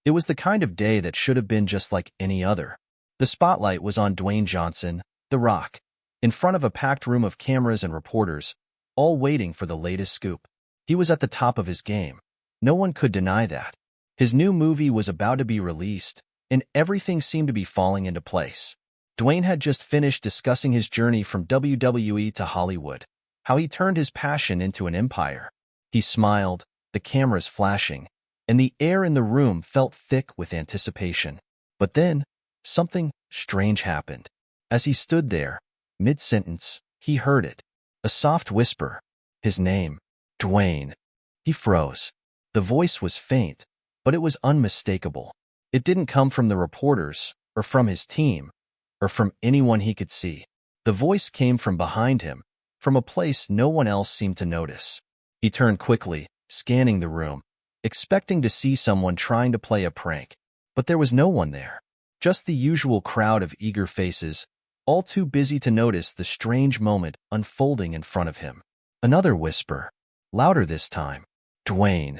It was the kind of day that should have been just like any other. The spotlight was on Dwayne Johnson, The Rock, in front of a packed room of cameras and reporters, all waiting for the latest scoop. He was at the top of his game. No one could deny that. His new movie was about to be released, and everything seemed to be falling into place. Dwayne had just finished discussing his journey from WWE to Hollywood, how he turned his passion into an empire. He smiled, the cameras flashing, and the air in the room felt thick with anticipation. But then, something strange happened. As he stood there, mid-sentence, he heard it. A soft whisper. His name. Dwayne. He froze. The voice was faint, but it was unmistakable. It didn't come from the reporters, or from his team, or from anyone he could see. The voice came from behind him, from a place no one else seemed to notice. He turned quickly, scanning the room, expecting to see someone trying to play a prank. But there was no one there. Just the usual crowd of eager faces, all too busy to notice the strange moment unfolding in front of him. Another whisper, louder this time. Dwayne.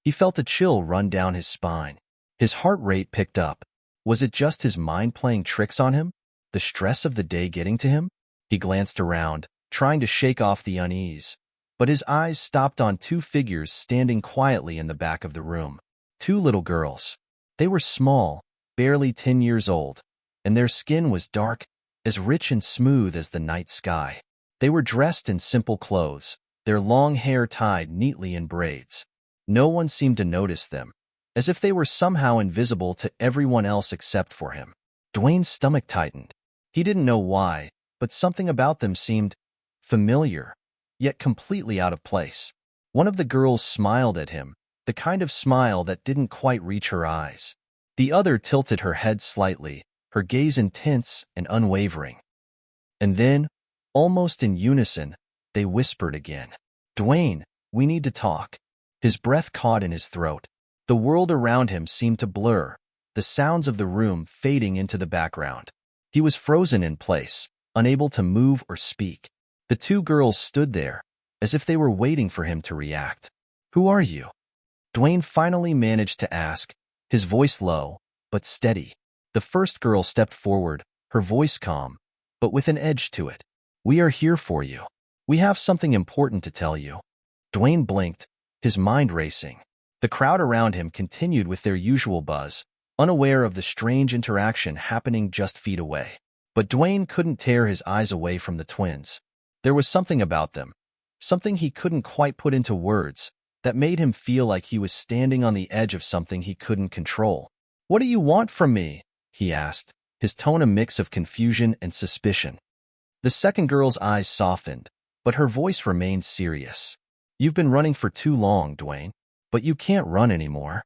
He felt a chill run down his spine. His heart rate picked up. Was it just his mind playing tricks on him? The stress of the day getting to him? He glanced around, trying to shake off the unease. But his eyes stopped on two figures standing quietly in the back of the room. Two little girls. They were small, barely 10 years old, and their skin was dark, as rich and smooth as the night sky. They were dressed in simple clothes, their long hair tied neatly in braids. No one seemed to notice them, as if they were somehow invisible to everyone else except for him. Dwayne's stomach tightened. He didn't know why, but something about them seemed familiar, yet completely out of place. One of the girls smiled at him, the kind of smile that didn't quite reach her eyes. The other tilted her head slightly, her gaze intense and unwavering. And then, almost in unison, they whispered again. Dwayne, we need to talk. His breath caught in his throat. The world around him seemed to blur, the sounds of the room fading into the background. He was frozen in place, unable to move or speak. The two girls stood there, as if they were waiting for him to react. Who are you? Dwayne finally managed to ask, his voice low, but steady. The first girl stepped forward, her voice calm, but with an edge to it. We are here for you. We have something important to tell you. Dwayne blinked, his mind racing. The crowd around him continued with their usual buzz, unaware of the strange interaction happening just feet away. But Dwayne couldn't tear his eyes away from the twins. There was something about them, something he couldn't quite put into words, that made him feel like he was standing on the edge of something he couldn't control. What do you want from me? He asked, his tone a mix of confusion and suspicion. The second girl's eyes softened, but her voice remained serious. You've been running for too long, Dwayne, but you can't run anymore.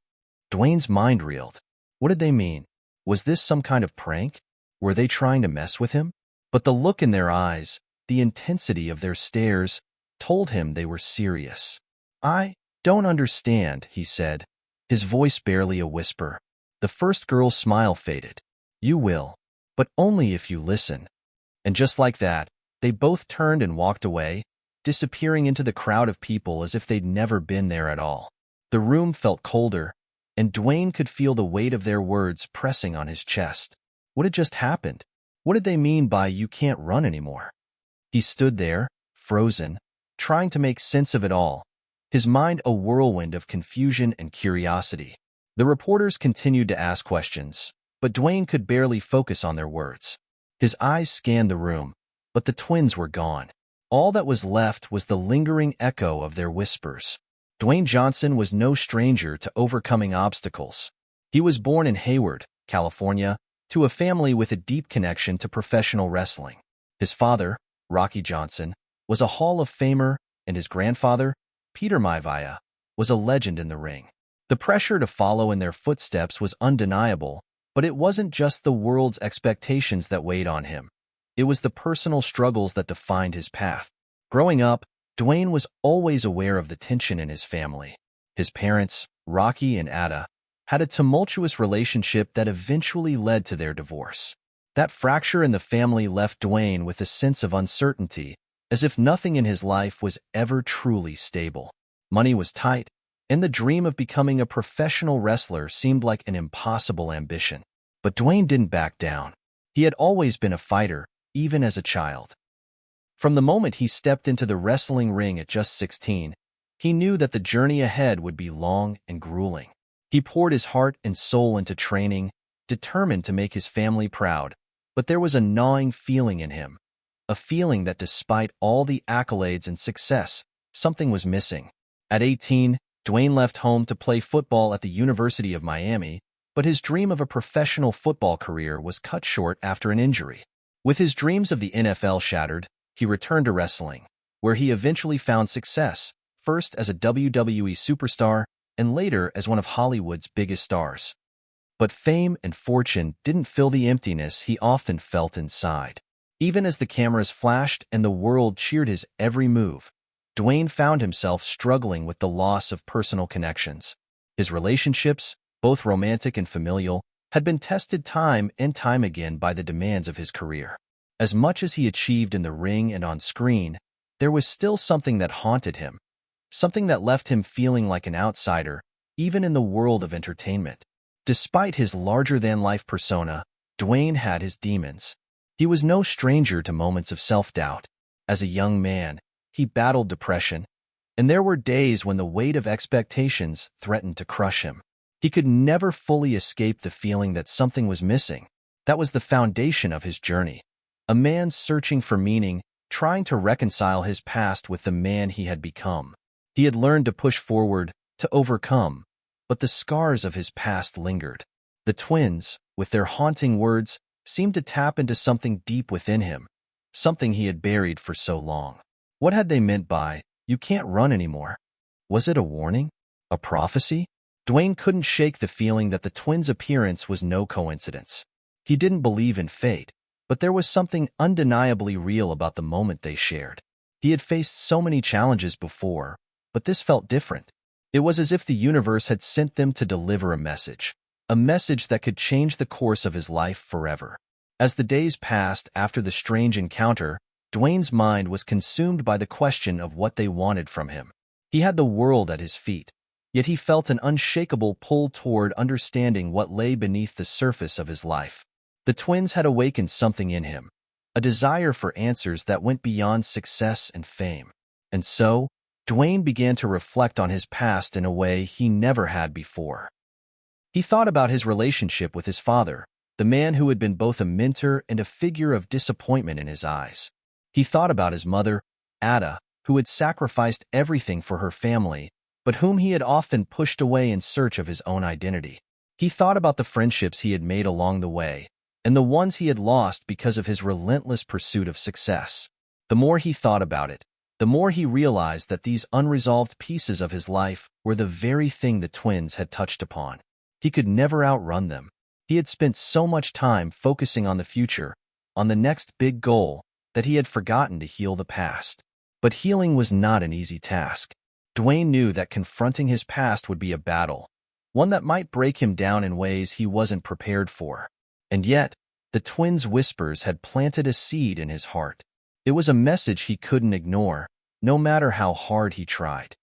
Dwayne's mind reeled. What did they mean? Was this some kind of prank? Were they trying to mess with him? But the look in their eyes, the intensity of their stares, told him they were serious. I don't understand, he said, his voice barely a whisper. The first girl's smile faded. You will, but only if you listen. And just like that, they both turned and walked away, disappearing into the crowd of people as if they'd never been there at all. The room felt colder, and Dwayne could feel the weight of their words pressing on his chest. What had just happened? What did they mean by you can't run anymore? He stood there, frozen, trying to make sense of it all, his mind a whirlwind of confusion and curiosity. The reporters continued to ask questions, but Dwayne could barely focus on their words. His eyes scanned the room, but the twins were gone. All that was left was the lingering echo of their whispers. Dwayne Johnson was no stranger to overcoming obstacles. He was born in Hayward, California, to a family with a deep connection to professional wrestling. His father, Rocky Johnson, was a Hall of Famer, and his grandfather, Peter Maivia, was a legend in the ring. The pressure to follow in their footsteps was undeniable, but it wasn't just the world's expectations that weighed on him. It was the personal struggles that defined his path. Growing up, Dwayne was always aware of the tension in his family. His parents, Rocky and Ada, had a tumultuous relationship that eventually led to their divorce. That fracture in the family left Dwayne with a sense of uncertainty, as if nothing in his life was ever truly stable. Money was tight, and the dream of becoming a professional wrestler seemed like an impossible ambition. But Dwayne didn't back down. He had always been a fighter, even as a child. From the moment he stepped into the wrestling ring at just 16, he knew that the journey ahead would be long and grueling. He poured his heart and soul into training, determined to make his family proud, but there was a gnawing feeling in him, a feeling that despite all the accolades and success, something was missing. At 18, Dwayne left home to play football at the University of Miami, but his dream of a professional football career was cut short after an injury. With his dreams of the NFL shattered, he returned to wrestling, where he eventually found success, first as a WWE superstar and later as one of Hollywood's biggest stars. But fame and fortune didn't fill the emptiness he often felt inside. Even as the cameras flashed and the world cheered his every move, Dwayne found himself struggling with the loss of personal connections. His relationships, both romantic and familial, had been tested time and time again by the demands of his career. As much as he achieved in the ring and on screen, there was still something that haunted him, something that left him feeling like an outsider, even in the world of entertainment. Despite his larger-than-life persona, Dwayne had his demons. He was no stranger to moments of self-doubt. As a young man, he battled depression, and there were days when the weight of expectations threatened to crush him. He could never fully escape the feeling that something was missing. That was the foundation of his journey. A man searching for meaning, trying to reconcile his past with the man he had become. He had learned to push forward, to overcome, but the scars of his past lingered. The twins, with their haunting words, seemed to tap into something deep within him, something he had buried for so long. What had they meant by, "You can't run anymore"? Was it a warning? A prophecy? Dwayne couldn't shake the feeling that the twins' appearance was no coincidence. He didn't believe in fate, but there was something undeniably real about the moment they shared. He had faced so many challenges before, but this felt different. It was as if the universe had sent them to deliver a message that could change the course of his life forever. As the days passed after the strange encounter, Dwayne's mind was consumed by the question of what they wanted from him. He had the world at his feet, yet he felt an unshakable pull toward understanding what lay beneath the surface of his life. The twins had awakened something in him, a desire for answers that went beyond success and fame. And so, Dwayne began to reflect on his past in a way he never had before. He thought about his relationship with his father, the man who had been both a mentor and a figure of disappointment in his eyes. He thought about his mother, Ada, who had sacrificed everything for her family, but whom he had often pushed away in search of his own identity. He thought about the friendships he had made along the way, and the ones he had lost because of his relentless pursuit of success. The more he thought about it, the more he realized that these unresolved pieces of his life were the very thing the twins had touched upon. He could never outrun them. He had spent so much time focusing on the future, on the next big goal, that he had forgotten to heal the past. But healing was not an easy task. Dwayne knew that confronting his past would be a battle, one that might break him down in ways he wasn't prepared for. And yet, the twins' whispers had planted a seed in his heart. It was a message he couldn't ignore, no matter how hard he tried.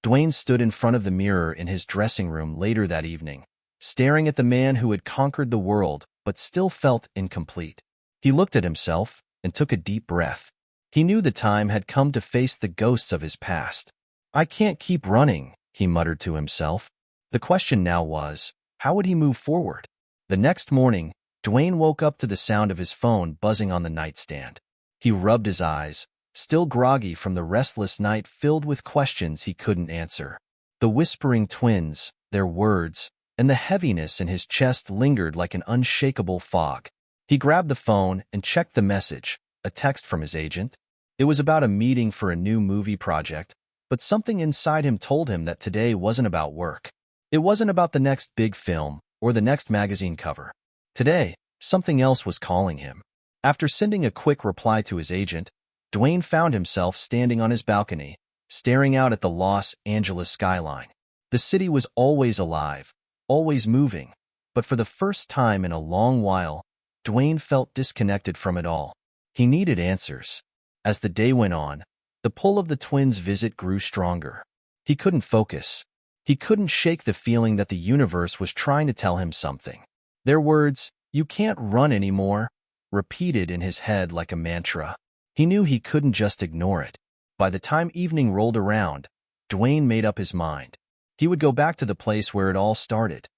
Dwayne stood in front of the mirror in his dressing room later that evening, staring at the man who had conquered the world but still felt incomplete. He looked at himself and took a deep breath. He knew the time had come to face the ghosts of his past. "I can't keep running," he muttered to himself. The question now was, how would he move forward? The next morning, Dwayne woke up to the sound of his phone buzzing on the nightstand. He rubbed his eyes, still groggy from the restless night filled with questions he couldn't answer. The whispering twins, their words, and the heaviness in his chest lingered like an unshakable fog. He grabbed the phone and checked the message, a text from his agent. It was about a meeting for a new movie project, but something inside him told him that today wasn't about work. It wasn't about the next big film or the next magazine cover. Today, something else was calling him. After sending a quick reply to his agent, Dwayne found himself standing on his balcony, staring out at the Los Angeles skyline. The city was always alive, always moving, but for the first time in a long while, Dwayne felt disconnected from it all. He needed answers. As the day went on, the pull of the twins' visit grew stronger. He couldn't focus. He couldn't shake the feeling that the universe was trying to tell him something. Their words, "You can't run anymore," repeated in his head like a mantra. He knew he couldn't just ignore it. By the time evening rolled around, Dwayne made up his mind. He would go back to the place where it all started.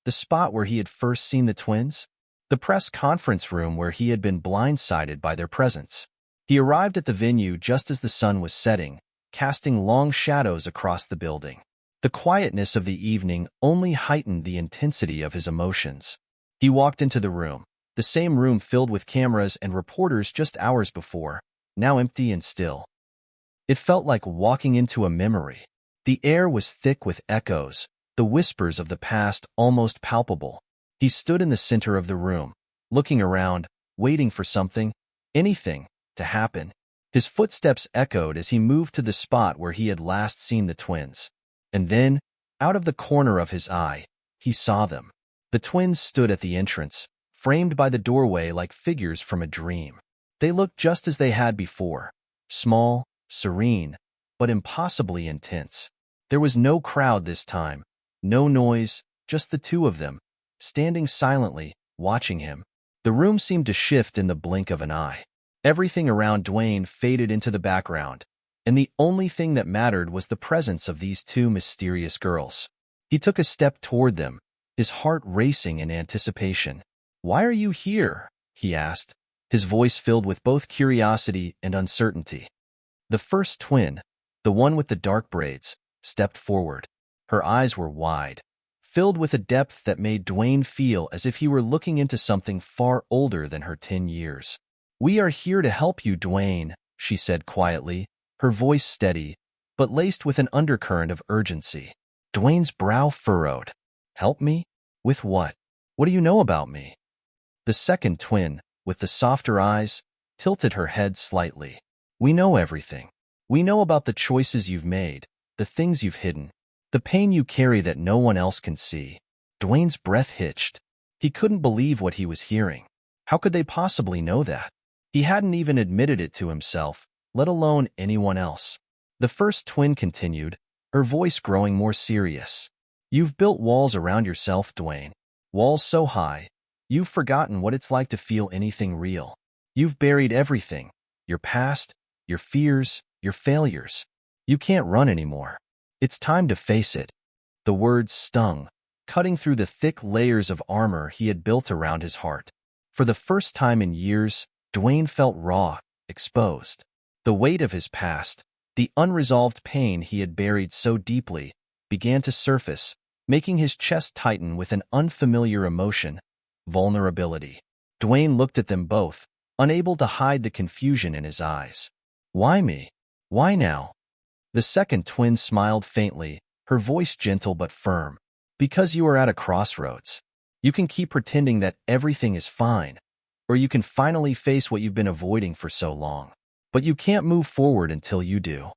The spot where he had first seen the twins. The press conference room where he had been blindsided by their presence. He arrived at the venue just as the sun was setting, casting long shadows across the building. The quietness of the evening only heightened the intensity of his emotions. He walked into the room, the same room filled with cameras and reporters just hours before, now empty and still. It felt like walking into a memory. The air was thick with echoes, the whispers of the past almost palpable. He stood in the center of the room, looking around, waiting for something, anything, to happen. His footsteps echoed as he moved to the spot where he had last seen the twins. And then, out of the corner of his eye, he saw them. The twins stood at the entrance, framed by the doorway like figures from a dream. They looked just as they had before, small, serene, but impossibly intense. There was no crowd this time, no noise, just the two of them, standing silently, watching him. The room seemed to shift in the blink of an eye. Everything around Dwayne faded into the background, and the only thing that mattered was the presence of these two mysterious girls. He took a step toward them, his heart racing in anticipation. "Why are you here?" he asked, his voice filled with both curiosity and uncertainty. The first twin, the one with the dark braids, stepped forward. Her eyes were wide, filled with a depth that made Dwayne feel as if he were looking into something far older than her 10 years. "We are here to help you, Dwayne," she said quietly, her voice steady, but laced with an undercurrent of urgency. Dwayne's brow furrowed. "Help me? With what? What do you know about me?" The second twin, with the softer eyes, tilted her head slightly. "We know everything. We know about the choices you've made, the things you've hidden, the pain you carry that no one else can see." Dwayne's breath hitched. He couldn't believe what he was hearing. How could they possibly know that? He hadn't even admitted it to himself, let alone anyone else. The first twin continued, her voice growing more serious. "You've built walls around yourself, Dwayne. Walls so high, you've forgotten what it's like to feel anything real. You've buried everything, your past, your fears, your failures. You can't run anymore. It's time to face it." The words stung, cutting through the thick layers of armor he had built around his heart. For the first time in years, Dwayne felt raw, exposed. The weight of his past, the unresolved pain he had buried so deeply, began to surface, making his chest tighten with an unfamiliar emotion, vulnerability. Dwayne looked at them both, unable to hide the confusion in his eyes. "Why me? Why now?" The second twin smiled faintly, her voice gentle but firm. "Because you are at a crossroads. You can keep pretending that everything is fine, or you can finally face what you've been avoiding for so long. But you can't move forward until you do."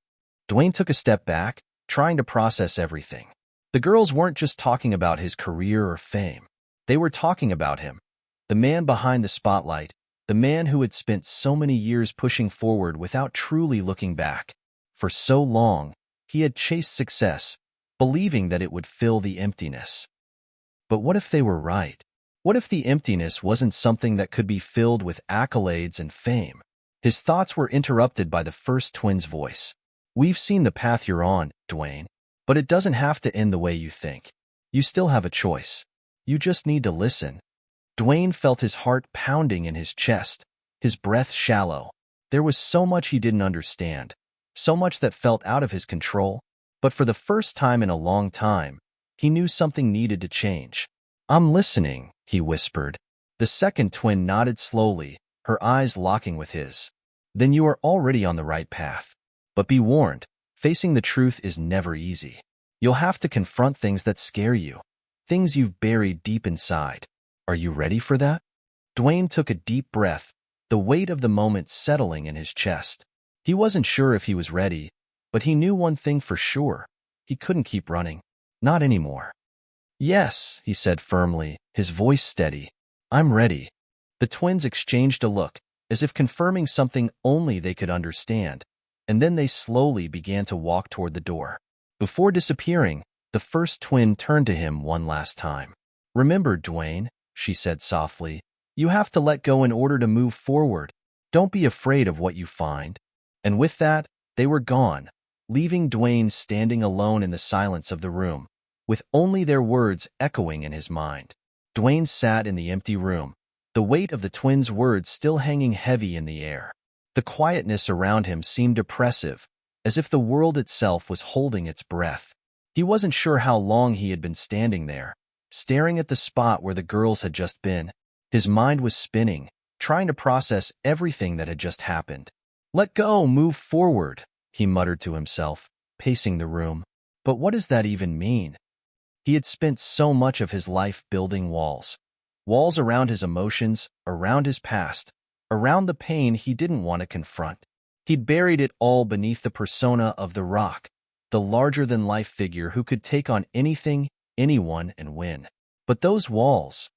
Dwayne took a step back, trying to process everything. The girls weren't just talking about his career or fame. They were talking about him, the man behind the spotlight, the man who had spent so many years pushing forward without truly looking back. For so long, he had chased success, believing that it would fill the emptiness. But what if they were right? What if the emptiness wasn't something that could be filled with accolades and fame? His thoughts were interrupted by the first twin's voice. "We've seen the path you're on, Dwayne, but it doesn't have to end the way you think. You still have a choice. You just need to listen." Dwayne felt his heart pounding in his chest, his breath shallow. There was so much he didn't understand, so much that felt out of his control, but for the first time in a long time, he knew something needed to change. "I'm listening," he whispered. The second twin nodded slowly, her eyes locking with his. "Then you are already on the right path. But be warned, facing the truth is never easy. You'll have to confront things that scare you, things you've buried deep inside. Are you ready for that?" Dwayne took a deep breath, the weight of the moment settling in his chest. He wasn't sure if he was ready, but he knew one thing for sure. He couldn't keep running. Not anymore. "Yes," he said firmly, his voice steady. "I'm ready." The twins exchanged a look, as if confirming something only they could understand, and then they slowly began to walk toward the door. Before disappearing, The first twin turned to him one last time. "Remember, Dwayne," she said softly, "you have to let go in order to move forward. Don't be afraid of what you find." And with that, they were gone, leaving Dwayne standing alone in the silence of the room, with only their words echoing in his mind. Dwayne sat in the empty room, the weight of the twins' words still hanging heavy in the air. The quietness around him seemed oppressive, as if the world itself was holding its breath. He wasn't sure how long he had been standing there, staring at the spot where the girls had just been. His mind was spinning, trying to process everything that had just happened. "Let go, move forward," he muttered to himself, pacing the room. But what does that even mean? He had spent so much of his life building walls. Walls around his emotions, around his past, around the pain he didn't want to confront. He'd buried it all beneath the persona of the Rock, the larger-than-life figure who could take on anything, anyone, and win. But those walls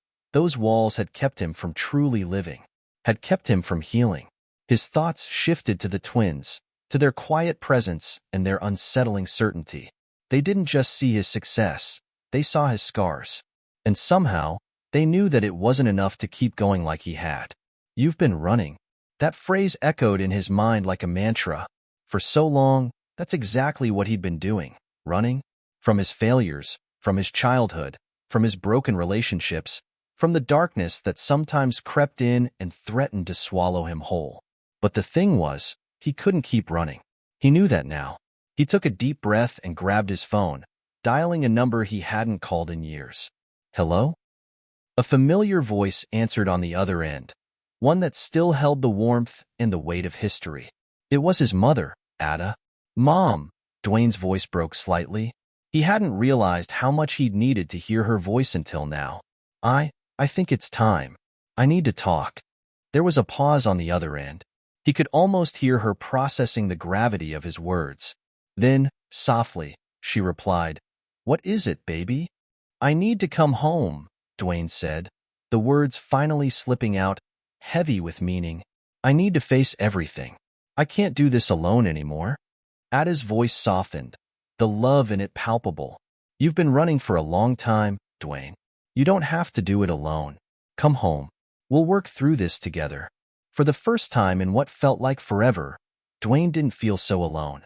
had kept him from truly living, had kept him from healing. His thoughts shifted to the twins, to their quiet presence and their unsettling certainty. They didn't just see his success, they saw his scars. And somehow, they knew that it wasn't enough to keep going like he had. "You've been running." That phrase echoed in his mind like a mantra. For so long, that's exactly what he'd been doing, running. From his failures, from his childhood, from his broken relationships, from the darkness that sometimes crept in and threatened to swallow him whole. But the thing was, he couldn't keep running. He knew that now. He took a deep breath and grabbed his phone, dialing a number he hadn't called in years. "Hello?" A familiar voice answered on the other end, one that still held the warmth and the weight of history. It was his mother, Ada. "Mom," Dwayne's voice broke slightly. He hadn't realized how much he'd needed to hear her voice until now. I think it's time. I need to talk." There was a pause on the other end. He could almost hear her processing the gravity of his words. Then, softly, she replied, "What is it, baby?" "I need to come home," Dwayne said, the words finally slipping out, heavy with meaning. "I need to face everything. I can't do this alone anymore." Ada's voice softened, the love in it palpable. "You've been running for a long time, Dwayne. You don't have to do it alone. Come home. We'll work through this together." For the first time in what felt like forever, Dwayne didn't feel so alone.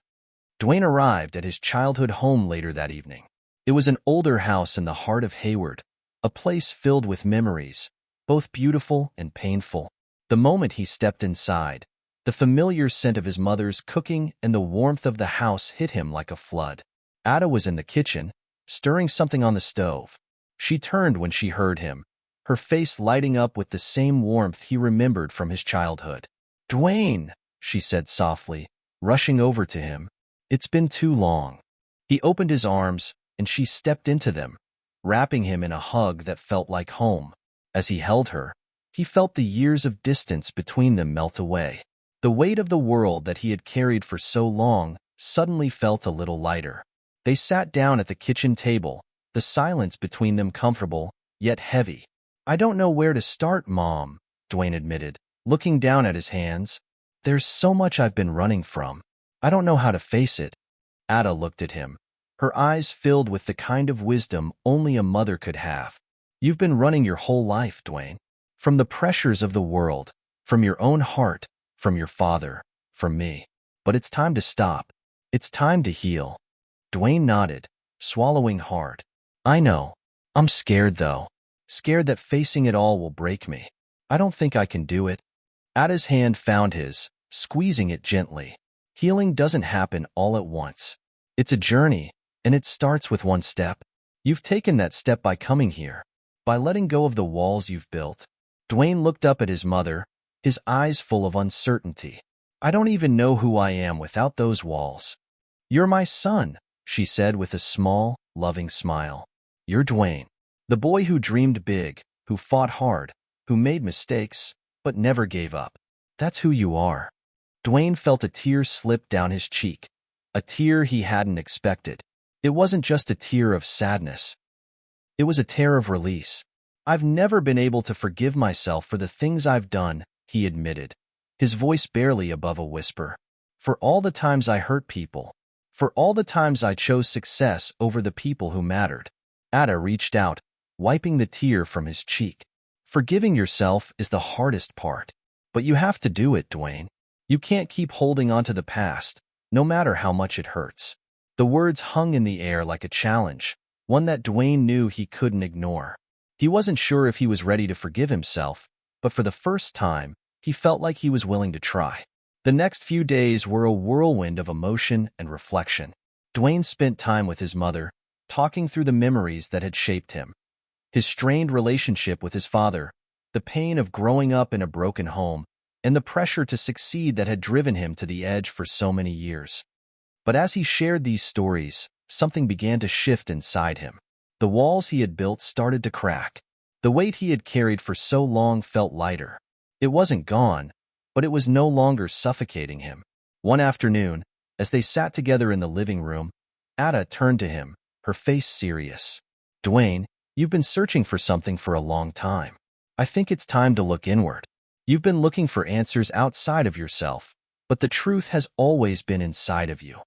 Dwayne arrived at his childhood home later that evening. It was an older house in the heart of Hayward, a place filled with memories, both beautiful and painful. The moment he stepped inside, the familiar scent of his mother's cooking and the warmth of the house hit him like a flood. Ada was in the kitchen, stirring something on the stove. She turned when she heard him, her face lighting up with the same warmth he remembered from his childhood. "Dwayne," she said softly, rushing over to him. "It's been too long." He opened his arms, and she stepped into them, wrapping him in a hug that felt like home. As he held her, he felt the years of distance between them melt away. The weight of the world that he had carried for so long suddenly felt a little lighter. They sat down at the kitchen table, the silence between them comfortable, yet heavy. "I don't know where to start, Mom," Dwayne admitted, looking down at his hands. "There's so much I've been running from. I don't know how to face it." Ada looked at him, her eyes filled with the kind of wisdom only a mother could have. "You've been running your whole life, Dwayne. From the pressures of the world, from your own heart, from your father, from me. But it's time to stop. It's time to heal." Dwayne nodded, swallowing hard. "I know. I'm scared, though. Scared that facing it all will break me. I don't think I can do it." Ada's hand found his, squeezing it gently. "Healing doesn't happen all at once. It's a journey, and it starts with one step. You've taken that step by coming here, by letting go of the walls you've built." Dwayne looked up at his mother, his eyes full of uncertainty. "I don't even know who I am without those walls." "You're my son," she said with a small, loving smile. "You're Dwayne, the boy who dreamed big, who fought hard, who made mistakes, but never gave up. That's who you are." Dwayne felt a tear slip down his cheek, a tear he hadn't expected. It wasn't just a tear of sadness. It was a tear of release. "I've never been able to forgive myself for the things I've done," he admitted, his voice barely above a whisper. "For all the times I hurt people, For all the times I chose success over the people who mattered. Ada reached out, wiping the tear from his cheek. Forgiving yourself is the hardest part. But you have to do it, Dwayne. You can't keep holding on to the past, no matter how much it hurts. The words hung in the air like a challenge, one that Dwayne knew he couldn't ignore. He wasn't sure if he was ready to forgive himself, but for the first time, he felt like he was willing to try. The next few days were a whirlwind of emotion and reflection. Dwayne spent time with his mother, talking through the memories that had shaped him. His strained relationship with his father, the pain of growing up in a broken home, and the pressure to succeed that had driven him to the edge for so many years. But as he shared these stories, something began to shift inside him. The walls he had built started to crack. The weight he had carried for so long felt lighter. It wasn't gone, but it was no longer suffocating him. One afternoon, as they sat together in the living room, Ada turned to him, her face serious. "Dwayne, you've been searching for something for a long time. I think it's time to look inward. You've been looking for answers outside of yourself, but the truth has always been inside of you."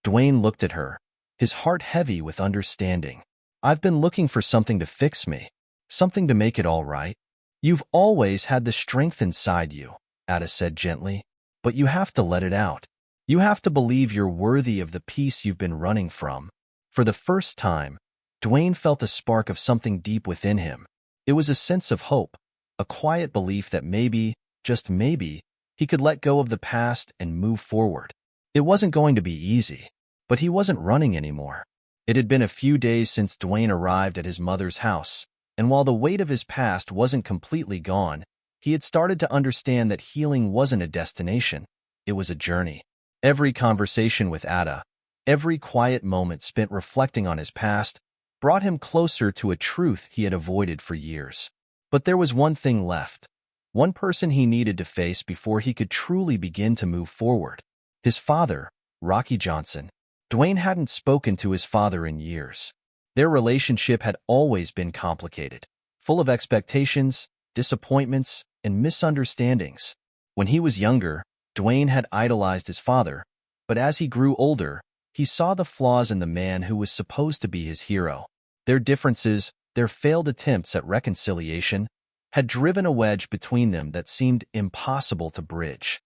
Dwayne looked at her, his heart heavy with understanding. "I've been looking for something to fix me, something to make it all right." "You've always had the strength inside you," Ada said gently, "but you have to let it out. You have to believe you're worthy of the peace you've been running from." For the first time, Dwayne felt a spark of something deep within him. It was a sense of hope, a quiet belief that maybe, just maybe, he could let go of the past and move forward. It wasn't going to be easy, but he wasn't running anymore. It had been a few days since Dwayne arrived at his mother's house, and while the weight of his past wasn't completely gone, he had started to understand that healing wasn't a destination, it was a journey. Every conversation with Ada, every quiet moment spent reflecting on his past, brought him closer to a truth he had avoided for years. But there was one thing left, one person he needed to face before he could truly begin to move forward. His father, Rocky Johnson. Dwayne hadn't spoken to his father in years. Their relationship had always been complicated, full of expectations, disappointments, and misunderstandings. When he was younger, Dwayne had idolized his father, but as he grew older, he saw the flaws in the man who was supposed to be his hero. Their differences, their failed attempts at reconciliation, had driven a wedge between them that seemed impossible to bridge.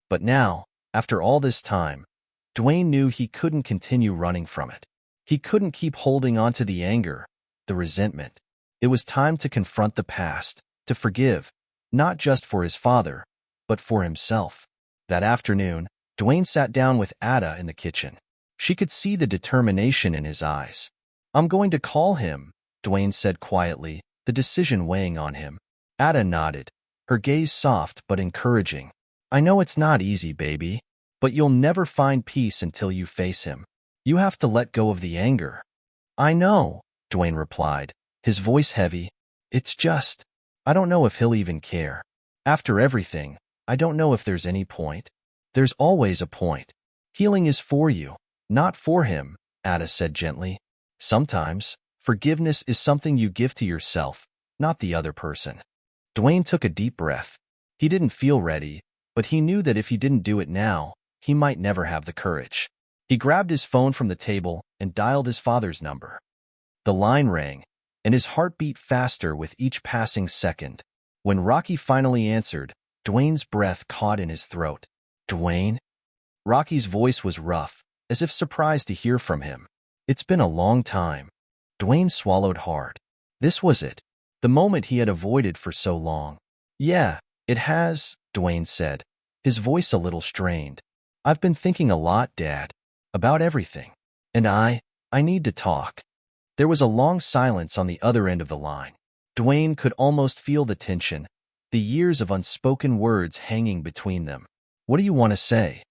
But now, after all this time, Dwayne knew he couldn't continue running from it. He couldn't keep holding on to the anger, the resentment. It was time to confront the past, to forgive, not just for his father, but for himself. That afternoon, Dwayne sat down with Ada in the kitchen. She could see the determination in his eyes. "I'm going to call him," Dwayne said quietly, the decision weighing on him. Ada nodded, her gaze soft but encouraging. "I know it's not easy, baby, but you'll never find peace until you face him. You have to let go of the anger." "I know," Dwayne replied, his voice heavy. "It's just, I don't know if he'll even care. After everything, I don't know if there's any point." "There's always a point. Healing is for you, not for him," Ada said gently. "Sometimes, forgiveness is something you give to yourself, not the other person." Dwayne took a deep breath. He didn't feel ready, but he knew that if he didn't do it now, he might never have the courage. He grabbed his phone from the table and dialed his father's number. The line rang, and his heart beat faster with each passing second. When Rocky finally answered, Dwayne's breath caught in his throat. "Dwayne?" Rocky's voice was rough, as if surprised to hear from him. "It's been a long time." Dwayne swallowed hard. This was it, the moment he had avoided for so long. "Yeah, it has," Dwayne said, his voice a little strained. "I've been thinking a lot, Dad, about everything. And I need to talk." There was a long silence on the other end of the line. Dwayne could almost feel the tension, the years of unspoken words hanging between them. "What do you want to say?"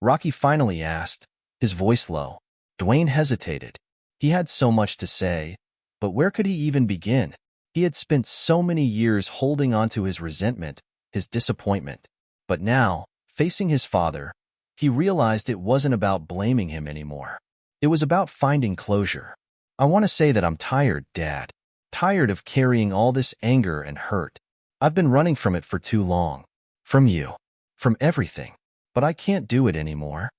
Rocky finally asked, his voice low. Dwayne hesitated. He had so much to say, but where could he even begin? He had spent so many years holding on to his resentment, his disappointment. But now, facing his father, he realized it wasn't about blaming him anymore. It was about finding closure. "I want to say that I'm tired, Dad. Tired of carrying all this anger and hurt. I've been running from it for too long. From you. From everything. But I can't do it anymore."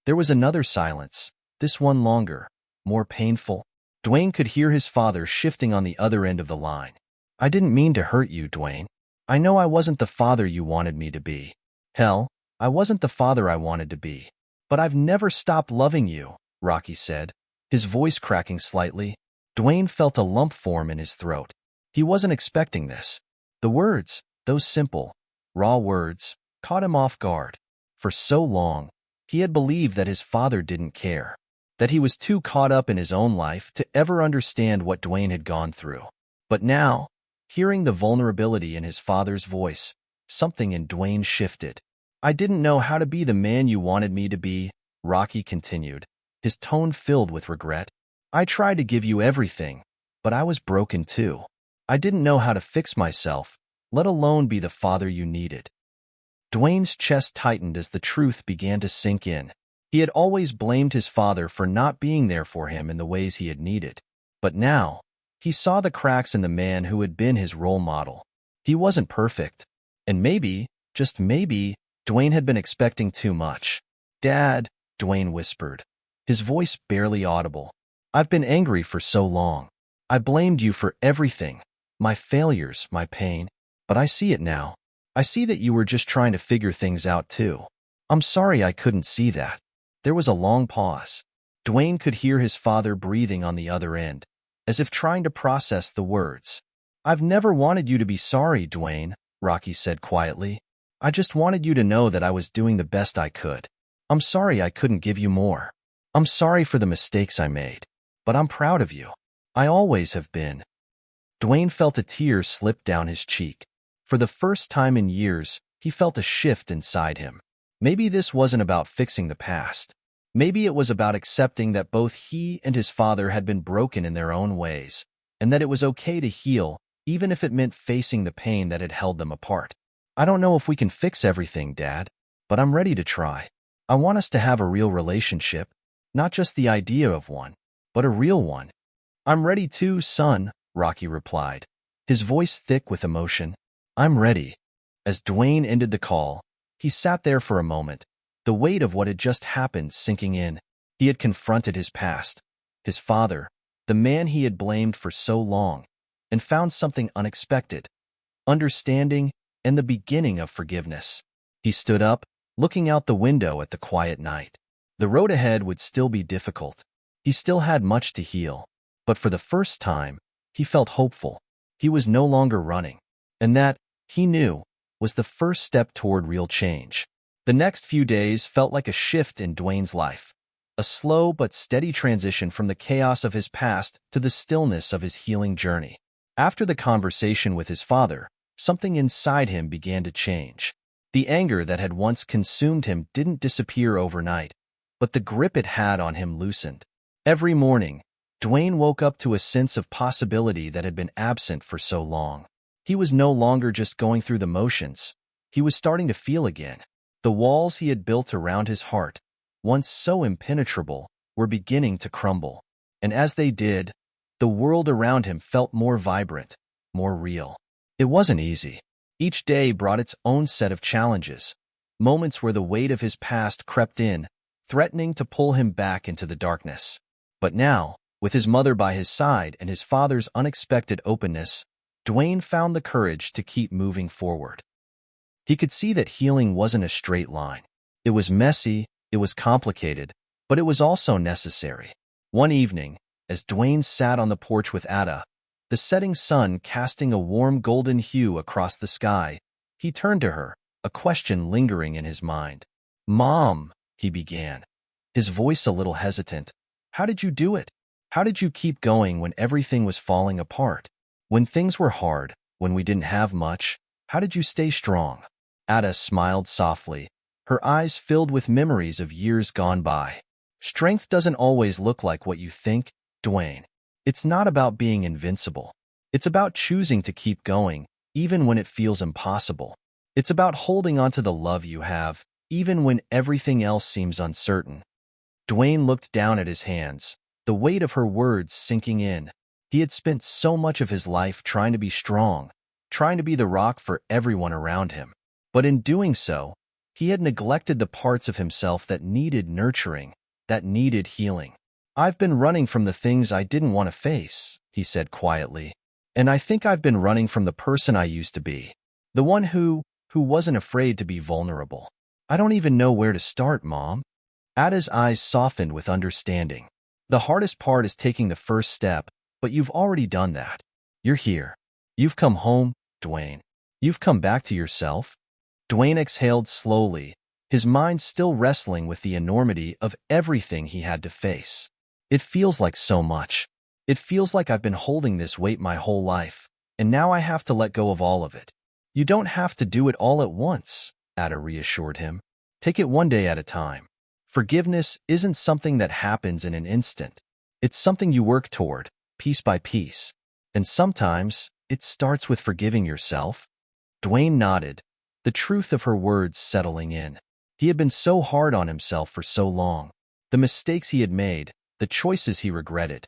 There was another silence, this one longer, more painful. Dwayne could hear his father shifting on the other end of the line. I didn't mean to hurt you, Dwayne. I know I wasn't the father you wanted me to be. Hell, I wasn't the father I wanted to be. But I've never stopped loving you, Rocky said, his voice cracking slightly. Dwayne felt a lump form in his throat. He wasn't expecting this. The words, those simple, raw words, caught him off guard. For so long, he had believed that his father didn't care, that he was too caught up in his own life to ever understand what Dwayne had gone through. But now, hearing the vulnerability in his father's voice, something in Dwayne shifted. I didn't know how to be the man you wanted me to be, Rocky continued, his tone filled with regret. I tried to give you everything, but I was broken too. I didn't know how to fix myself, let alone be the father you needed. Dwayne's chest tightened as the truth began to sink in. He had always blamed his father for not being there for him in the ways he had needed. But now, he saw the cracks in the man who had been his role model. He wasn't perfect. And maybe, just maybe, Dwayne had been expecting too much. Dad, Dwayne whispered, his voice barely audible. I've been angry for so long. I blamed you for everything, my failures, my pain. But I see it now. I see that you were just trying to figure things out too. I'm sorry I couldn't see that. There was a long pause. Dwayne could hear his father breathing on the other end, as if trying to process the words. I've never wanted you to be sorry, Dwayne, Rocky said quietly. I just wanted you to know that I was doing the best I could. I'm sorry I couldn't give you more. I'm sorry for the mistakes I made. But I'm proud of you. I always have been. Dwayne felt a tear slip down his cheek. For the first time in years, he felt a shift inside him. Maybe this wasn't about fixing the past. Maybe it was about accepting that both he and his father had been broken in their own ways, and that it was okay to heal, even if it meant facing the pain that had held them apart. I don't know if we can fix everything, Dad, but I'm ready to try. I want us to have a real relationship, not just the idea of one, but a real one. I'm ready too, son, Rocky replied, his voice thick with emotion. I'm ready. As Dwayne ended the call, he sat there for a moment, the weight of what had just happened sinking in. He had confronted his past, his father, the man he had blamed for so long, and found something unexpected, understanding, and the beginning of forgiveness. He stood up, looking out the window at the quiet night. The road ahead would still be difficult. He still had much to heal. But for the first time, he felt hopeful. He was no longer running. And that, he knew, was the first step toward real change. The next few days felt like a shift in Dwayne's life. A slow but steady transition from the chaos of his past to the stillness of his healing journey. After the conversation with his father, something inside him began to change. The anger that had once consumed him didn't disappear overnight, but the grip it had on him loosened. Every morning, Dwayne woke up to a sense of possibility that had been absent for so long. He was no longer just going through the motions. He was starting to feel again. The walls he had built around his heart, once so impenetrable, were beginning to crumble. And as they did, the world around him felt more vibrant, more real. It wasn't easy. Each day brought its own set of challenges, moments where the weight of his past crept in, threatening to pull him back into the darkness. But now, with his mother by his side and his father's unexpected openness, Dwayne found the courage to keep moving forward. He could see that healing wasn't a straight line. It was messy, it was complicated, but it was also necessary. One evening, as Dwayne sat on the porch with Ada, the setting sun casting a warm golden hue across the sky, he turned to her, a question lingering in his mind. "Mom," he began, his voice a little hesitant, "how did you do it? How did you keep going when everything was falling apart? When things were hard, when we didn't have much, how did you stay strong?" Ada smiled softly, her eyes filled with memories of years gone by. "Strength doesn't always look like what you think, Dwayne. It's not about being invincible. It's about choosing to keep going, even when it feels impossible. It's about holding on to the love you have, even when everything else seems uncertain." Dwayne looked down at his hands, the weight of her words sinking in. He had spent so much of his life trying to be strong, trying to be the rock for everyone around him. But in doing so, He had neglected the parts of himself that needed nurturing, that needed healing. "I've been running from the things I didn't want to face," he said quietly. "And I think I've been running from the person I used to be. The one who wasn't afraid to be vulnerable. I don't even know where to start, Mom." Ada's eyes softened with understanding. "The hardest part is taking the first step, but you've already done that. You're here. You've come home, Dwayne. You've come back to yourself." Dwayne exhaled slowly, his mind still wrestling with the enormity of everything he had to face. "It feels like so much. It feels like I've been holding this weight my whole life, and now I have to let go of all of it." "You don't have to do it all at once," Ada reassured him. "Take it one day at a time. Forgiveness isn't something that happens in an instant. It's something you work toward, piece by piece. And sometimes it starts with forgiving yourself." Dwayne nodded, the truth of her words settling in. He had been so hard on himself for so long. The mistakes he had made, the choices he regretted,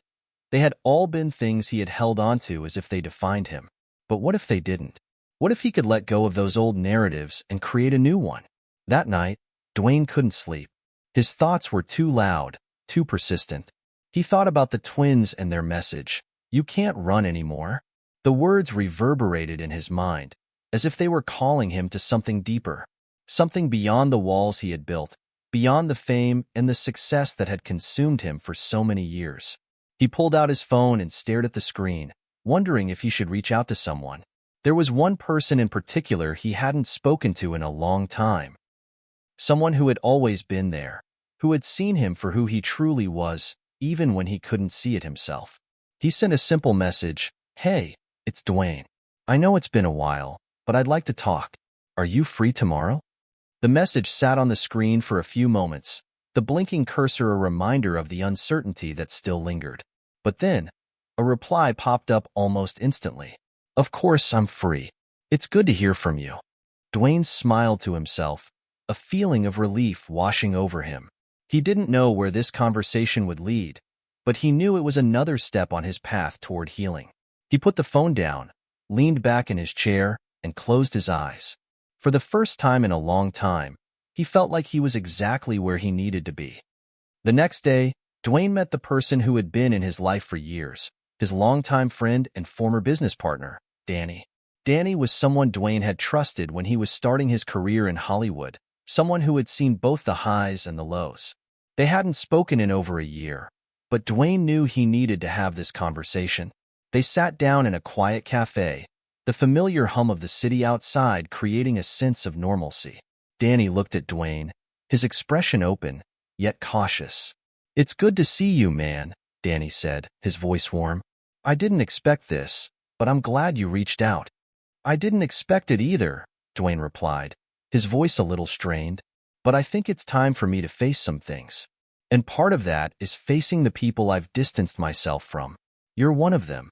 they had all been things he had held onto as if they defined him. But what if they didn't? What if he could let go of those old narratives and create a new one? That night, Dwayne couldn't sleep. His thoughts were too loud, too persistent. He thought about the twins and their message, "You can't run anymore." The words reverberated in his mind, as if they were calling him to something deeper, something beyond the walls he had built, beyond the fame and the success that had consumed him for so many years. He pulled out his phone and stared at the screen, wondering if he should reach out to someone. There was one person in particular he hadn't spoken to in a long time. Someone who had always been there, who had seen him for who he truly was, even when he couldn't see it himself. He sent a simple message, "Hey, it's Dwayne. I know it's been a while, but I'd like to talk. Are you free tomorrow?" The message sat on the screen for a few moments, the blinking cursor a reminder of the uncertainty that still lingered. But then, a reply popped up almost instantly. "Of course I'm free. It's good to hear from you." Dwayne smiled to himself, a feeling of relief washing over him. He didn't know where this conversation would lead, but he knew it was another step on his path toward healing. He put the phone down, leaned back in his chair, and closed his eyes. For the first time in a long time, he felt like he was exactly where he needed to be. The next day, Dwayne met the person who had been in his life for years, his longtime friend and former business partner, Danny. Danny was someone Dwayne had trusted when he was starting his career in Hollywood, someone who had seen both the highs and the lows. They hadn't spoken in over a year, but Dwayne knew he needed to have this conversation. They sat down in a quiet cafe, the familiar hum of the city outside creating a sense of normalcy. Danny looked at Dwayne, his expression open, yet cautious. "It's good to see you, man," Danny said, his voice warm. "I didn't expect this, but I'm glad you reached out." "I didn't expect it either," Dwayne replied, his voice a little strained. "But I think it's time for me to face some things. And part of that is facing the people I've distanced myself from. You're one of them."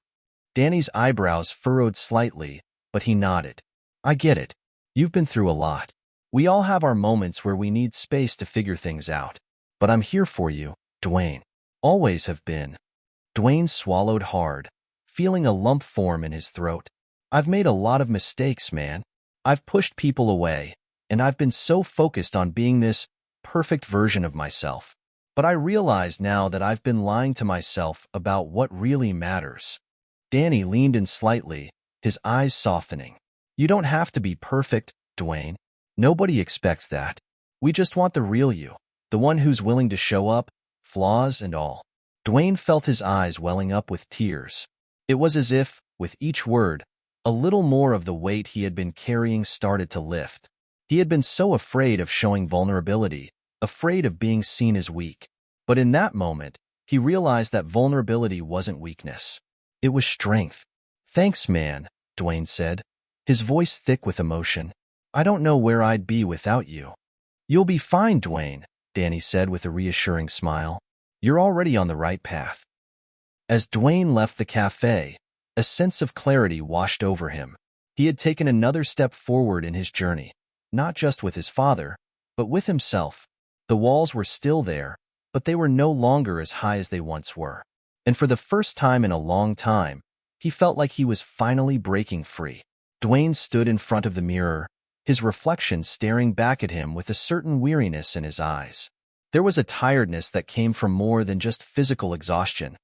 Danny's eyebrows furrowed slightly, but he nodded. "I get it. You've been through a lot. We all have our moments where we need space to figure things out. But I'm here for you, Dwayne. Always have been." Dwayne swallowed hard, feeling a lump form in his throat. "I've made a lot of mistakes, man. I've pushed people away, and I've been so focused on being this perfect version of myself. But I realize now that I've been lying to myself about what really matters." Danny leaned in slightly, his eyes softening. "You don't have to be perfect, Dwayne. Nobody expects that. We just want the real you, the one who's willing to show up, flaws and all." Dwayne felt his eyes welling up with tears. It was as if, with each word, a little more of the weight he had been carrying started to lift. He had been so afraid of showing vulnerability, afraid of being seen as weak. But in that moment, he realized that vulnerability wasn't weakness. It was strength. "Thanks, man," Dwayne said, his voice thick with emotion. "I don't know where I'd be without you." "You'll be fine, Dwayne," Danny said with a reassuring smile. "You're already on the right path." As Dwayne left the cafe, a sense of clarity washed over him. He had taken another step forward in his journey, not just with his father, but with himself. The walls were still there, but they were no longer as high as they once were. And for the first time in a long time, he felt like he was finally breaking free. Dwayne stood in front of the mirror, his reflection staring back at him with a certain weariness in his eyes. There was a tiredness that came from more than just physical exhaustion.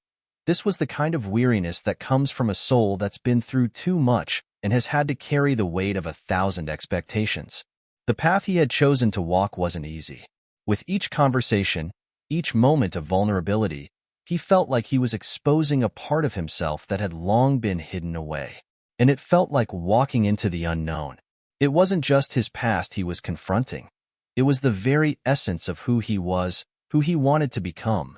This was the kind of weariness that comes from a soul that's been through too much and has had to carry the weight of 1,000 expectations. The path he had chosen to walk wasn't easy. With each conversation, each moment of vulnerability, he felt like he was exposing a part of himself that had long been hidden away. And it felt like walking into the unknown. It wasn't just his past he was confronting. It was the very essence of who he was, who he wanted to become.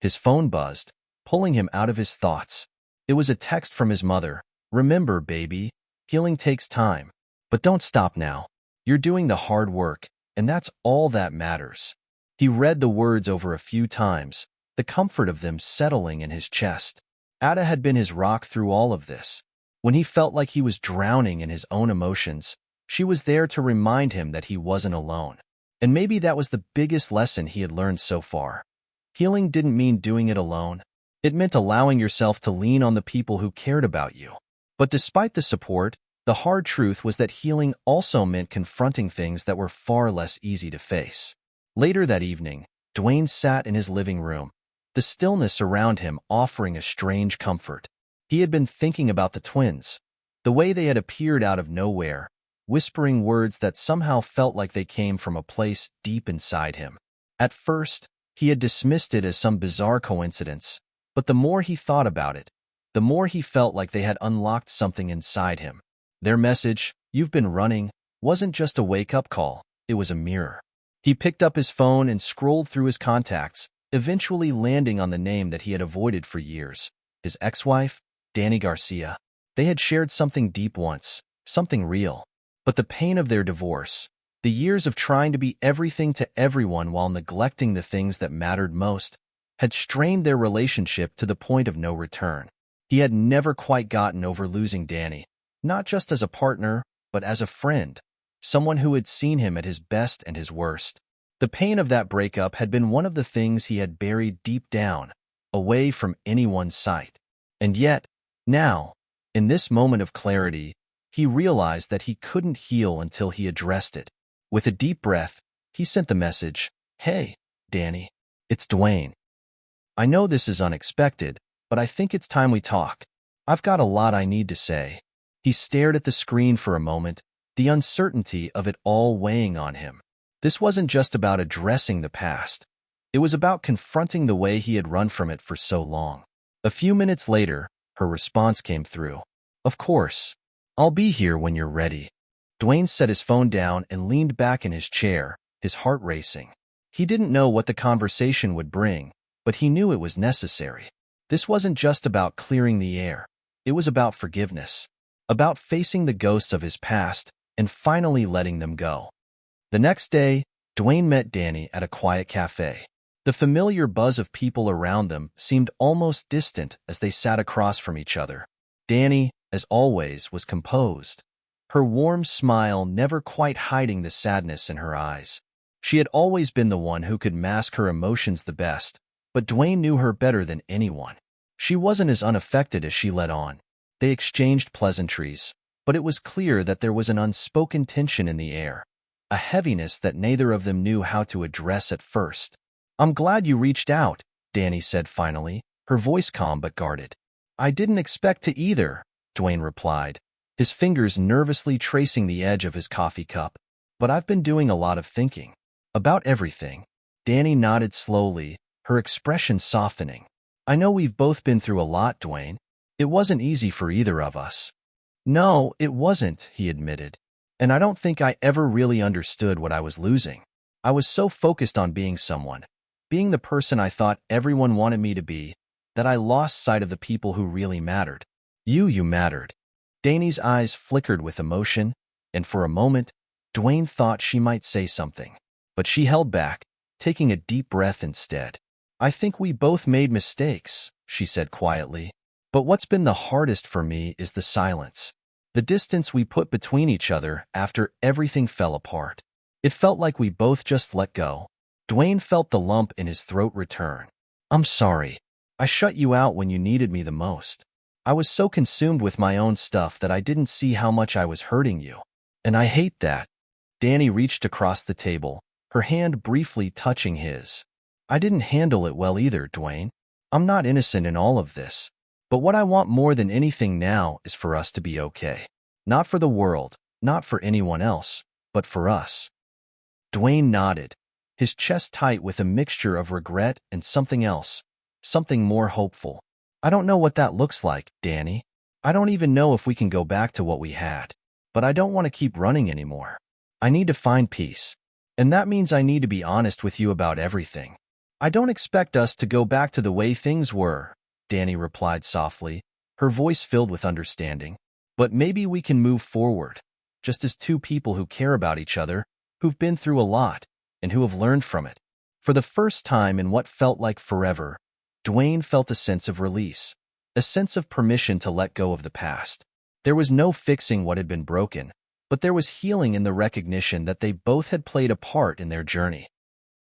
His phone buzzed, pulling him out of his thoughts. It was a text from his mother. "Remember, baby, healing takes time. But don't stop now. You're doing the hard work, and that's all that matters." He read the words over a few times, the comfort of them settling in his chest. Ada had been his rock through all of this. When he felt like he was drowning in his own emotions, she was there to remind him that he wasn't alone. And maybe that was the biggest lesson he had learned so far. Healing didn't mean doing it alone. It meant allowing yourself to lean on the people who cared about you. But despite the support, the hard truth was that healing also meant confronting things that were far less easy to face. Later that evening, Dwayne sat in his living room, the stillness around him offering a strange comfort. He had been thinking about the twins, the way they had appeared out of nowhere, whispering words that somehow felt like they came from a place deep inside him. At first, he had dismissed it as some bizarre coincidence, but the more he thought about it, the more he felt like they had unlocked something inside him. Their message, "You've been running," wasn't just a wake-up call, it was a mirror. He picked up his phone and scrolled through his contacts, eventually landing on the name that he had avoided for years. His ex-wife, Dani Garcia. They had shared something deep once, something real. But the pain of their divorce, the years of trying to be everything to everyone while neglecting the things that mattered most, had strained their relationship to the point of no return. He had never quite gotten over losing Dani, not just as a partner, but as a friend, someone who had seen him at his best and his worst. The pain of that breakup had been one of the things he had buried deep down, away from anyone's sight. And yet, now, in this moment of clarity, he realized that he couldn't heal until he addressed it. With a deep breath, he sent the message, "Hey, Dani, it's Dwayne. I know this is unexpected, but I think it's time we talk. I've got a lot I need to say." He stared at the screen for a moment, the uncertainty of it all weighing on him. This wasn't just about addressing the past. It was about confronting the way he had run from it for so long. A few minutes later, her response came through. "Of course. I'll be here when you're ready." Dwayne set his phone down and leaned back in his chair, his heart racing. He didn't know what the conversation would bring, but he knew it was necessary. This wasn't just about clearing the air. It was about forgiveness, about facing the ghosts of his past and finally letting them go. The next day, Dwayne met Dani at a quiet cafe. The familiar buzz of people around them seemed almost distant as they sat across from each other. Dani, as always, was composed, her warm smile never quite hiding the sadness in her eyes. She had always been the one who could mask her emotions the best, but Dwayne knew her better than anyone. She wasn't as unaffected as she let on. They exchanged pleasantries, but it was clear that there was an unspoken tension in the air, a heaviness that neither of them knew how to address at first. "I'm glad you reached out," Dani said finally, her voice calm but guarded. "I didn't expect to either," Dwayne replied, his fingers nervously tracing the edge of his coffee cup. "But I've been doing a lot of thinking. About everything." Dani nodded slowly, her expression softening. "I know we've both been through a lot, Dwayne. It wasn't easy for either of us." "No, it wasn't," he admitted. "And I don't think I ever really understood what I was losing. I was so focused on being someone, being the person I thought everyone wanted me to be, that I lost sight of the people who really mattered. You mattered." Dani's eyes flickered with emotion, and for a moment, Dwayne thought she might say something. But she held back, taking a deep breath instead. "I think we both made mistakes," she said quietly. "But what's been the hardest for me is the silence. The distance we put between each other after everything fell apart. It felt like we both just let go." Dwayne felt the lump in his throat return. "I'm sorry. I shut you out when you needed me the most. I was so consumed with my own stuff that I didn't see how much I was hurting you. And I hate that," Danny reached across the table, her hand briefly touching his. I didn't handle it well either, Dwayne. I'm not innocent in all of this. But what I want more than anything now is for us to be okay. Not for the world, not for anyone else, but for us. Dwayne nodded, his chest tight with a mixture of regret and something else, something more hopeful. I don't know what that looks like, Danny. I don't even know if we can go back to what we had. But I don't want to keep running anymore. I need to find peace. And that means I need to be honest with you about everything. I don't expect us to go back to the way things were, Danny replied softly, her voice filled with understanding. But maybe we can move forward, just as two people who care about each other, who've been through a lot, and who have learned from it. For the first time in what felt like forever, Dwayne felt a sense of release, a sense of permission to let go of the past. There was no fixing what had been broken, but there was healing in the recognition that they both had played a part in their journey.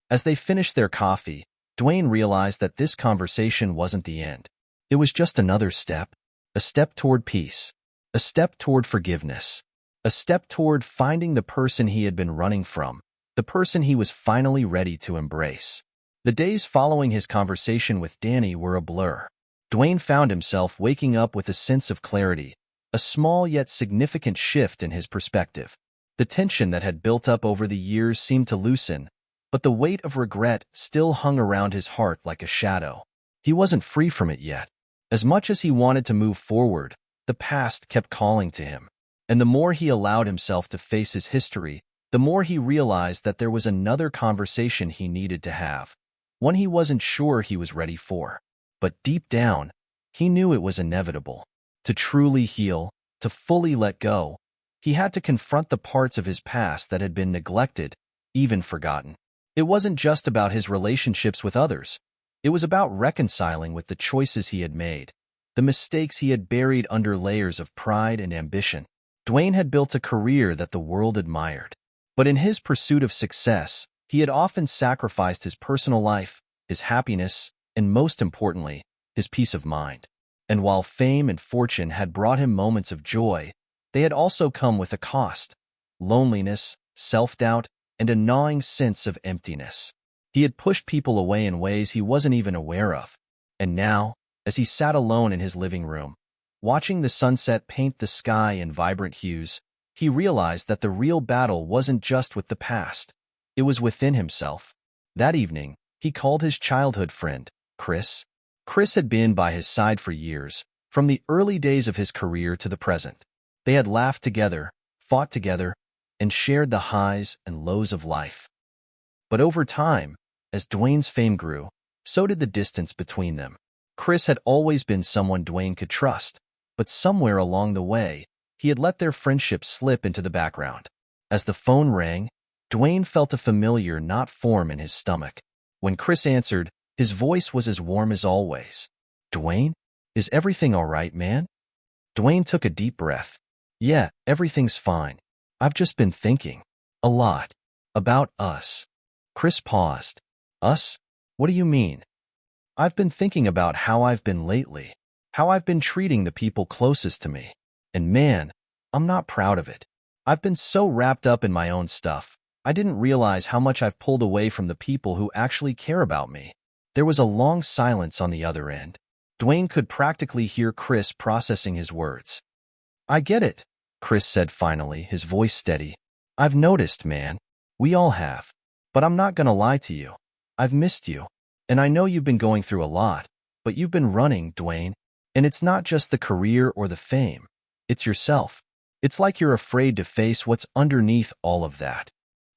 As they finished their coffee, Dwayne realized that this conversation wasn't the end. It was just another step, a step toward peace, a step toward forgiveness, a step toward finding the person he had been running from, the person he was finally ready to embrace. The days following his conversation with Danny were a blur. Dwayne found himself waking up with a sense of clarity, a small yet significant shift in his perspective. The tension that had built up over the years seemed to loosen, but the weight of regret still hung around his heart like a shadow. He wasn't free from it yet. As much as he wanted to move forward, the past kept calling to him. And the more he allowed himself to face his history, the more he realized that there was another conversation he needed to have, one he wasn't sure he was ready for. But deep down, he knew it was inevitable. To truly heal, to fully let go, he had to confront the parts of his past that had been neglected, even forgotten. It wasn't just about his relationships with others. It was about reconciling with the choices he had made, the mistakes he had buried under layers of pride and ambition. Dwayne had built a career that the world admired. But in his pursuit of success, he had often sacrificed his personal life, his happiness, and most importantly, his peace of mind. And while fame and fortune had brought him moments of joy, they had also come with a cost: loneliness, self-doubt, and a gnawing sense of emptiness. He had pushed people away in ways he wasn't even aware of. And now, as he sat alone in his living room, watching the sunset paint the sky in vibrant hues, he realized that the real battle wasn't just with the past. It was within himself. That evening, he called his childhood friend, Chris. Chris had been by his side for years, from the early days of his career to the present. They had laughed together, fought together, and shared the highs and lows of life. But over time, as Dwayne's fame grew, so did the distance between them. Chris had always been someone Dwayne could trust, but somewhere along the way, he had let their friendship slip into the background. As the phone rang, Dwayne felt a familiar knot form in his stomach. When Chris answered, his voice was as warm as always. "Dwayne, is everything all right, man?" Dwayne took a deep breath. "Yeah, everything's fine. I've just been thinking a lot about us." Chris paused. "Us? What do you mean?" "I've been thinking about how I've been lately, how I've been treating the people closest to me. And man, I'm not proud of it. I've been so wrapped up in my own stuff, I didn't realize how much I've pulled away from the people who actually care about me." There was a long silence on the other end. Dwayne could practically hear Chris processing his words. "I get it," Chris said finally, his voice steady. "I've noticed, man. We all have. But I'm not gonna lie to you. I've missed you. And I know you've been going through a lot, but you've been running, Dwayne. And it's not just the career or the fame. It's yourself. It's like you're afraid to face what's underneath all of that."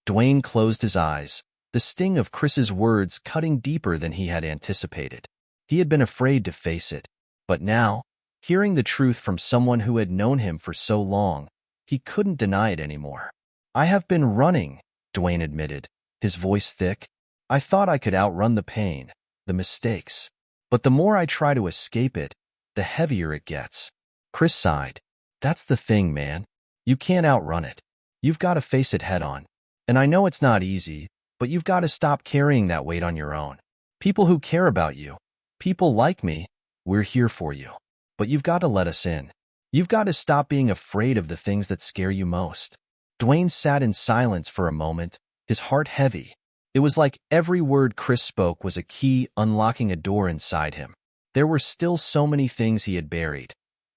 Dwayne closed his eyes, the sting of Chris's words cutting deeper than he had anticipated. He had been afraid to face it. But now, hearing the truth from someone who had known him for so long, he couldn't deny it anymore. "I have been running," Dwayne admitted, his voice thick. "I thought I could outrun the pain, the mistakes. But the more I try to escape it, the heavier it gets." Chris sighed. "That's the thing, man. You can't outrun it. You've got to face it head on. And I know it's not easy, but you've got to stop carrying that weight on your own. People who care about you, people like me, we're here for you. But you've got to let us in. You've got to stop being afraid of the things that scare you most." Dwayne sat in silence for a moment, his heart heavy. It was like every word Chris spoke was a key unlocking a door inside him. There were still so many things he had buried,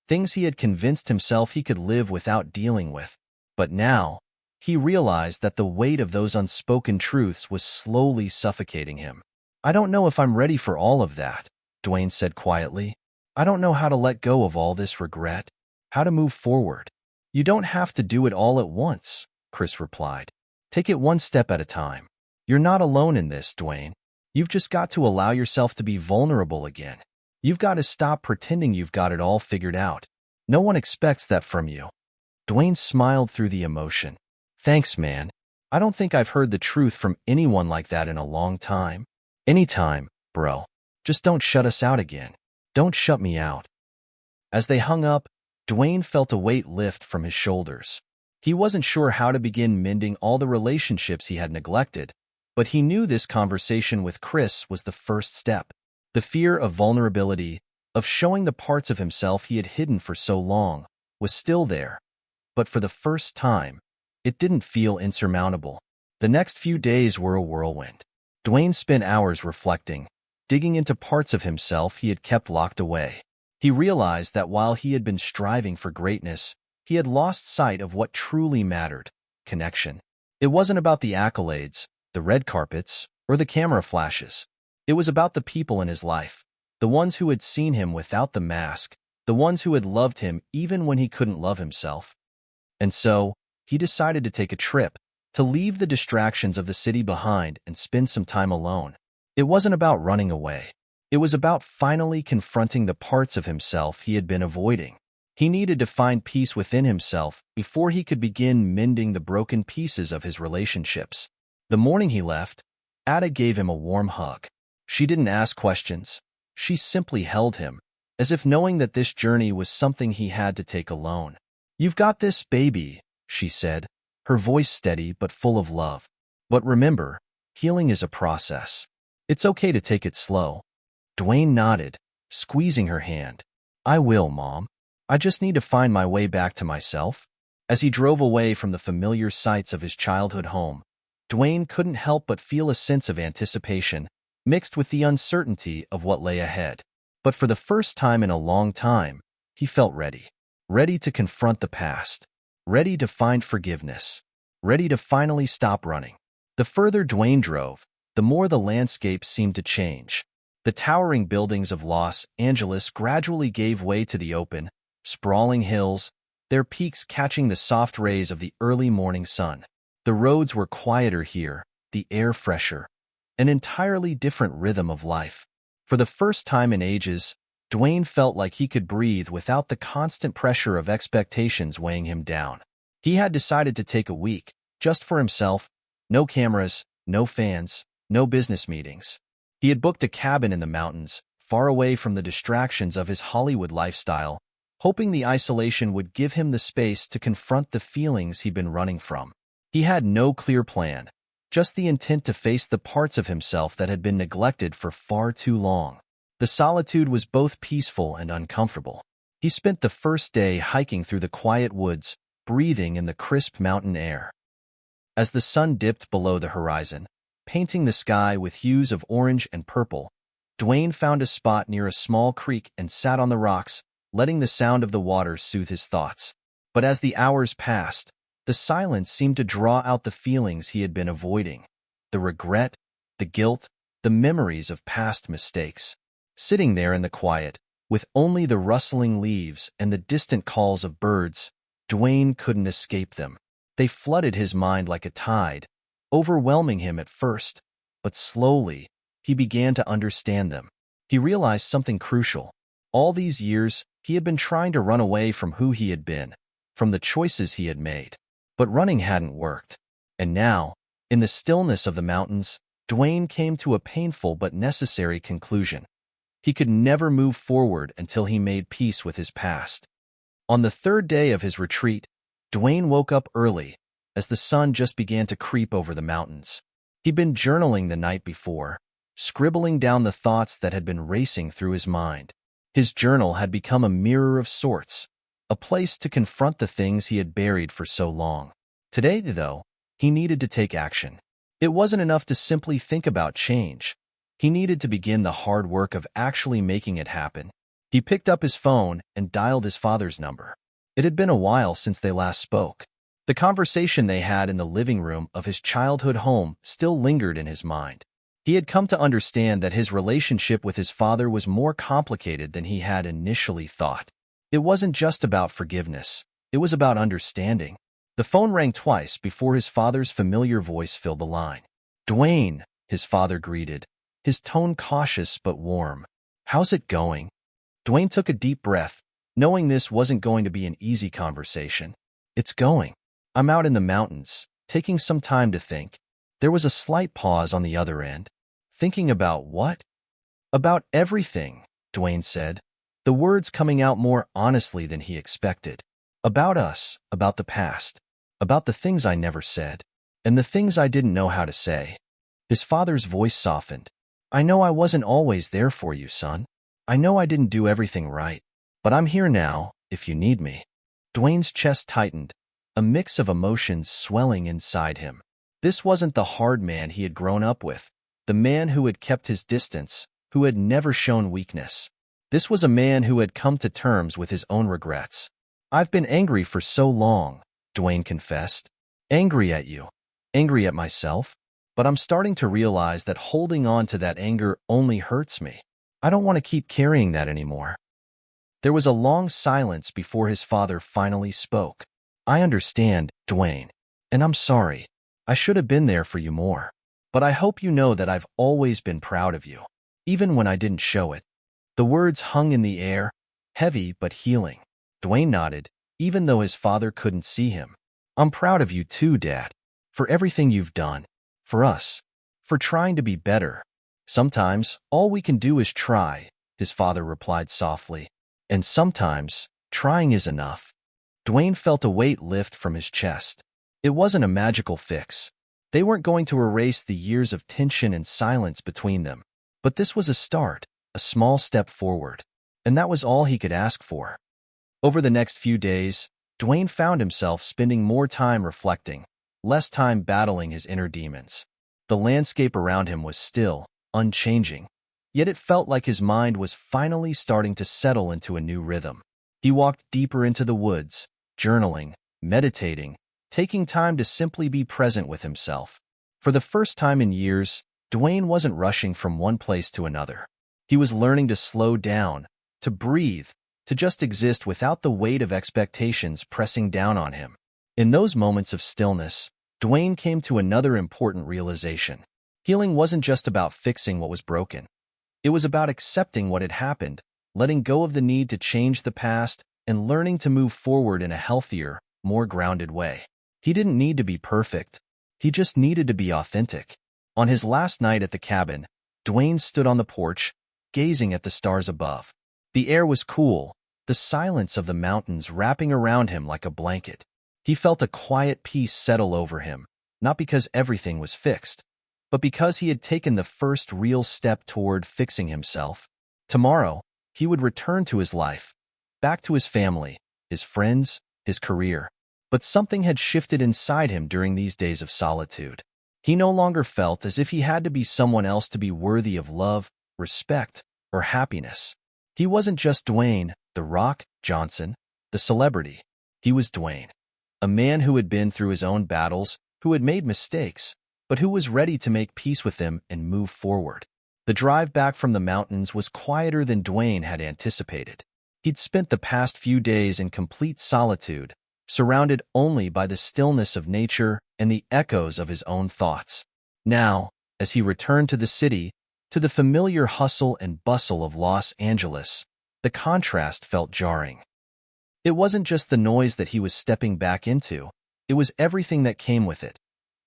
things he had convinced himself he could live without dealing with. But now, he realized that the weight of those unspoken truths was slowly suffocating him. "I don't know if I'm ready for all of that," Dwayne said quietly. "I don't know how to let go of all this regret, how to move forward." "You don't have to do it all at once," Chris replied. "Take it one step at a time. You're not alone in this, Dwayne. You've just got to allow yourself to be vulnerable again. You've got to stop pretending you've got it all figured out. No one expects that from you." Dwayne smiled through the emotion. "Thanks, man. I don't think I've heard the truth from anyone like that in a long time." "Anytime, bro. Just don't shut us out again. Don't shut me out." As they hung up, Dwayne felt a weight lift from his shoulders. He wasn't sure how to begin mending all the relationships he had neglected, but he knew this conversation with Chris was the first step. The fear of vulnerability, of showing the parts of himself he had hidden for so long, was still there. But for the first time, it didn't feel insurmountable. The next few days were a whirlwind. Dwayne spent hours reflecting, digging into parts of himself he had kept locked away. He realized that while he had been striving for greatness, he had lost sight of what truly mattered: connection. It wasn't about the accolades, the red carpets, or the camera flashes. It was about the people in his life, the ones who had seen him without the mask, the ones who had loved him even when he couldn't love himself. And so, he decided to take a trip, to leave the distractions of the city behind and spend some time alone. It wasn't about running away. It was about finally confronting the parts of himself he had been avoiding. He needed to find peace within himself before he could begin mending the broken pieces of his relationships. The morning he left, Ada gave him a warm hug. She didn't ask questions. She simply held him, as if knowing that this journey was something he had to take alone. "You've got this, baby," she said, her voice steady but full of love. "But remember, healing is a process. It's okay to take it slow." Dwayne nodded, squeezing her hand. "I will, Mom. I just need to find my way back to myself." As he drove away from the familiar sights of his childhood home, Dwayne couldn't help but feel a sense of anticipation, mixed with the uncertainty of what lay ahead. But for the first time in a long time, he felt ready. Ready to confront the past. Ready to find forgiveness. Ready to finally stop running. The further Dwayne drove, the more the landscape seemed to change. The towering buildings of Los Angeles gradually gave way to the open, sprawling hills, their peaks catching the soft rays of the early morning sun. The roads were quieter here, the air fresher, an entirely different rhythm of life. For the first time in ages, Dwayne felt like he could breathe without the constant pressure of expectations weighing him down. He had decided to take a week, just for himself, no cameras, no fans, no business meetings. He had booked a cabin in the mountains, far away from the distractions of his Hollywood lifestyle, hoping the isolation would give him the space to confront the feelings he'd been running from. He had no clear plan, just the intent to face the parts of himself that had been neglected for far too long. The solitude was both peaceful and uncomfortable. He spent the first day hiking through the quiet woods, breathing in the crisp mountain air. As the sun dipped below the horizon, painting the sky with hues of orange and purple, Dwayne found a spot near a small creek and sat on the rocks, letting the sound of the water soothe his thoughts. But as the hours passed, the silence seemed to draw out the feelings he had been avoiding. The regret, the guilt, the memories of past mistakes. Sitting there in the quiet, with only the rustling leaves and the distant calls of birds, Dwayne couldn't escape them. They flooded his mind like a tide, overwhelming him at first, but slowly, he began to understand them. He realized something crucial. All these years, he had been trying to run away from who he had been, from the choices he had made. But running hadn't worked. And now, in the stillness of the mountains, Dwayne came to a painful but necessary conclusion. He could never move forward until he made peace with his past. On the third day of his retreat, Dwayne woke up early, as the sun just began to creep over the mountains. He'd been journaling the night before, scribbling down the thoughts that had been racing through his mind. His journal had become a mirror of sorts, a place to confront the things he had buried for so long. Today, though, he needed to take action. It wasn't enough to simply think about change. He needed to begin the hard work of actually making it happen. He picked up his phone and dialed his father's number. It had been a while since they last spoke. The conversation they had in the living room of his childhood home still lingered in his mind. He had come to understand that his relationship with his father was more complicated than he had initially thought. It wasn't just about forgiveness. It was about understanding. The phone rang twice before his father's familiar voice filled the line. "Dwayne," his father greeted, his tone cautious but warm. "How's it going?" Dwayne took a deep breath, knowing this wasn't going to be an easy conversation. "It's going. I'm out in the mountains, taking some time to think." There was a slight pause on the other end. "Thinking about what?" "About everything," Dwayne said, the words coming out more honestly than he expected. "About us, about the past, about the things I never said, and the things I didn't know how to say." His father's voice softened. "I know I wasn't always there for you, son. I know I didn't do everything right, but I'm here now, if you need me." Dwayne's chest tightened, a mix of emotions swelling inside him. This wasn't the hard man he had grown up with, the man who had kept his distance, who had never shown weakness. This was a man who had come to terms with his own regrets. "I've been angry for so long," Dwayne confessed. "Angry at you, angry at myself, but I'm starting to realize that holding on to that anger only hurts me. I don't want to keep carrying that anymore." There was a long silence before his father finally spoke. "I understand, Dwayne, and I'm sorry. I should have been there for you more. But I hope you know that I've always been proud of you, even when I didn't show it." The words hung in the air, heavy but healing. Dwayne nodded, even though his father couldn't see him. "I'm proud of you too, Dad, for everything you've done, for us, for trying to be better." "Sometimes, all we can do is try," his father replied softly. "And sometimes, trying is enough." Dwayne felt a weight lift from his chest. It wasn't a magical fix. They weren't going to erase the years of tension and silence between them. But this was a start, a small step forward. And that was all he could ask for. Over the next few days, Dwayne found himself spending more time reflecting, less time battling his inner demons. The landscape around him was still, unchanging. Yet it felt like his mind was finally starting to settle into a new rhythm. He walked deeper into the woods, journaling, meditating, taking time to simply be present with himself. For the first time in years, Dwayne wasn't rushing from one place to another. He was learning to slow down, to breathe, to just exist without the weight of expectations pressing down on him. In those moments of stillness, Dwayne came to another important realization. Healing wasn't just about fixing what was broken. It was about accepting what had happened, letting go of the need to change the past, and learning to move forward in a healthier, more grounded way. He didn't need to be perfect. He just needed to be authentic. On his last night at the cabin, Dwayne stood on the porch, gazing at the stars above. The air was cool, the silence of the mountains wrapping around him like a blanket. He felt a quiet peace settle over him, not because everything was fixed, but because he had taken the first real step toward fixing himself. Tomorrow, he would return to his life, back to his family, his friends, his career. But something had shifted inside him during these days of solitude. He no longer felt as if he had to be someone else to be worthy of love, respect, or happiness. He wasn't just Dwayne, the Rock Johnson, the celebrity. He was Dwayne, a man who had been through his own battles, who had made mistakes, but who was ready to make peace with them and move forward. The drive back from the mountains was quieter than Dwayne had anticipated. He'd spent the past few days in complete solitude, surrounded only by the stillness of nature and the echoes of his own thoughts. Now, as he returned to the city, to the familiar hustle and bustle of Los Angeles, the contrast felt jarring. It wasn't just the noise that he was stepping back into, it was everything that came with it.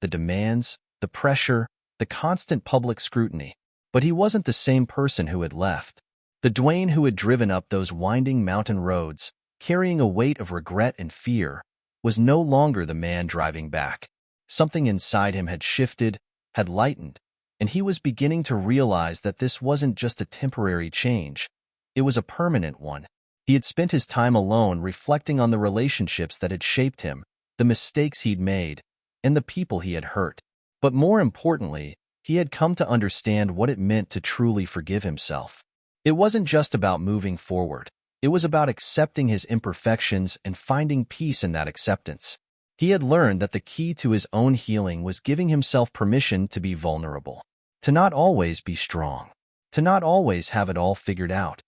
The demands, the pressure, the constant public scrutiny. But he wasn't the same person who had left. The Dwayne who had driven up those winding mountain roads, carrying a weight of regret and fear, was no longer the man driving back. Something inside him had shifted, had lightened, and he was beginning to realize that this wasn't just a temporary change. It was a permanent one. He had spent his time alone reflecting on the relationships that had shaped him, the mistakes he'd made, and the people he had hurt. But more importantly, he had come to understand what it meant to truly forgive himself. It wasn't just about moving forward. It was about accepting his imperfections and finding peace in that acceptance. He had learned that the key to his own healing was giving himself permission to be vulnerable, to not always be strong, to not always have it all figured out.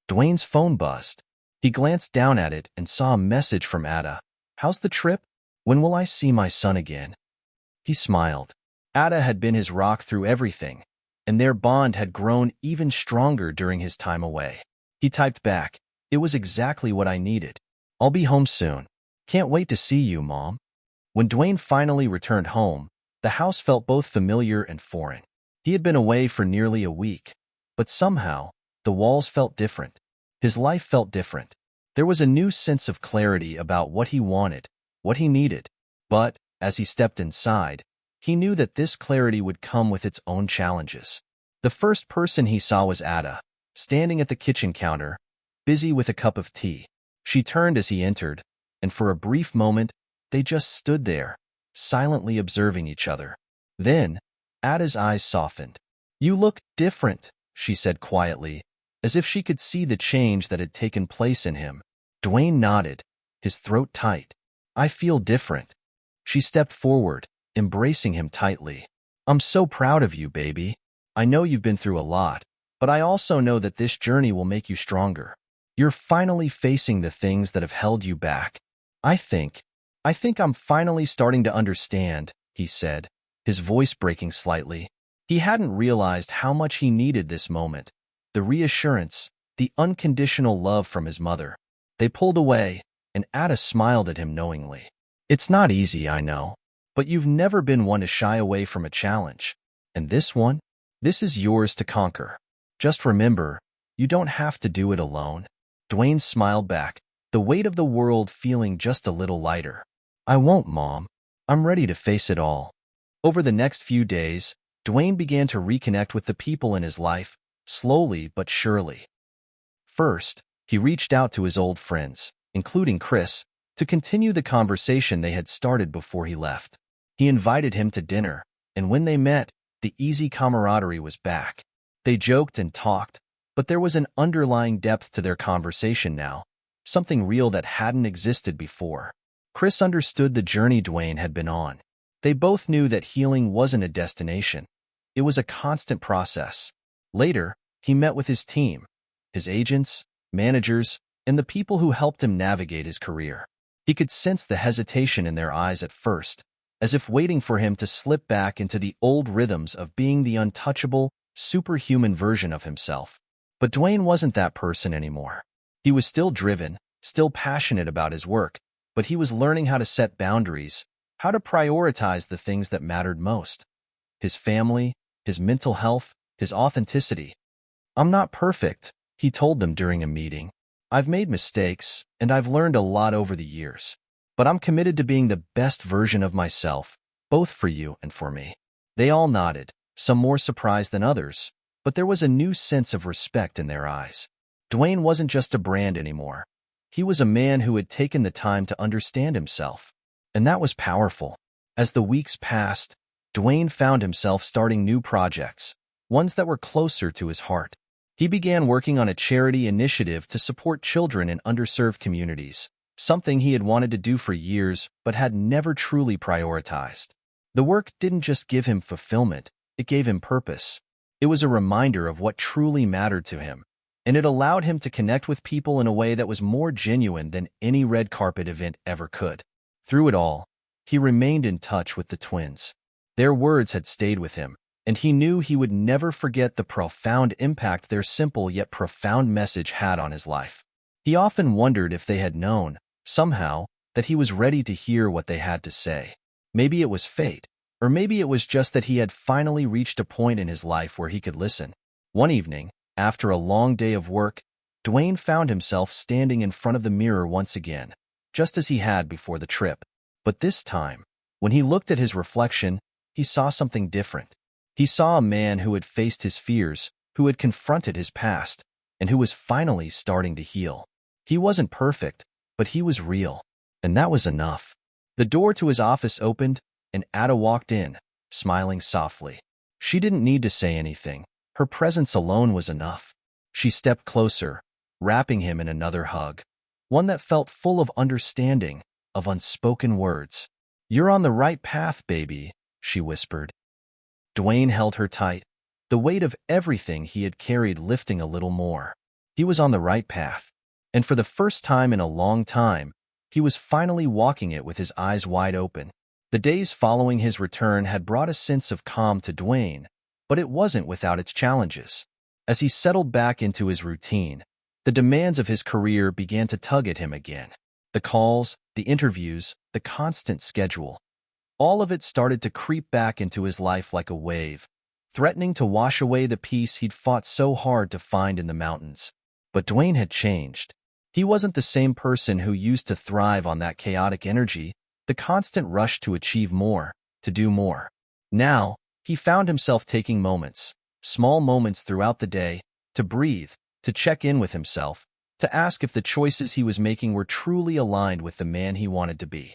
Dwayne's phone buzzed. He glanced down at it and saw a message from Ada. "How's the trip? When will I see my son again?" He smiled. Ada had been his rock through everything, and their bond had grown even stronger during his time away. He typed back, "It was exactly what I needed. I'll be home soon. Can't wait to see you, Mom." When Dwayne finally returned home, the house felt both familiar and foreign. He had been away for nearly a week, but somehow, the walls felt different. His life felt different. There was a new sense of clarity about what he wanted, what he needed. But, as he stepped inside, he knew that this clarity would come with its own challenges. The first person he saw was Ada, standing at the kitchen counter, busy with a cup of tea. She turned as he entered, and for a brief moment, they just stood there, silently observing each other. Then, Ada's eyes softened. "You look different," she said quietly, as if she could see the change that had taken place in him. Dwayne nodded, his throat tight. "I feel different." She stepped forward, embracing him tightly. "I'm so proud of you, baby. I know you've been through a lot, but I also know that this journey will make you stronger. You're finally facing the things that have held you back. I think I'm finally starting to understand," he said, his voice breaking slightly. He hadn't realized how much he needed this moment, the reassurance, the unconditional love from his mother. They pulled away, and Ada smiled at him knowingly. "It's not easy, I know. But you've never been one to shy away from a challenge. And this is yours to conquer. Just remember, you don't have to do it alone." Dwayne smiled back, the weight of the world feeling just a little lighter. "I won't, Mom. I'm ready to face it all." Over the next few days, Dwayne began to reconnect with the people in his life, slowly but surely. First, he reached out to his old friends, including Chris, to continue the conversation they had started before he left. He invited him to dinner, and when they met, the easy camaraderie was back. They joked and talked, but there was an underlying depth to their conversation now, something real that hadn't existed before. Chris understood the journey Dwayne had been on. They both knew that healing wasn't a destination. It was a constant process. Later, he met with his team, his agents, managers, and the people who helped him navigate his career. He could sense the hesitation in their eyes at first, as if waiting for him to slip back into the old rhythms of being the untouchable, superhuman version of himself. But Dwayne wasn't that person anymore. He was still driven, still passionate about his work, but he was learning how to set boundaries, how to prioritize the things that mattered most. His family, his mental health, his authenticity. "I'm not perfect," he told them during a meeting. "I've made mistakes, and I've learned a lot over the years. But I'm committed to being the best version of myself, both for you and for me." They all nodded, some more surprised than others, but there was a new sense of respect in their eyes. Dwayne wasn't just a brand anymore. He was a man who had taken the time to understand himself. And that was powerful. As the weeks passed, Dwayne found himself starting new projects, ones that were closer to his heart. He began working on a charity initiative to support children in underserved communities, something he had wanted to do for years but had never truly prioritized. The work didn't just give him fulfillment, it gave him purpose. It was a reminder of what truly mattered to him, and it allowed him to connect with people in a way that was more genuine than any red carpet event ever could. Through it all, he remained in touch with the twins. Their words had stayed with him, and he knew he would never forget the profound impact their simple yet profound message had on his life. He often wondered if they had known, somehow, that he was ready to hear what they had to say. Maybe it was fate, or maybe it was just that he had finally reached a point in his life where he could listen. One evening, after a long day of work, Dwayne found himself standing in front of the mirror once again, just as he had before the trip. But this time, when he looked at his reflection, he saw something different. He saw a man who had faced his fears, who had confronted his past, and who was finally starting to heal. He wasn't perfect, but he was real, and that was enough. The door to his office opened, and Ada walked in, smiling softly. She didn't need to say anything. Her presence alone was enough. She stepped closer, wrapping him in another hug, one that felt full of understanding, of unspoken words. "You're on the right path, baby," she whispered. Dwayne held her tight, the weight of everything he had carried lifting a little more. He was on the right path, and for the first time in a long time, he was finally walking it with his eyes wide open. The days following his return had brought a sense of calm to Dwayne, but it wasn't without its challenges. As he settled back into his routine, the demands of his career began to tug at him again. The calls, the interviews, the constant schedule. All of it started to creep back into his life like a wave, threatening to wash away the peace he'd fought so hard to find in the mountains. But Dwayne had changed. He wasn't the same person who used to thrive on that chaotic energy, the constant rush to achieve more, to do more. Now, he found himself taking moments, small moments throughout the day, to breathe, to check in with himself, to ask if the choices he was making were truly aligned with the man he wanted to be.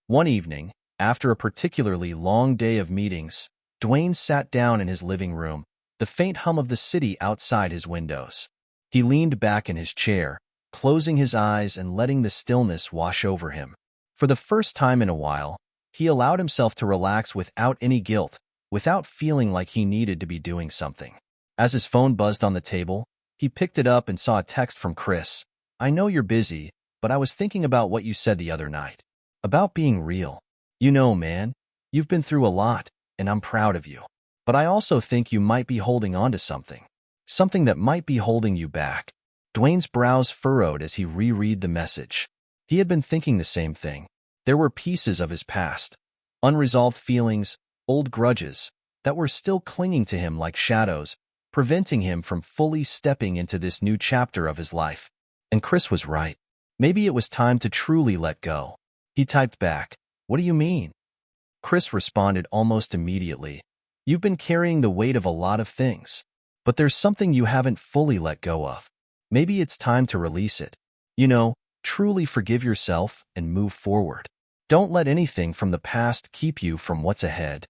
One evening, after a particularly long day of meetings, Dwayne sat down in his living room, the faint hum of the city outside his windows. He leaned back in his chair, closing his eyes and letting the stillness wash over him. For the first time in a while, he allowed himself to relax without any guilt, without feeling like he needed to be doing something. As his phone buzzed on the table, he picked it up and saw a text from Chris. "I know you're busy, but I was thinking about what you said the other night. About being real. You know, man, you've been through a lot, and I'm proud of you. But I also think you might be holding on to something. Something that might be holding you back." Dwayne's brows furrowed as he reread the message. He had been thinking the same thing. There were pieces of his past, unresolved feelings, old grudges, that were still clinging to him like shadows, preventing him from fully stepping into this new chapter of his life. And Chris was right. Maybe it was time to truly let go. He typed back, "What do you mean?" Chris responded almost immediately, "You've been carrying the weight of a lot of things, but there's something you haven't fully let go of. Maybe it's time to release it. You know, truly forgive yourself and move forward. Don't let anything from the past keep you from what's ahead."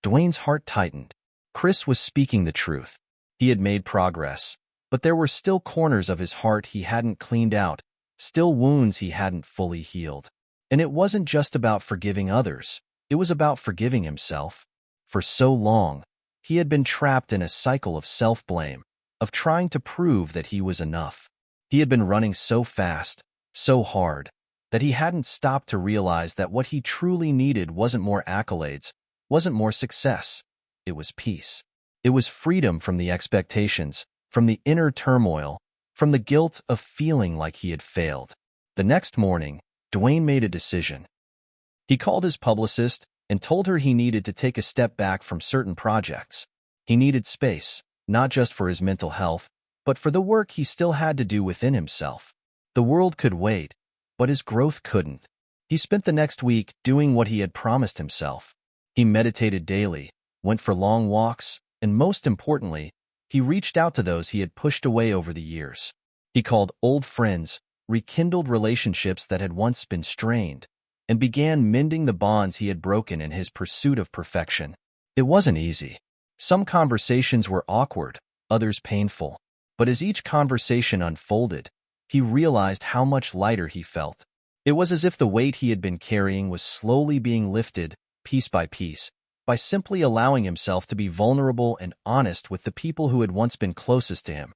Dwayne's heart tightened. Chris was speaking the truth. He had made progress, but there were still corners of his heart he hadn't cleaned out, still wounds he hadn't fully healed. And it wasn't just about forgiving others, it was about forgiving himself. For so long, he had been trapped in a cycle of self-blame, of trying to prove that he was enough. He had been running so fast, so hard, that he hadn't stopped to realize that what he truly needed wasn't more accolades, wasn't more success. It was peace. It was freedom from the expectations, from the inner turmoil, from the guilt of feeling like he had failed. The next morning, Dwayne made a decision. He called his publicist and told her he needed to take a step back from certain projects. He needed space, not just for his mental health, but for the work he still had to do within himself. The world could wait, but his growth couldn't. He spent the next week doing what he had promised himself. He meditated daily, went for long walks, and most importantly, he reached out to those he had pushed away over the years. He called old friends, rekindled relationships that had once been strained, and began mending the bonds he had broken in his pursuit of perfection. It wasn't easy. Some conversations were awkward, others painful. But as each conversation unfolded, he realized how much lighter he felt. It was as if the weight he had been carrying was slowly being lifted, piece by simply allowing himself to be vulnerable and honest with the people who had once been closest to him.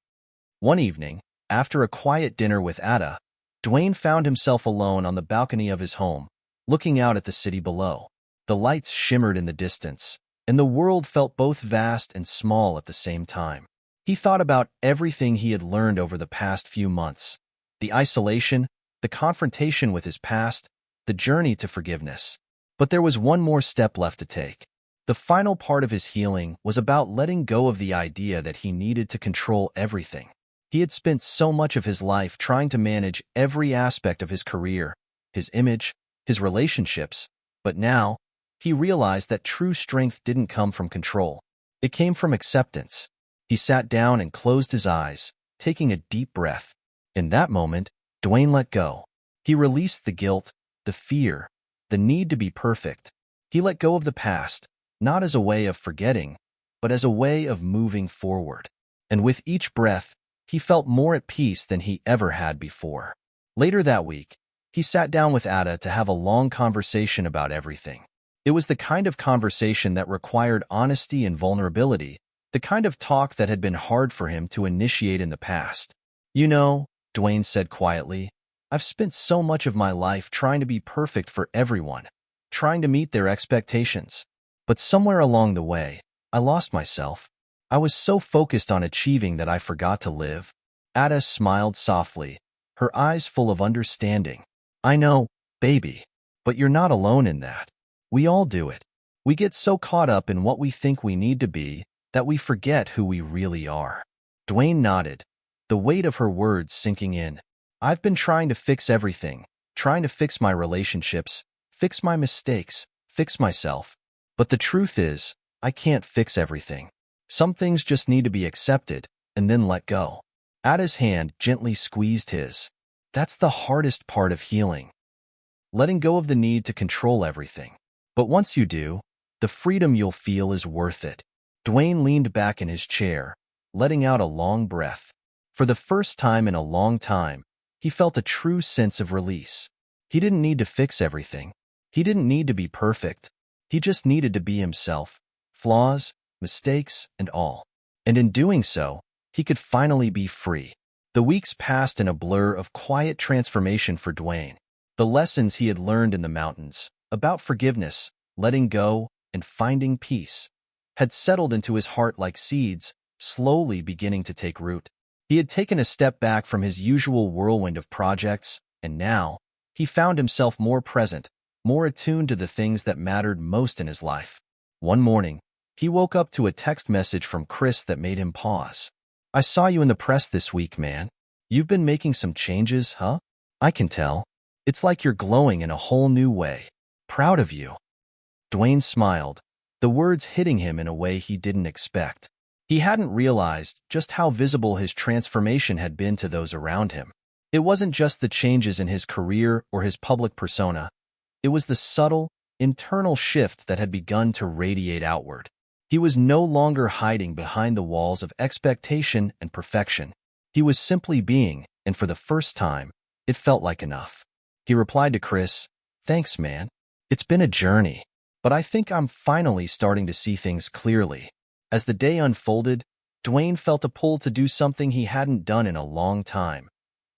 One evening, after a quiet dinner with Ada, Dwayne found himself alone on the balcony of his home, looking out at the city below. The lights shimmered in the distance, and the world felt both vast and small at the same time. He thought about everything he had learned over the past few months, the isolation, the confrontation with his past, the journey to forgiveness. But there was one more step left to take. The final part of his healing was about letting go of the idea that he needed to control everything. He had spent so much of his life trying to manage every aspect of his career, his image, his relationships, but now, he realized that true strength didn't come from control. It came from acceptance. He sat down and closed his eyes, taking a deep breath. In that moment, Dwayne let go. He released the guilt, the fear, the need to be perfect. He let go of the past, not as a way of forgetting, but as a way of moving forward. And with each breath, he felt more at peace than he ever had before. Later that week, he sat down with Ada to have a long conversation about everything. It was the kind of conversation that required honesty and vulnerability, the kind of talk that had been hard for him to initiate in the past. You know, Dwayne said quietly, I've spent so much of my life trying to be perfect for everyone, trying to meet their expectations. But somewhere along the way, I lost myself. I was so focused on achieving that I forgot to live. Ada smiled softly, her eyes full of understanding. I know, baby, but you're not alone in that. We all do it. We get so caught up in what we think we need to be that we forget who we really are. Dwayne nodded, the weight of her words sinking in. I've been trying to fix everything, trying to fix my relationships, fix my mistakes, fix myself. But the truth is, I can't fix everything. Some things just need to be accepted and then let go. Ada's hand gently squeezed his. That's the hardest part of healing. Letting go of the need to control everything. But once you do, the freedom you'll feel is worth it. Dwayne leaned back in his chair, letting out a long breath. For the first time in a long time, he felt a true sense of release. He didn't need to fix everything. He didn't need to be perfect. He just needed to be himself, flaws, mistakes, and all. And in doing so, he could finally be free. The weeks passed in a blur of quiet transformation for Dwayne. The lessons he had learned in the mountains, about forgiveness, letting go, and finding peace, had settled into his heart like seeds, slowly beginning to take root. He had taken a step back from his usual whirlwind of projects, and now, he found himself more present, more attuned to the things that mattered most in his life. One morning, he woke up to a text message from Chris that made him pause. I saw you in the press this week, man. You've been making some changes, huh? I can tell. It's like you're glowing in a whole new way. Proud of you. Dwayne smiled, the words hitting him in a way he didn't expect. He hadn't realized just how visible his transformation had been to those around him. It wasn't just the changes in his career or his public persona. It was the subtle, internal shift that had begun to radiate outward. He was no longer hiding behind the walls of expectation and perfection. He was simply being, and for the first time, it felt like enough. He replied to Chris, Thanks, man. It's been a journey, but I think I'm finally starting to see things clearly. As the day unfolded, Dwayne felt a pull to do something he hadn't done in a long time.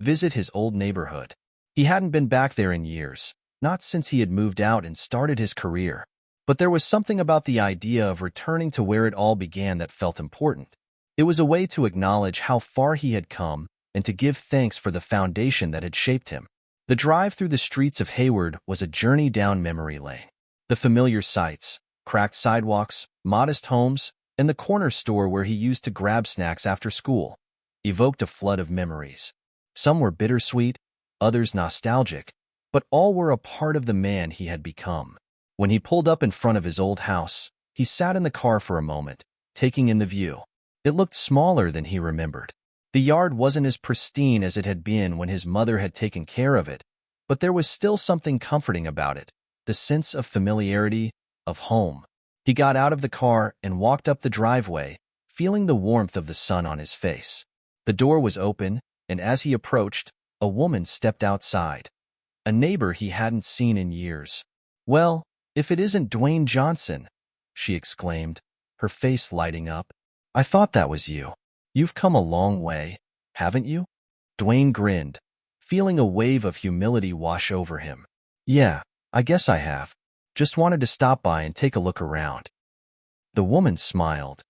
Visit his old neighborhood. He hadn't been back there in years, not since he had moved out and started his career. But there was something about the idea of returning to where it all began that felt important. It was a way to acknowledge how far he had come and to give thanks for the foundation that had shaped him. The drive through the streets of Hayward was a journey down memory lane. The familiar sights, cracked sidewalks, modest homes, and the corner store where he used to grab snacks after school, evoked a flood of memories. Some were bittersweet, others nostalgic, but all were a part of the man he had become. When he pulled up in front of his old house, he sat in the car for a moment, taking in the view. It looked smaller than he remembered. The yard wasn't as pristine as it had been when his mother had taken care of it, but there was still something comforting about it, the sense of familiarity, of home. He got out of the car and walked up the driveway, feeling the warmth of the sun on his face. The door was open, and as he approached, a woman stepped outside. A neighbor he hadn't seen in years. Well, if it isn't Dwayne Johnson, she exclaimed, her face lighting up. I thought that was you. You've come a long way, haven't you? Dwayne grinned, feeling a wave of humility wash over him. Yeah, I guess I have. Just wanted to stop by and take a look around. The woman smiled.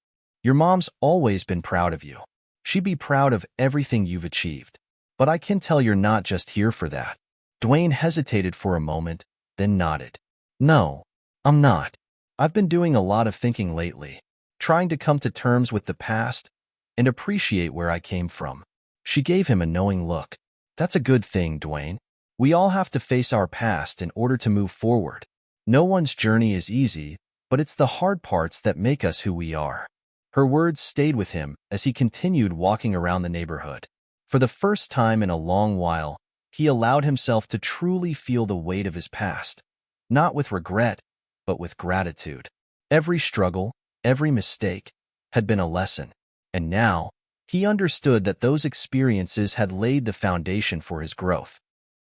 Your mom's always been proud of you. She'd be proud of everything you've achieved. But I can tell you're not just here for that. Dwayne hesitated for a moment, then nodded. No, I'm not. I've been doing a lot of thinking lately, trying to come to terms with the past and appreciate where I came from. She gave him a knowing look. That's a good thing, Dwayne. We all have to face our past in order to move forward. No one's journey is easy, but it's the hard parts that make us who we are. Her words stayed with him as he continued walking around the neighborhood. For the first time in a long while, he allowed himself to truly feel the weight of his past. not with regret, but with gratitude. Every struggle, every mistake had been a lesson, and now he understood that those experiences had laid the foundation for his growth.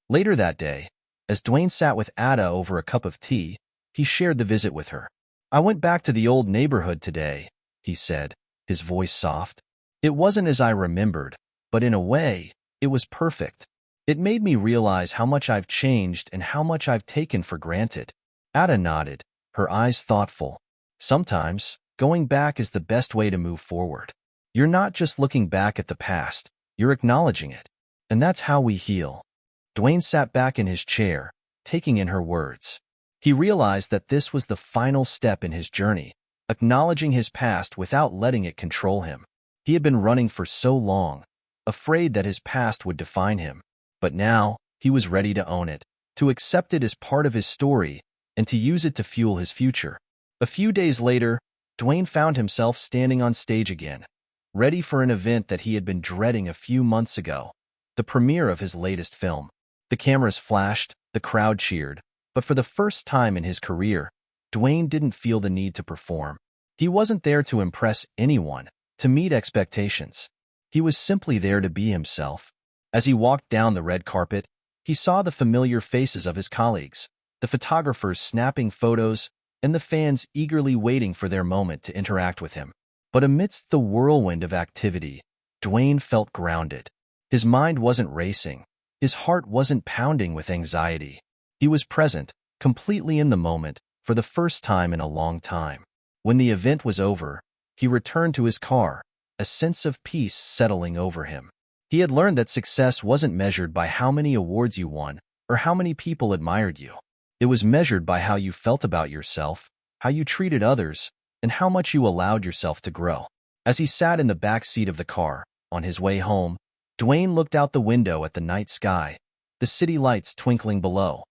Later that day, as Dwayne sat with Ada over a cup of tea, he shared the visit with her. "I went back to the old neighborhood today," he said, his voice soft. "It wasn't as I remembered, but in a way, it was perfect. It made me realize how much I've changed and how much I've taken for granted." Ada nodded, her eyes thoughtful. "Sometimes, going back is the best way to move forward. You're not just looking back at the past, you're acknowledging it. And that's how we heal." Dwayne sat back in his chair, taking in her words. He realized that this was the final step in his journey, acknowledging his past without letting it control him. He had been running for so long, afraid that his past would define him. But now, he was ready to own it, to accept it as part of his story, and to use it to fuel his future. A few days later, Dwayne found himself standing on stage again, ready for an event that he had been dreading a few months ago, the premiere of his latest film. The cameras flashed, the crowd cheered, but for the first time in his career, Dwayne didn't feel the need to perform. He wasn't there to impress anyone, to meet expectations. He was simply there to be himself. As he walked down the red carpet, he saw the familiar faces of his colleagues, the photographers snapping photos, and the fans eagerly waiting for their moment to interact with him. But amidst the whirlwind of activity, Dwayne felt grounded. His mind wasn't racing. His heart wasn't pounding with anxiety. He was present, completely in the moment, for the first time in a long time. When the event was over, he returned to his car, a sense of peace settling over him. He had learned that success wasn't measured by how many awards you won or how many people admired you. It was measured by how you felt about yourself, how you treated others, and how much you allowed yourself to grow. As he sat in the back seat of the car, on his way home, Dwayne looked out the window at the night sky, the city lights twinkling below.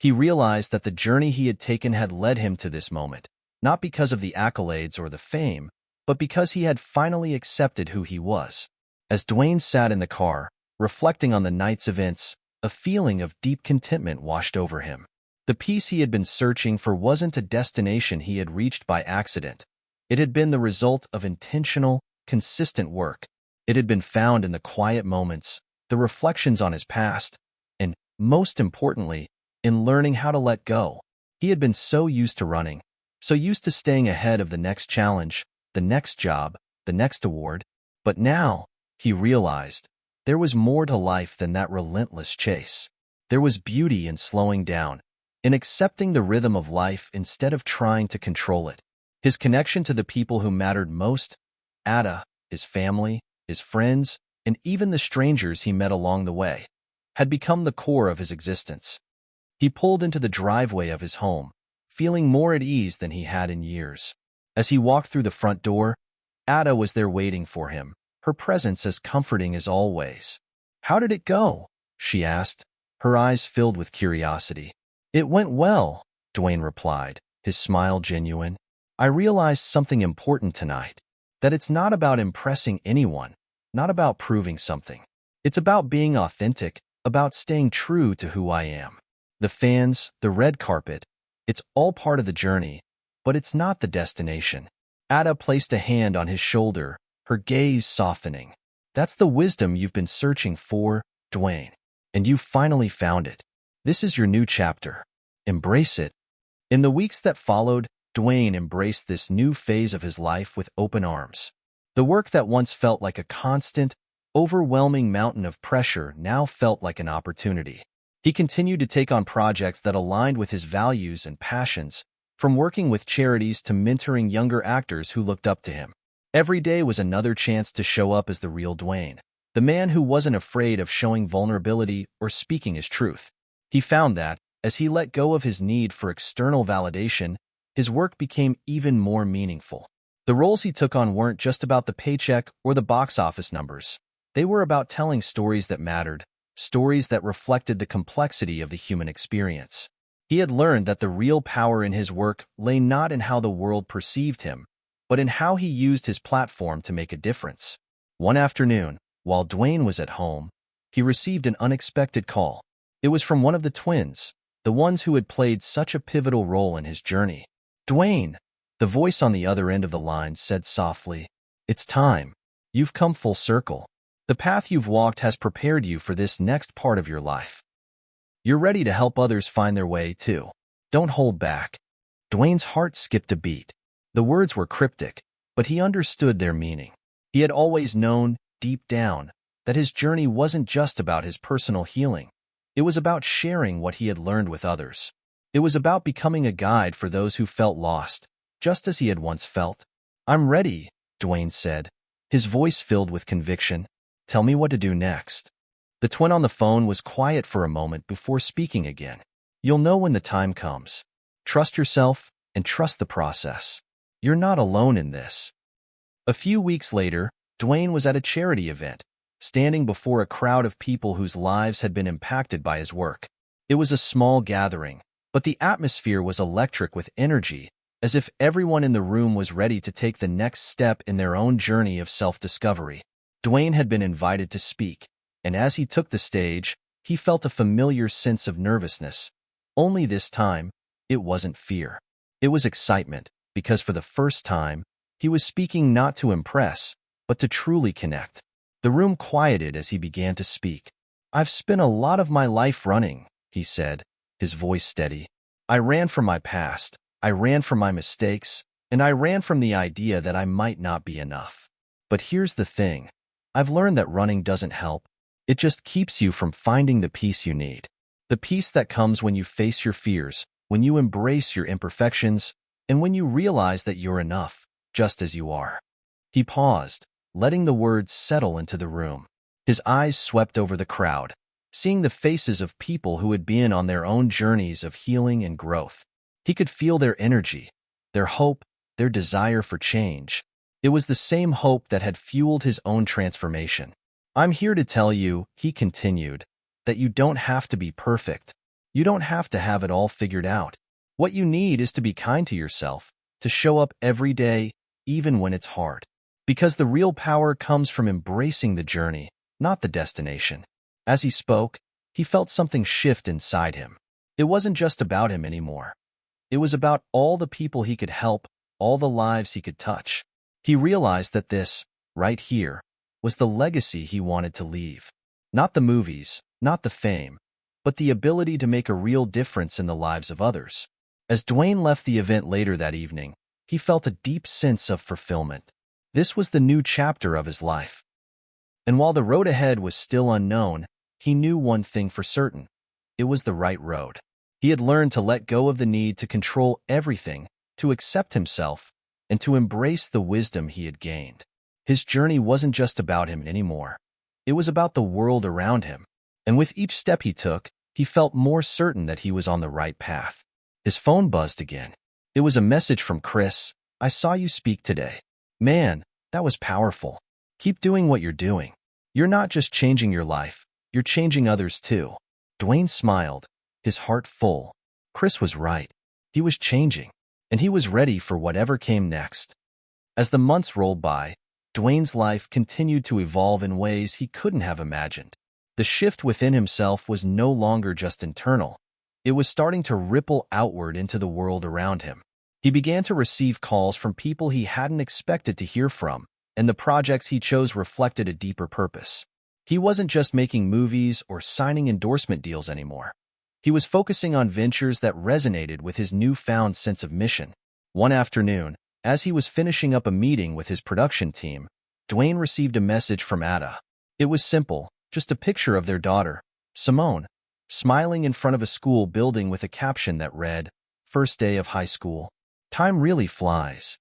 He realized that the journey he had taken had led him to this moment, not because of the accolades or the fame, but because he had finally accepted who he was. As Dwayne sat in the car, reflecting on the night's events, a feeling of deep contentment washed over him. The peace he had been searching for wasn't a destination he had reached by accident. It had been the result of intentional, consistent work. It had been found in the quiet moments, the reflections on his past, and, most importantly, in learning how to let go. He had been so used to running, so used to staying ahead of the next challenge, the next job, the next award. But now, he realized, there was more to life than that relentless chase. There was beauty in slowing down, in accepting the rhythm of life instead of trying to control it. His connection to the people who mattered most, Ada, his family, his friends, and even the strangers he met along the way, had become the core of his existence. He pulled into the driveway of his home, feeling more at ease than he had in years. As he walked through the front door, Ada was there waiting for him, her presence as comforting as always. "How did it go?" she asked, her eyes filled with curiosity. "It went well," Dwayne replied, his smile genuine. "I realized something important tonight, that it's not about impressing anyone, not about proving something. It's about being authentic, about staying true to who I am. The fans, the red carpet, it's all part of the journey, but it's not the destination." Ada placed a hand on his shoulder, her gaze softening. "That's the wisdom you've been searching for, Dwayne, and you finally found it. This is your new chapter. Embrace it." In the weeks that followed, Dwayne embraced this new phase of his life with open arms. The work that once felt like a constant, overwhelming mountain of pressure now felt like an opportunity. He continued to take on projects that aligned with his values and passions, from working with charities to mentoring younger actors who looked up to him. Every day was another chance to show up as the real Dwayne, the man who wasn't afraid of showing vulnerability or speaking his truth. He found that, as he let go of his need for external validation, his work became even more meaningful. The roles he took on weren't just about the paycheck or the box office numbers. They were about telling stories that mattered, stories that reflected the complexity of the human experience. He had learned that the real power in his work lay not in how the world perceived him, but in how he used his platform to make a difference. One afternoon, while Dwayne was at home, he received an unexpected call. It was from one of the twins, the ones who had played such a pivotal role in his journey. Dwayne, the voice on the other end of the line said softly, "It's time. You've come full circle. The path you've walked has prepared you for this next part of your life. You're ready to help others find their way, too. Don't hold back." Dwayne's heart skipped a beat. The words were cryptic, but he understood their meaning. He had always known, deep down, that his journey wasn't just about his personal healing. It was about sharing what he had learned with others. It was about becoming a guide for those who felt lost, just as he had once felt. "I'm ready," Dwayne said, his voice filled with conviction. "Tell me what to do next." The twin on the phone was quiet for a moment before speaking again. "You'll know when the time comes. Trust yourself and trust the process. You're not alone in this." A few weeks later, Dwayne was at a charity event, standing before a crowd of people whose lives had been impacted by his work. It was a small gathering, but the atmosphere was electric with energy, as if everyone in the room was ready to take the next step in their own journey of self-discovery. Dwayne had been invited to speak, and as he took the stage, he felt a familiar sense of nervousness. Only this time, it wasn't fear. It was excitement, because for the first time, he was speaking not to impress, but to truly connect. The room quieted as he began to speak. "I've spent a lot of my life running," he said, his voice steady. "I ran from my past, I ran from my mistakes, and I ran from the idea that I might not be enough. But here's the thing. I've learned that running doesn't help. It just keeps you from finding the peace you need. The peace that comes when you face your fears, when you embrace your imperfections, and when you realize that you're enough, just as you are." He paused, letting the words settle into the room. His eyes swept over the crowd, seeing the faces of people who had been on their own journeys of healing and growth. He could feel their energy, their hope, their desire for change. It was the same hope that had fueled his own transformation. "I'm here to tell you," he continued, "that you don't have to be perfect. You don't have to have it all figured out. What you need is to be kind to yourself, to show up every day, even when it's hard. Because the real power comes from embracing the journey, not the destination." As he spoke, he felt something shift inside him. It wasn't just about him anymore. It was about all the people he could help, all the lives he could touch. He realized that this, right here, was the legacy he wanted to leave. Not the movies, not the fame, but the ability to make a real difference in the lives of others. As Dwayne left the event later that evening, he felt a deep sense of fulfillment. This was the new chapter of his life. And while the road ahead was still unknown, he knew one thing for certain. It was the right road. He had learned to let go of the need to control everything, to accept himself, and to embrace the wisdom he had gained. His journey wasn't just about him anymore. It was about the world around him. And with each step he took, he felt more certain that he was on the right path. His phone buzzed again. It was a message from Chris. "I saw you speak today. Man, that was powerful. Keep doing what you're doing. You're not just changing your life, you're changing others too." Dwayne smiled, his heart full. Chris was right. He was changing, and he was ready for whatever came next. As the months rolled by, Dwayne's life continued to evolve in ways he couldn't have imagined. The shift within himself was no longer just internal. It was starting to ripple outward into the world around him. He began to receive calls from people he hadn't expected to hear from, and the projects he chose reflected a deeper purpose. He wasn't just making movies or signing endorsement deals anymore. He was focusing on ventures that resonated with his newfound sense of mission. One afternoon, as he was finishing up a meeting with his production team, Dwayne received a message from Ada. It was simple, just a picture of their daughter, Simone, smiling in front of a school building with a caption that read, "First day of high school. Time really flies."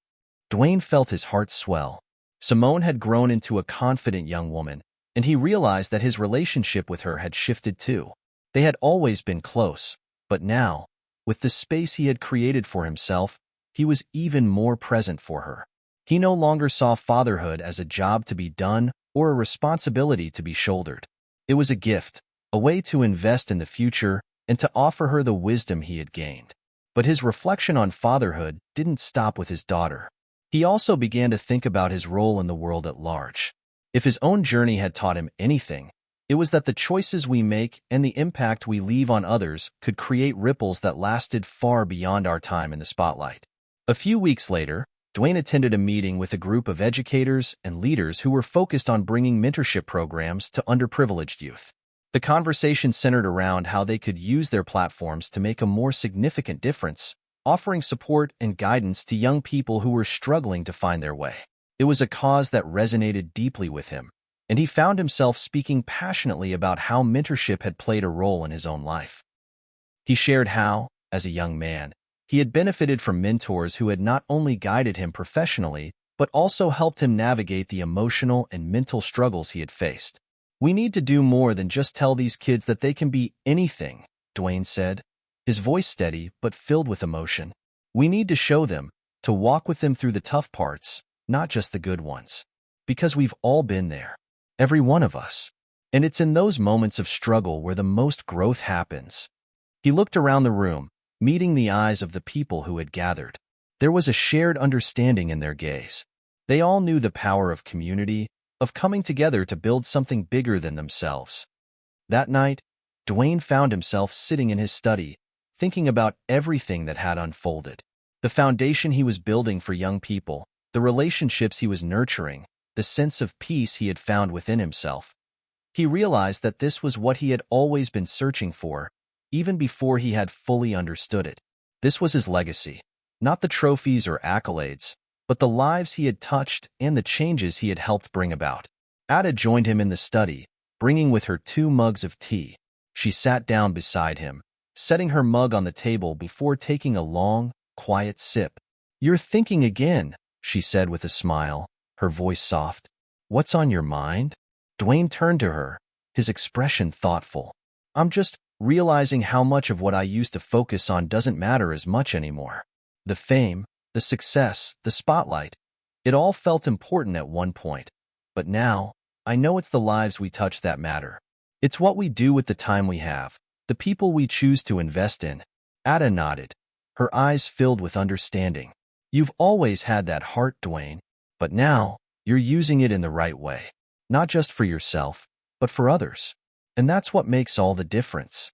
Dwayne felt his heart swell. Simone had grown into a confident young woman, and he realized that his relationship with her had shifted too. They had always been close, but now, with the space he had created for himself, he was even more present for her. He no longer saw fatherhood as a job to be done or a responsibility to be shouldered. It was a gift, a way to invest in the future and to offer her the wisdom he had gained. But his reflection on fatherhood didn't stop with his daughter. He also began to think about his role in the world at large. If his own journey had taught him anything, It was that the choices we make and the impact we leave on others could create ripples that lasted far beyond our time in the spotlight. A few weeks later, Dwayne attended a meeting with a group of educators and leaders who were focused on bringing mentorship programs to underprivileged youth. The conversation centered around how they could use their platforms to make a more significant difference, offering support and guidance to young people who were struggling to find their way. It was a cause that resonated deeply with him, and he found himself speaking passionately about how mentorship had played a role in his own life. He shared how, as a young man, he had benefited from mentors who had not only guided him professionally, but also helped him navigate the emotional and mental struggles he had faced. "We need to do more than just tell these kids that they can be anything," Dwayne said, his voice steady but filled with emotion. "We need to show them, to walk with them through the tough parts, not just the good ones. Because we've all been there. Every one of us. And it's in those moments of struggle where the most growth happens." He looked around the room, meeting the eyes of the people who had gathered. There was a shared understanding in their gaze. They all knew the power of community, of coming together to build something bigger than themselves. That night, Dwayne found himself sitting in his study, thinking about everything that had unfolded. The foundation he was building for young people, the relationships he was nurturing, the sense of peace he had found within himself. He realized that this was what he had always been searching for, even before he had fully understood it. This was his legacy, not the trophies or accolades, but the lives he had touched and the changes he had helped bring about. Ada joined him in the study, bringing with her 2 mugs of tea. She sat down beside him, setting her mug on the table before taking a long, quiet sip. "You're thinking again," she said with a smile, her voice soft. "What's on your mind?" Dwayne turned to her, his expression thoughtful. "I'm just realizing how much of what I used to focus on doesn't matter as much anymore. The fame, the success, the spotlight, it all felt important at one point. But now, I know it's the lives we touch that matter. It's what we do with the time we have, the people we choose to invest in." Ada nodded, her eyes filled with understanding. "You've always had that heart, Dwayne, but now you're using it in the right way. Not just for yourself, but for others. And that's what makes all the difference."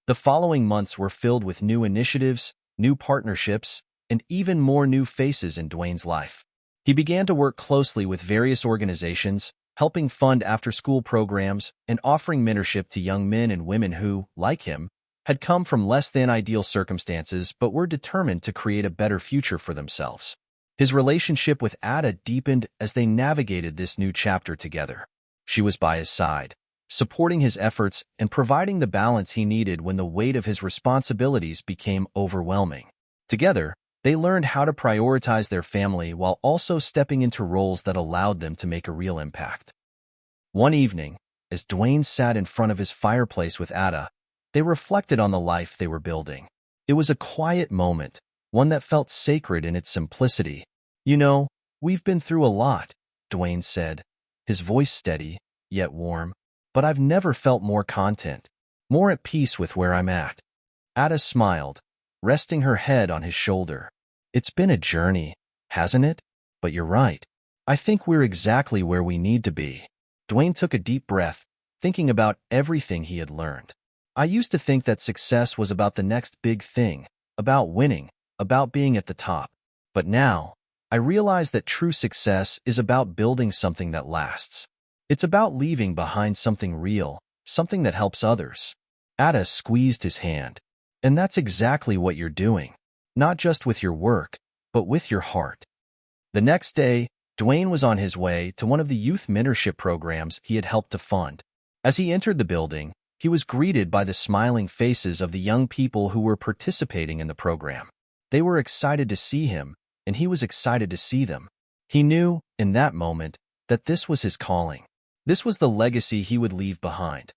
The following months were filled with new initiatives, new partnerships, and even more new faces in Dwayne's life. He began to work closely with various organizations, helping fund after-school programs and offering mentorship to young men and women who, like him, had come from less-than-ideal circumstances but were determined to create a better future for themselves. His relationship with Ada deepened as they navigated this new chapter together. She was by his side, supporting his efforts and providing the balance he needed when the weight of his responsibilities became overwhelming. Together, they learned how to prioritize their family while also stepping into roles that allowed them to make a real impact. One evening, as Dwayne sat in front of his fireplace with Ada, they reflected on the life they were building. It was a quiet moment, one that felt sacred in its simplicity. "You know, we've been through a lot," Dwayne said, his voice steady, yet warm. "But I've never felt more content, more at peace with where I'm at." Ada smiled, resting her head on his shoulder. "It's been a journey, hasn't it? But you're right. I think we're exactly where we need to be." Dwayne took a deep breath, thinking about everything he had learned. "I used to think that success was about the next big thing, about winning, about being at the top. But now, I realize that true success is about building something that lasts. It's about leaving behind something real, something that helps others." Ada squeezed his hand. "And that's exactly what you're doing. Not just with your work, but with your heart." The next day, Dwayne was on his way to one of the youth mentorship programs he had helped to fund. As he entered the building, he was greeted by the smiling faces of the young people who were participating in the program. They were excited to see him, and he was excited to see them. He knew, in that moment, that this was his calling. This was the legacy he would leave behind.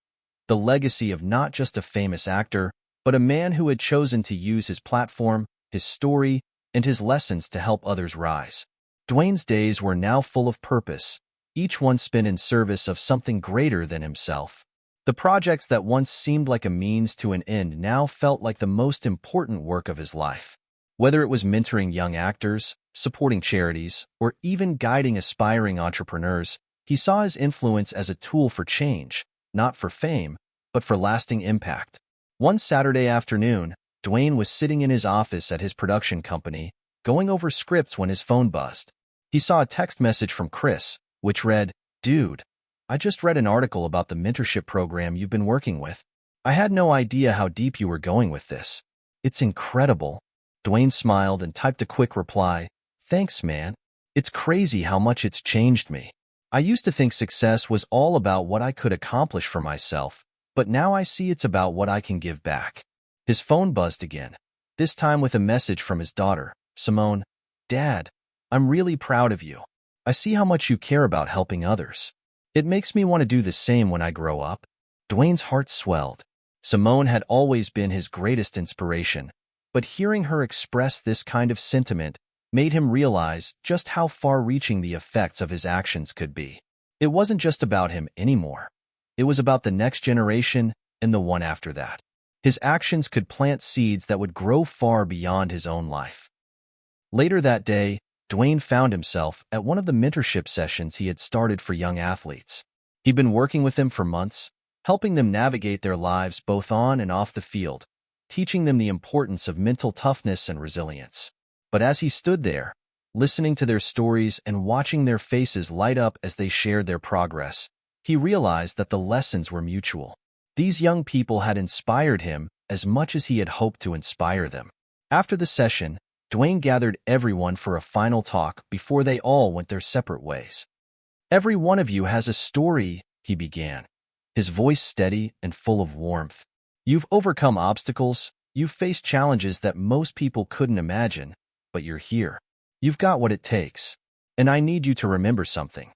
The legacy of not just a famous actor, but a man who had chosen to use his platform, his story, and his lessons to help others rise. Dwayne's days were now full of purpose, each one spent in service of something greater than himself. The projects that once seemed like a means to an end now felt like the most important work of his life. Whether it was mentoring young actors, supporting charities, or even guiding aspiring entrepreneurs, he saw his influence as a tool for change, not for fame, but for lasting impact. One Saturday afternoon, Dwayne was sitting in his office at his production company, going over scripts when his phone buzzed. He saw a text message from Chris, which read, "Dude, I just read an article about the mentorship program you've been working with. I had no idea how deep you were going with this. It's incredible." Dwayne smiled and typed a quick reply, "Thanks, man. It's crazy how much it's changed me. I used to think success was all about what I could accomplish for myself, but now I see it's about what I can give back." His phone buzzed again, this time with a message from his daughter, Simone. "Dad, I'm really proud of you. I see how much you care about helping others. It makes me want to do the same when I grow up." Dwayne's heart swelled. Simone had always been his greatest inspiration, but hearing her express this kind of sentiment made him realize just how far-reaching the effects of his actions could be. It wasn't just about him anymore. It was about the next generation and the one after that. His actions could plant seeds that would grow far beyond his own life. Later that day, Dwayne found himself at one of the mentorship sessions he had started for young athletes. He'd been working with them for months, helping them navigate their lives both on and off the field, teaching them the importance of mental toughness and resilience. But as he stood there, listening to their stories and watching their faces light up as they shared their progress, he realized that the lessons were mutual. These young people had inspired him as much as he had hoped to inspire them. After the session, Dwayne gathered everyone for a final talk before they all went their separate ways. "Every one of you has a story," he began, his voice steady and full of warmth. "You've overcome obstacles, you've faced challenges that most people couldn't imagine, but you're here. You've got what it takes. And I need you to remember something.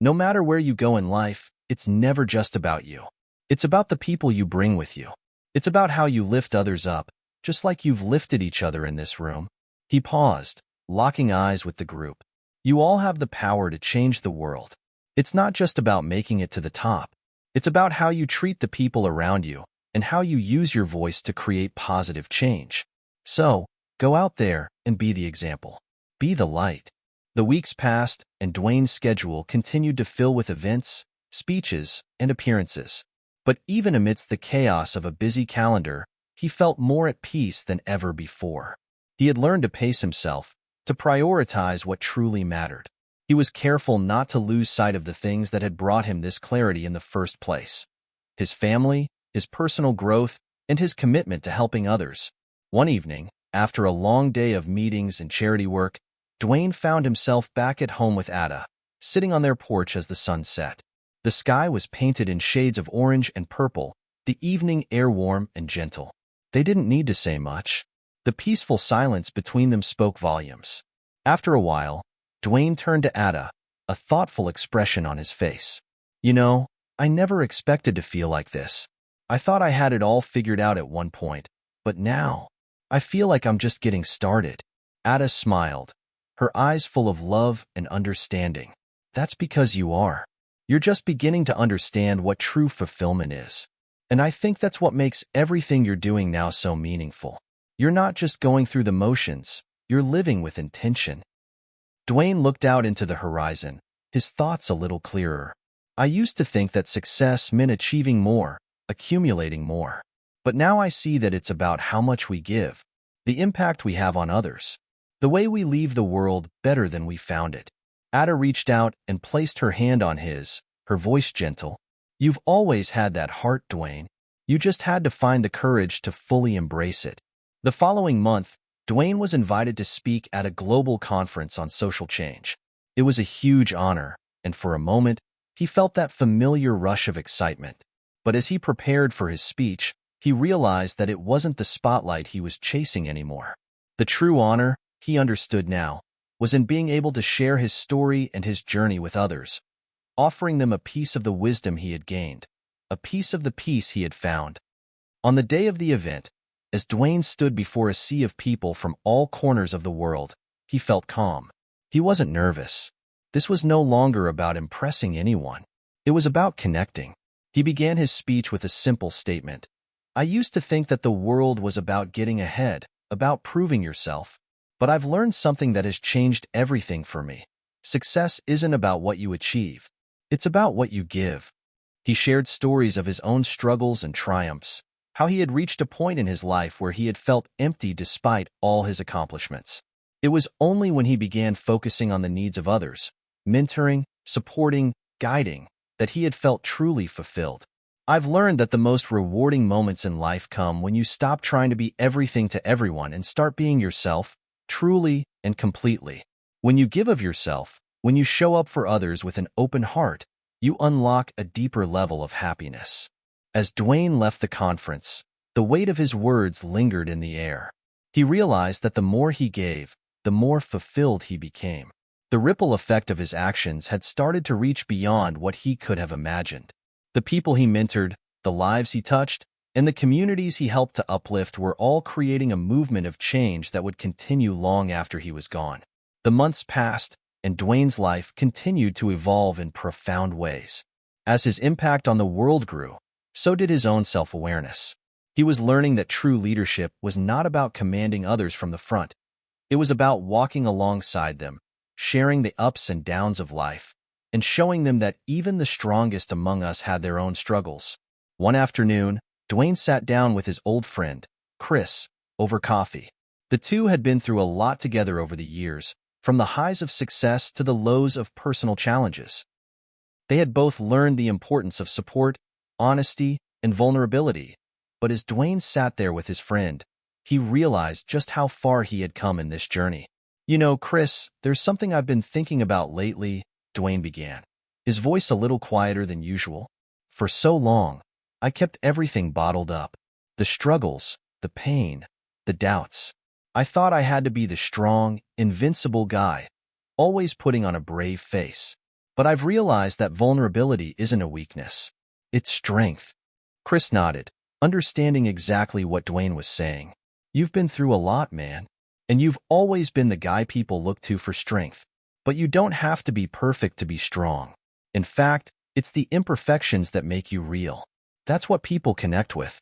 No matter where you go in life, it's never just about you. It's about the people you bring with you. It's about how you lift others up, just like you've lifted each other in this room." He paused, locking eyes with the group. "You all have the power to change the world. It's not just about making it to the top. It's about how you treat the people around you and how you use your voice to create positive change. So, go out there and be the example. Be the light." The weeks passed, and Dwayne's schedule continued to fill with events, speeches, and appearances. But even amidst the chaos of a busy calendar, he felt more at peace than ever before. He had learned to pace himself, to prioritize what truly mattered. He was careful not to lose sight of the things that had brought him this clarity in the first place: his family, his personal growth, and his commitment to helping others. One evening, after a long day of meetings and charity work, Dwayne found himself back at home with Ada, sitting on their porch as the sun set. The sky was painted in shades of orange and purple, the evening air warm and gentle. They didn't need to say much. The peaceful silence between them spoke volumes. After a while, Dwayne turned to Ada, a thoughtful expression on his face. "You know, I never expected to feel like this. I thought I had it all figured out at one point, but now, I feel like I'm just getting started." Ada smiled, her eyes full of love and understanding. "That's because you are. You're just beginning to understand what true fulfillment is. And I think that's what makes everything you're doing now so meaningful. You're not just going through the motions, you're living with intention." Dwayne looked out into the horizon, his thoughts a little clearer. "I used to think that success meant achieving more, accumulating more. But now I see that it's about how much we give, the impact we have on others, the way we leave the world better than we found it." Ada reached out and placed her hand on his, her voice gentle. "You've always had that heart, Dwayne. You just had to find the courage to fully embrace it." The following month, Dwayne was invited to speak at a global conference on social change. It was a huge honor, and for a moment, he felt that familiar rush of excitement. But as he prepared for his speech, he realized that it wasn't the spotlight he was chasing anymore. The true honor, he understood now, was in being able to share his story and his journey with others, offering them a piece of the wisdom he had gained, a piece of the peace he had found. On the day of the event, as Dwayne stood before a sea of people from all corners of the world, he felt calm. He wasn't nervous. This was no longer about impressing anyone. It was about connecting. He began his speech with a simple statement. "I used to think that the world was about getting ahead, about proving yourself. But I've learned something that has changed everything for me. Success isn't about what you achieve. It's about what you give." He shared stories of his own struggles and triumphs, how he had reached a point in his life where he had felt empty despite all his accomplishments. It was only when he began focusing on the needs of others, mentoring, supporting, guiding, that he had felt truly fulfilled. I've learned that the most rewarding moments in life come when you stop trying to be everything to everyone and start being yourself, truly and completely. When you give of yourself, when you show up for others with an open heart, you unlock a deeper level of happiness. As Dwayne left the conference, the weight of his words lingered in the air. He realized that the more he gave, the more fulfilled he became. The ripple effect of his actions had started to reach beyond what he could have imagined. The people he mentored, the lives he touched, and the communities he helped to uplift were all creating a movement of change that would continue long after he was gone. The months passed, and Dwayne's life continued to evolve in profound ways. As his impact on the world grew, so did his own self-awareness. He was learning that true leadership was not about commanding others from the front. It was about walking alongside them, sharing the ups and downs of life, and showing them that even the strongest among us had their own struggles. One afternoon, Dwayne sat down with his old friend, Chris, over coffee. The two had been through a lot together over the years, from the highs of success to the lows of personal challenges. They had both learned the importance of support, honesty, and vulnerability, but as Dwayne sat there with his friend, he realized just how far he had come in this journey. "You know, Chris, there's something I've been thinking about lately," Dwayne began, his voice a little quieter than usual. "For so long, I kept everything bottled up. The struggles, the pain, the doubts. I thought I had to be the strong, invincible guy, always putting on a brave face. But I've realized that vulnerability isn't a weakness. It's strength." Chris nodded, understanding exactly what Dwayne was saying. "You've been through a lot, man, and you've always been the guy people look to for strength. But you don't have to be perfect to be strong. In fact, it's the imperfections that make you real. That's what people connect with."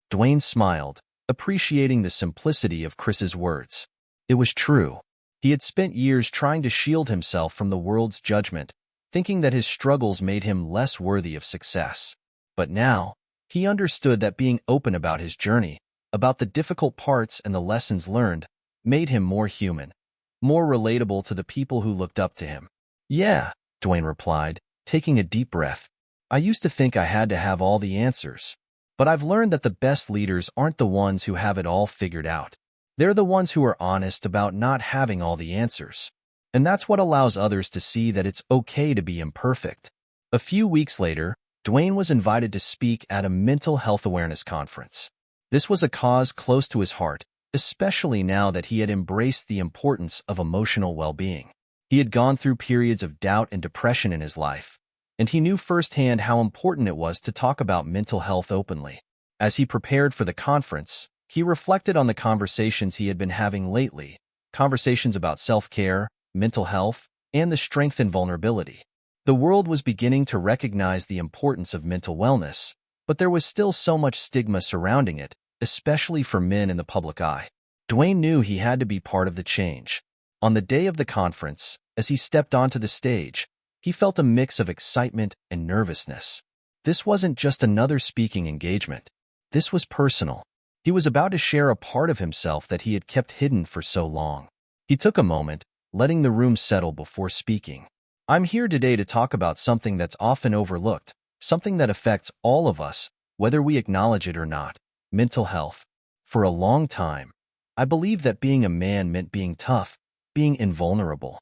Dwayne smiled, appreciating the simplicity of Chris's words. It was true. He had spent years trying to shield himself from the world's judgment, thinking that his struggles made him less worthy of success. But now, he understood that being open about his journey, about the difficult parts and the lessons learned, made him more human, more relatable to the people who looked up to him. "Yeah," Dwayne replied, taking a deep breath. "I used to think I had to have all the answers. But I've learned that the best leaders aren't the ones who have it all figured out. They're the ones who are honest about not having all the answers. And that's what allows others to see that it's okay to be imperfect." A few weeks later, Dwayne was invited to speak at a mental health awareness conference. This was a cause close to his heart, especially now that he had embraced the importance of emotional well-being. He had gone through periods of doubt and depression in his life, and he knew firsthand how important it was to talk about mental health openly. As he prepared for the conference, he reflected on the conversations he had been having lately, conversations about self-care, mental health, and the strength and vulnerability. The world was beginning to recognize the importance of mental wellness, but there was still so much stigma surrounding it, especially for men in the public eye. Dwayne knew he had to be part of the change. On the day of the conference, as he stepped onto the stage, he felt a mix of excitement and nervousness. This wasn't just another speaking engagement. This was personal. He was about to share a part of himself that he had kept hidden for so long. He took a moment, letting the room settle before speaking. "I'm here today to talk about something that's often overlooked, something that affects all of us, whether we acknowledge it or not: mental health. For a long time, I believed that being a man meant being tough, being invulnerable.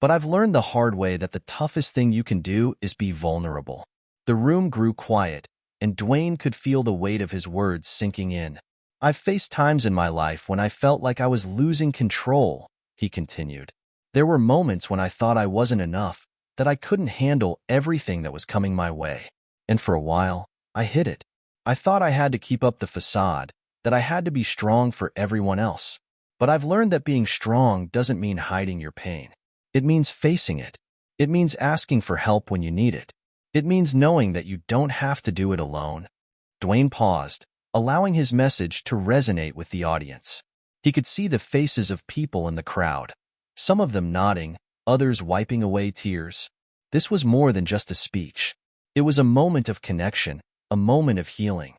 But I've learned the hard way that the toughest thing you can do is be vulnerable." The room grew quiet, and Dwayne could feel the weight of his words sinking in. "I've faced times in my life when I felt like I was losing control," he continued. "There were moments when I thought I wasn't enough, that I couldn't handle everything that was coming my way. And for a while, I hid it. I thought I had to keep up the facade, that I had to be strong for everyone else. But I've learned that being strong doesn't mean hiding your pain. It means facing it. It means asking for help when you need it. It means knowing that you don't have to do it alone." Dwayne paused, allowing his message to resonate with the audience. He could see the faces of people in the crowd, some of them nodding, others wiping away tears. This was more than just a speech. It was a moment of connection, a moment of healing.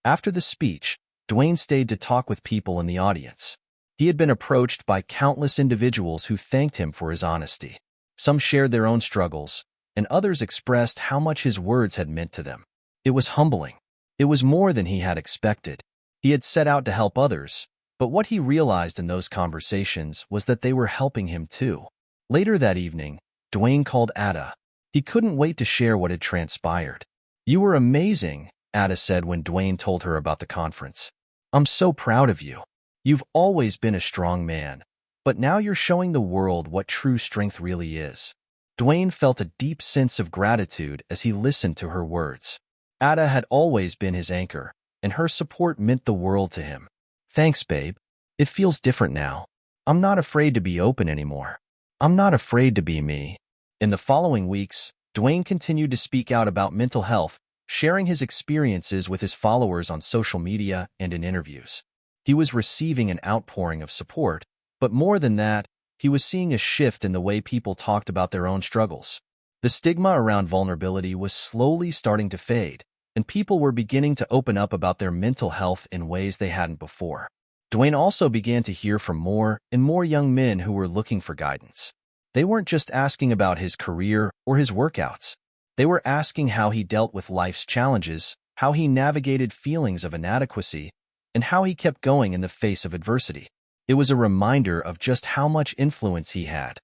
After the speech, Dwayne stayed to talk with people in the audience. He had been approached by countless individuals who thanked him for his honesty. Some shared their own struggles, and others expressed how much his words had meant to them. It was humbling. It was more than he had expected. He had set out to help others, but what he realized in those conversations was that they were helping him too. Later that evening, Dwayne called Ada. He couldn't wait to share what had transpired. "You were amazing," Ada said when Dwayne told her about the conference. "I'm so proud of you. You've always been a strong man, but now you're showing the world what true strength really is." Dwayne felt a deep sense of gratitude as he listened to her words. Ada had always been his anchor, and her support meant the world to him. "Thanks, babe. It feels different now. I'm not afraid to be open anymore. I'm not afraid to be me." In the following weeks, Dwayne continued to speak out about mental health, sharing his experiences with his followers on social media and in interviews. He was receiving an outpouring of support, but more than that, he was seeing a shift in the way people talked about their own struggles. The stigma around vulnerability was slowly starting to fade, and people were beginning to open up about their mental health in ways they hadn't before. Dwayne also began to hear from more and more young men who were looking for guidance. They weren't just asking about his career or his workouts. They were asking how he dealt with life's challenges, how he navigated feelings of inadequacy, and how he kept going in the face of adversity. It was a reminder of just how much influence he had,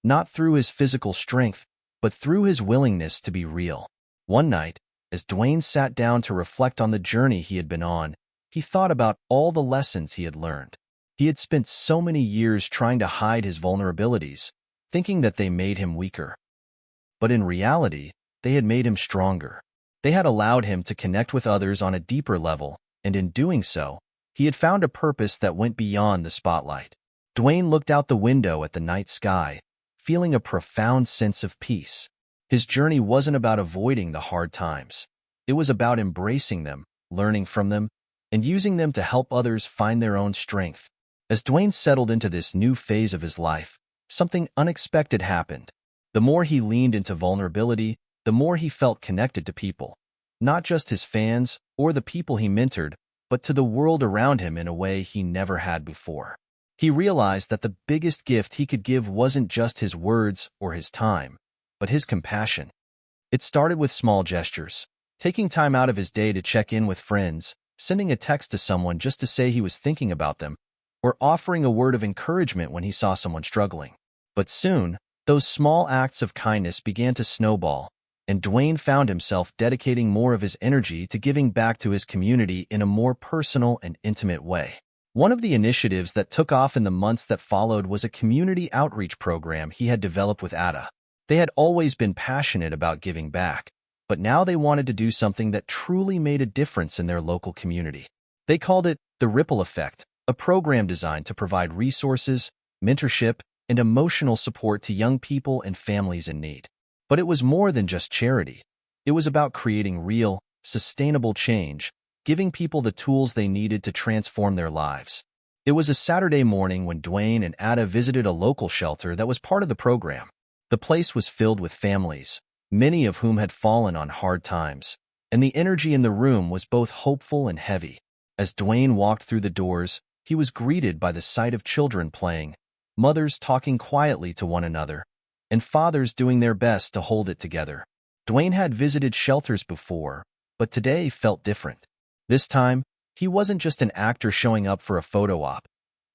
not through his physical strength, but through his willingness to be real. One night, as Dwayne sat down to reflect on the journey he had been on, he thought about all the lessons he had learned. He had spent so many years trying to hide his vulnerabilities, thinking that they made him weaker. But in reality, they had made him stronger. They had allowed him to connect with others on a deeper level, and in doing so, he had found a purpose that went beyond the spotlight. Dwayne looked out the window at the night sky, feeling a profound sense of peace. His journey wasn't about avoiding the hard times. It was about embracing them, learning from them, and using them to help others find their own strength. As Dwayne settled into this new phase of his life, something unexpected happened. The more he leaned into vulnerability, the more he felt connected to people. Not just his fans or the people he mentored, but to the world around him in a way he never had before. He realized that the biggest gift he could give wasn't just his words or his time, but his compassion. It started with small gestures, taking time out of his day to check in with friends, sending a text to someone just to say he was thinking about them, or offering a word of encouragement when he saw someone struggling. But soon, those small acts of kindness began to snowball, and Dwayne found himself dedicating more of his energy to giving back to his community in a more personal and intimate way. One of the initiatives that took off in the months that followed was a community outreach program he had developed with Ada. They had always been passionate about giving back, but now they wanted to do something that truly made a difference in their local community. They called it the Ripple Effect, a program designed to provide resources, mentorship, and emotional support to young people and families in need. But it was more than just charity. It was about creating real, sustainable change, giving people the tools they needed to transform their lives. It was a Saturday morning when Dwayne and Ada visited a local shelter that was part of the program. The place was filled with families, many of whom had fallen on hard times, and the energy in the room was both hopeful and heavy. As Dwayne walked through the doors, he was greeted by the sight of children playing, mothers talking quietly to one another, and fathers doing their best to hold it together. Dwayne had visited shelters before, but today felt different. This time, he wasn't just an actor showing up for a photo op.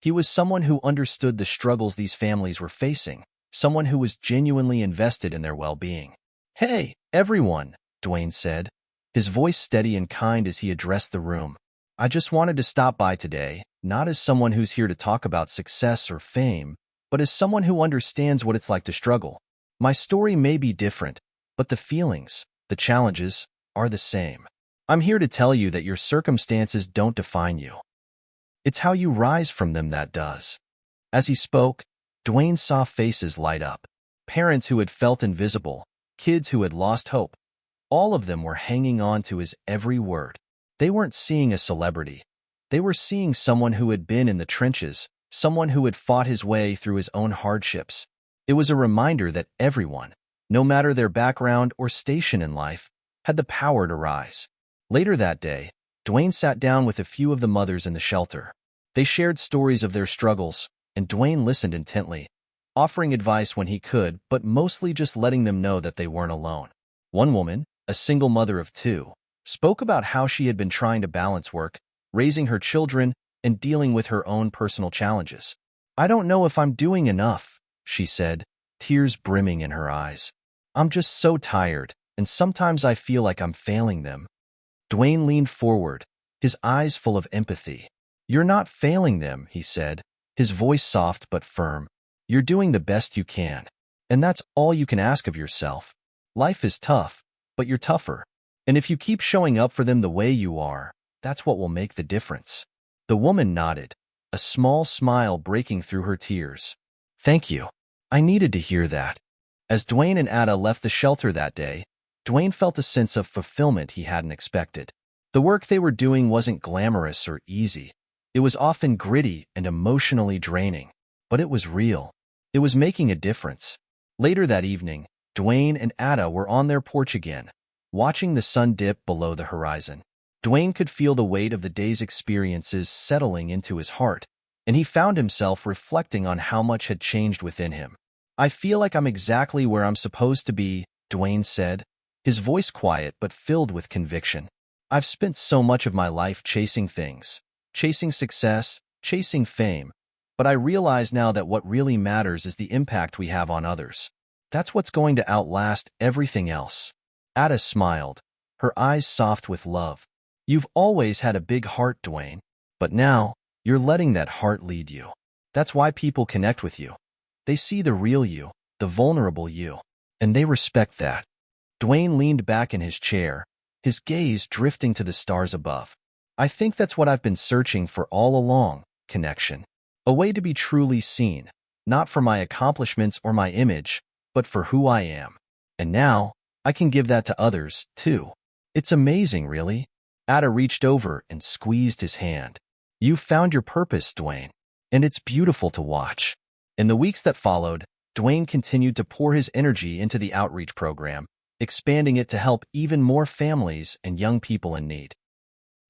He was someone who understood the struggles these families were facing, someone who was genuinely invested in their well-being. "Hey, everyone," Dwayne said, his voice steady and kind as he addressed the room. "I just wanted to stop by today, not as someone who's here to talk about success or fame, but as someone who understands what it's like to struggle. My story may be different, but the feelings, the challenges, are the same. I'm here to tell you that your circumstances don't define you. It's how you rise from them that does." As he spoke, Dwayne saw faces light up. Parents who had felt invisible, kids who had lost hope. All of them were hanging on to his every word. They weren't seeing a celebrity. They were seeing someone who had been in the trenches, someone who had fought his way through his own hardships. It was a reminder that everyone, no matter their background or station in life, had the power to rise. Later that day, Dwayne sat down with a few of the mothers in the shelter. They shared stories of their struggles, and Dwayne listened intently, offering advice when he could, but mostly just letting them know that they weren't alone. One woman, a single mother of two, spoke about how she had been trying to balance work, raising her children, and dealing with her own personal challenges. "I don't know if I'm doing enough," she said, tears brimming in her eyes. "I'm just so tired, and sometimes I feel like I'm failing them." Dwayne leaned forward, his eyes full of empathy. "You're not failing them," he said, his voice soft but firm. "You're doing the best you can, and that's all you can ask of yourself. Life is tough, but you're tougher. And if you keep showing up for them the way you are, that's what will make the difference." The woman nodded, a small smile breaking through her tears. "Thank you. I needed to hear that." As Dwayne and Ada left the shelter that day, Dwayne felt a sense of fulfillment he hadn't expected. The work they were doing wasn't glamorous or easy. It was often gritty and emotionally draining, but it was real. It was making a difference. Later that evening, Dwayne and Ada were on their porch again, watching the sun dip below the horizon. Dwayne could feel the weight of the day's experiences settling into his heart, and he found himself reflecting on how much had changed within him. "I feel like I'm exactly where I'm supposed to be," Dwayne said, his voice quiet but filled with conviction. "I've spent so much of my life chasing things, chasing success, chasing fame, but I realize now that what really matters is the impact we have on others. That's what's going to outlast everything else." Ada smiled, her eyes soft with love. "You've always had a big heart, Dwayne, but now you're letting that heart lead you. That's why people connect with you. They see the real you, the vulnerable you, and they respect that." Dwayne leaned back in his chair, his gaze drifting to the stars above. "I think that's what I've been searching for all along, connection. A way to be truly seen, not for my accomplishments or my image, but for who I am. And now, I can give that to others, too. It's amazing, really." Ada reached over and squeezed his hand. "You've found your purpose, Dwayne, and it's beautiful to watch." In the weeks that followed, Dwayne continued to pour his energy into the outreach program, expanding it to help even more families and young people in need.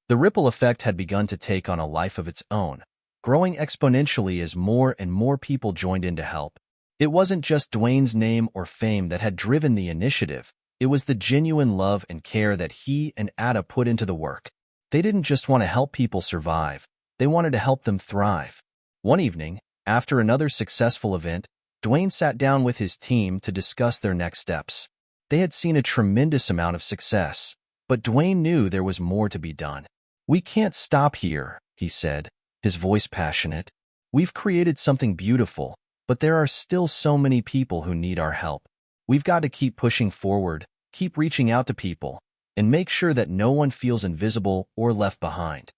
The ripple effect had begun to take on a life of its own, growing exponentially as more and more people joined in to help. It wasn't just Dwayne's name or fame that had driven the initiative. It was the genuine love and care that he and Ada put into the work. They didn't just want to help people survive. They wanted to help them thrive. One evening, after another successful event, Dwayne sat down with his team to discuss their next steps. They had seen a tremendous amount of success, but Dwayne knew there was more to be done. "We can't stop here," he said, his voice passionate. "We've created something beautiful, but there are still so many people who need our help. We've got to keep pushing forward, keep reaching out to people, and make sure that no one feels invisible or left behind."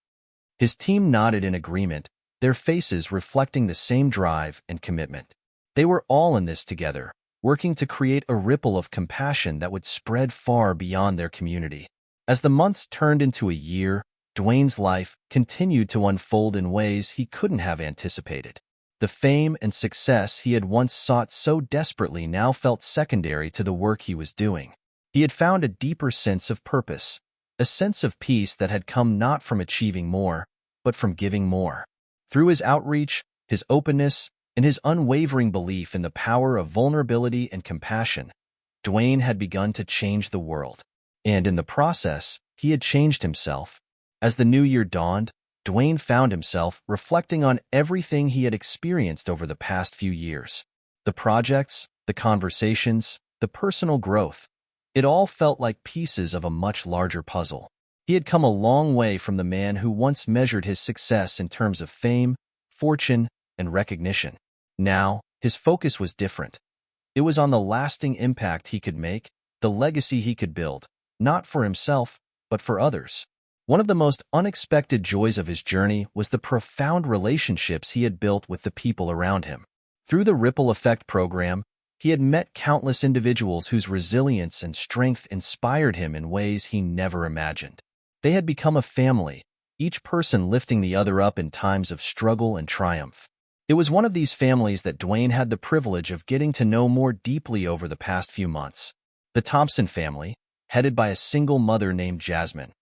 His team nodded in agreement, their faces reflecting the same drive and commitment. They were all in this together, working to create a ripple of compassion that would spread far beyond their community. As the months turned into a year, Dwayne's life continued to unfold in ways he couldn't have anticipated. The fame and success he had once sought so desperately now felt secondary to the work he was doing. He had found a deeper sense of purpose, a sense of peace that had come not from achieving more, but from giving more. Through his outreach, his openness, and his unwavering belief in the power of vulnerability and compassion, Dwayne had begun to change the world. And in the process, he had changed himself. As the new year dawned, Dwayne found himself reflecting on everything he had experienced over the past few years. The projects, the conversations, the personal growth. It all felt like pieces of a much larger puzzle. He had come a long way from the man who once measured his success in terms of fame, fortune, and recognition. Now, his focus was different. It was on the lasting impact he could make, the legacy he could build, not for himself, but for others. One of the most unexpected joys of his journey was the profound relationships he had built with the people around him. Through the Ripple Effect program, he had met countless individuals whose resilience and strength inspired him in ways he never imagined. They had become a family, each person lifting the other up in times of struggle and triumph. It was one of these families that Dwayne had the privilege of getting to know more deeply over the past few months. The Thompson family, headed by a single mother named Jasmine,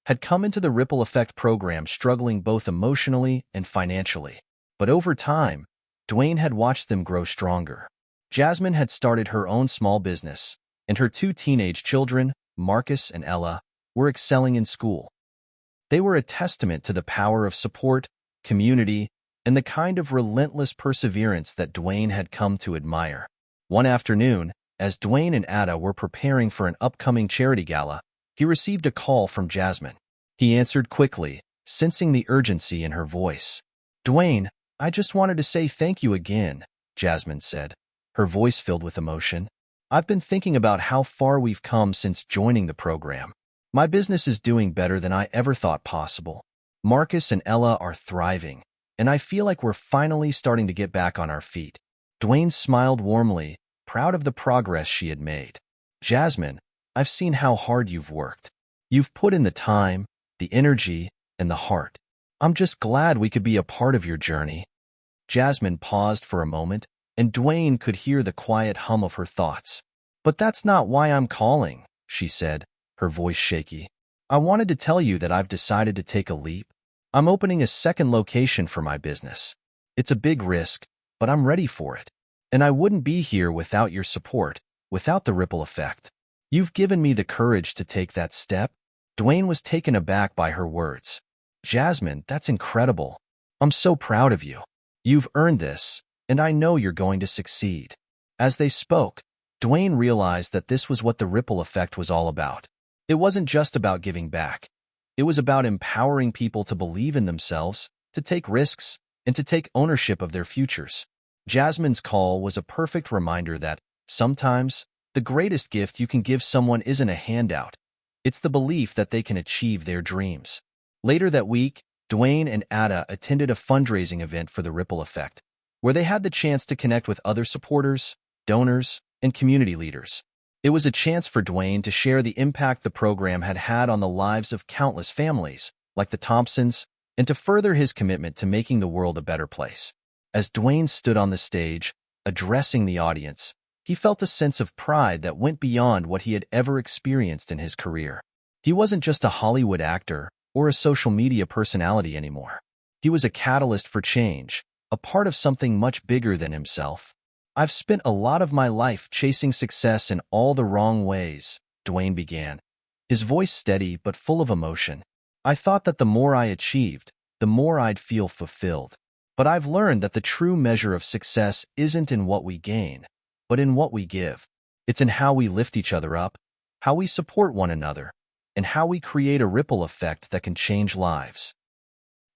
had come into the Ripple Effect program struggling both emotionally and financially. But over time, Dwayne had watched them grow stronger. Jasmine had started her own small business, and her two teenage children, Marcus and Ella, were excelling in school. They were a testament to the power of support, community, and the kind of relentless perseverance that Dwayne had come to admire. One afternoon, as Dwayne and Ada were preparing for an upcoming charity gala, he received a call from Jasmine. He answered quickly, sensing the urgency in her voice. "Dwayne, I just wanted to say thank you again," Jasmine said, her voice filled with emotion. "I've been thinking about how far we've come since joining the program. My business is doing better than I ever thought possible. Marcus and Ella are thriving, and I feel like we're finally starting to get back on our feet." Dwayne smiled warmly, proud of the progress she had made. "Jasmine, I've seen how hard you've worked. You've put in the time, the energy, and the heart. I'm just glad we could be a part of your journey." Jasmine paused for a moment, and Dwayne could hear the quiet hum of her thoughts. "But that's not why I'm calling," she said, her voice shaky. "I wanted to tell you that I've decided to take a leap. I'm opening a second location for my business. It's a big risk, but I'm ready for it. And I wouldn't be here without your support, without the ripple effect. You've given me the courage to take that step." Dwayne was taken aback by her words. "Jasmine, that's incredible. I'm so proud of you. You've earned this, and I know you're going to succeed." As they spoke, Dwayne realized that this was what the ripple effect was all about. It wasn't just about giving back. It was about empowering people to believe in themselves, to take risks, and to take ownership of their futures. Jasmine's call was a perfect reminder that, sometimes, the greatest gift you can give someone isn't a handout. It's the belief that they can achieve their dreams. Later that week, Dwayne and Ada attended a fundraising event for the Ripple Effect, where they had the chance to connect with other supporters, donors, and community leaders. It was a chance for Dwayne to share the impact the program had had on the lives of countless families, like the Thompsons, and to further his commitment to making the world a better place. As Dwayne stood on the stage, addressing the audience, he felt a sense of pride that went beyond what he had ever experienced in his career. He wasn't just a Hollywood actor or a social media personality anymore. He was a catalyst for change, a part of something much bigger than himself. "I've spent a lot of my life chasing success in all the wrong ways," Dwayne began, his voice steady but full of emotion. "I thought that the more I achieved, the more I'd feel fulfilled. But I've learned that the true measure of success isn't in what we gain, but in what we give. It's in how we lift each other up, how we support one another, and how we create a ripple effect that can change lives."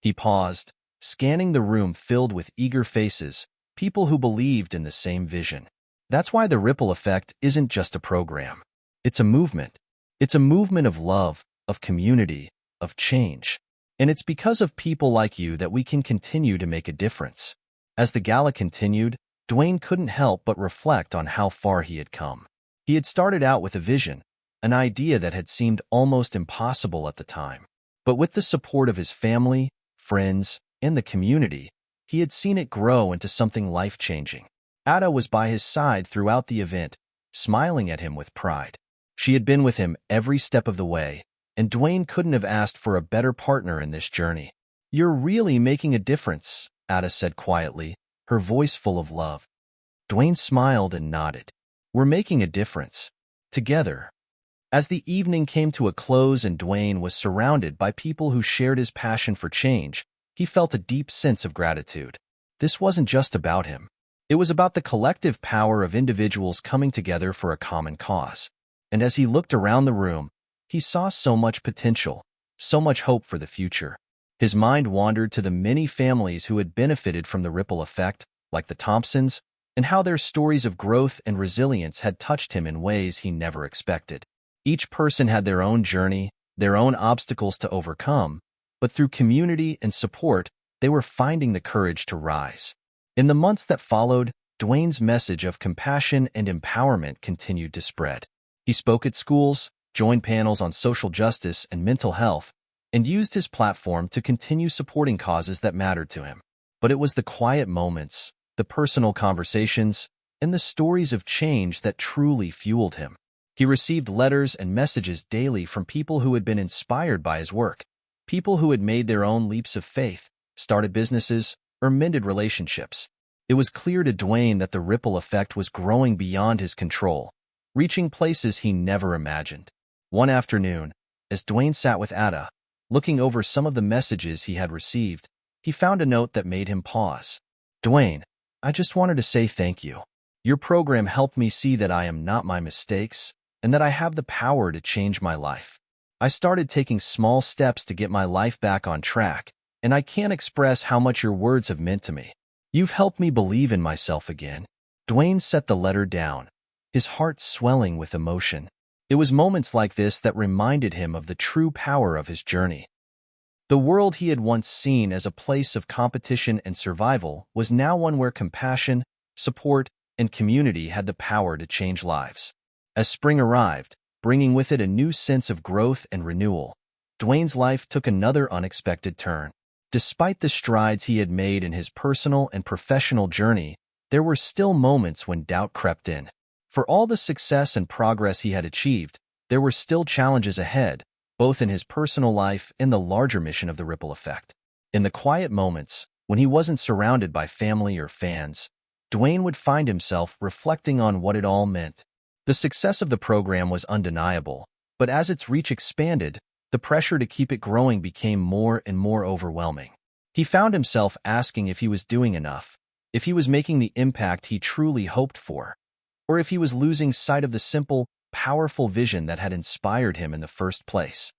He paused, scanning the room filled with eager faces, people who believed in the same vision. That's why the ripple effect isn't just a program. It's a movement. It's a movement of love, of community, of change. And it's because of people like you that we can continue to make a difference. As the gala continued, Dwayne couldn't help but reflect on how far he had come. He had started out with a vision, an idea that had seemed almost impossible at the time. But with the support of his family, friends, and the community, he had seen it grow into something life-changing. Ada was by his side throughout the event, smiling at him with pride. She had been with him every step of the way, and Dwayne couldn't have asked for a better partner in this journey. "You're really making a difference," Ada said quietly, her voice full of love. Dwayne smiled and nodded. "We're making a difference. Together." As the evening came to a close and Dwayne was surrounded by people who shared his passion for change, he felt a deep sense of gratitude. This wasn't just about him. It was about the collective power of individuals coming together for a common cause. And as he looked around the room, he saw so much potential, so much hope for the future. His mind wandered to the many families who had benefited from the ripple effect, like the Thompsons, and how their stories of growth and resilience had touched him in ways he never expected. Each person had their own journey, their own obstacles to overcome, but through community and support, they were finding the courage to rise. In the months that followed, Dwayne's message of compassion and empowerment continued to spread. He spoke at schools, joined panels on social justice and mental health, and used his platform to continue supporting causes that mattered to him. But it was the quiet moments, the personal conversations, and the stories of change that truly fueled him. He received letters and messages daily from people who had been inspired by his work, people who had made their own leaps of faith, started businesses, or mended relationships. It was clear to Dwayne that the ripple effect was growing beyond his control, reaching places he never imagined. One afternoon, as Dwayne sat with Ada, looking over some of the messages he had received, he found a note that made him pause. "Dwayne, I just wanted to say thank you. Your program helped me see that I am not my mistakes and that I have the power to change my life. I started taking small steps to get my life back on track, and I can't express how much your words have meant to me. You've helped me believe in myself again." Dwayne set the letter down, his heart swelling with emotion. It was moments like this that reminded him of the true power of his journey. The world he had once seen as a place of competition and survival was now one where compassion, support, and community had the power to change lives. As spring arrived, bringing with it a new sense of growth and renewal, Dwayne's life took another unexpected turn. Despite the strides he had made in his personal and professional journey, there were still moments when doubt crept in. For all the success and progress he had achieved, there were still challenges ahead, both in his personal life and the larger mission of the ripple effect. In the quiet moments, when he wasn't surrounded by family or fans, Dwayne would find himself reflecting on what it all meant. The success of the program was undeniable, but as its reach expanded, the pressure to keep it growing became more and more overwhelming. He found himself asking if he was doing enough, if he was making the impact he truly hoped for, or if he was losing sight of the simple, powerful vision that had inspired him in the first place.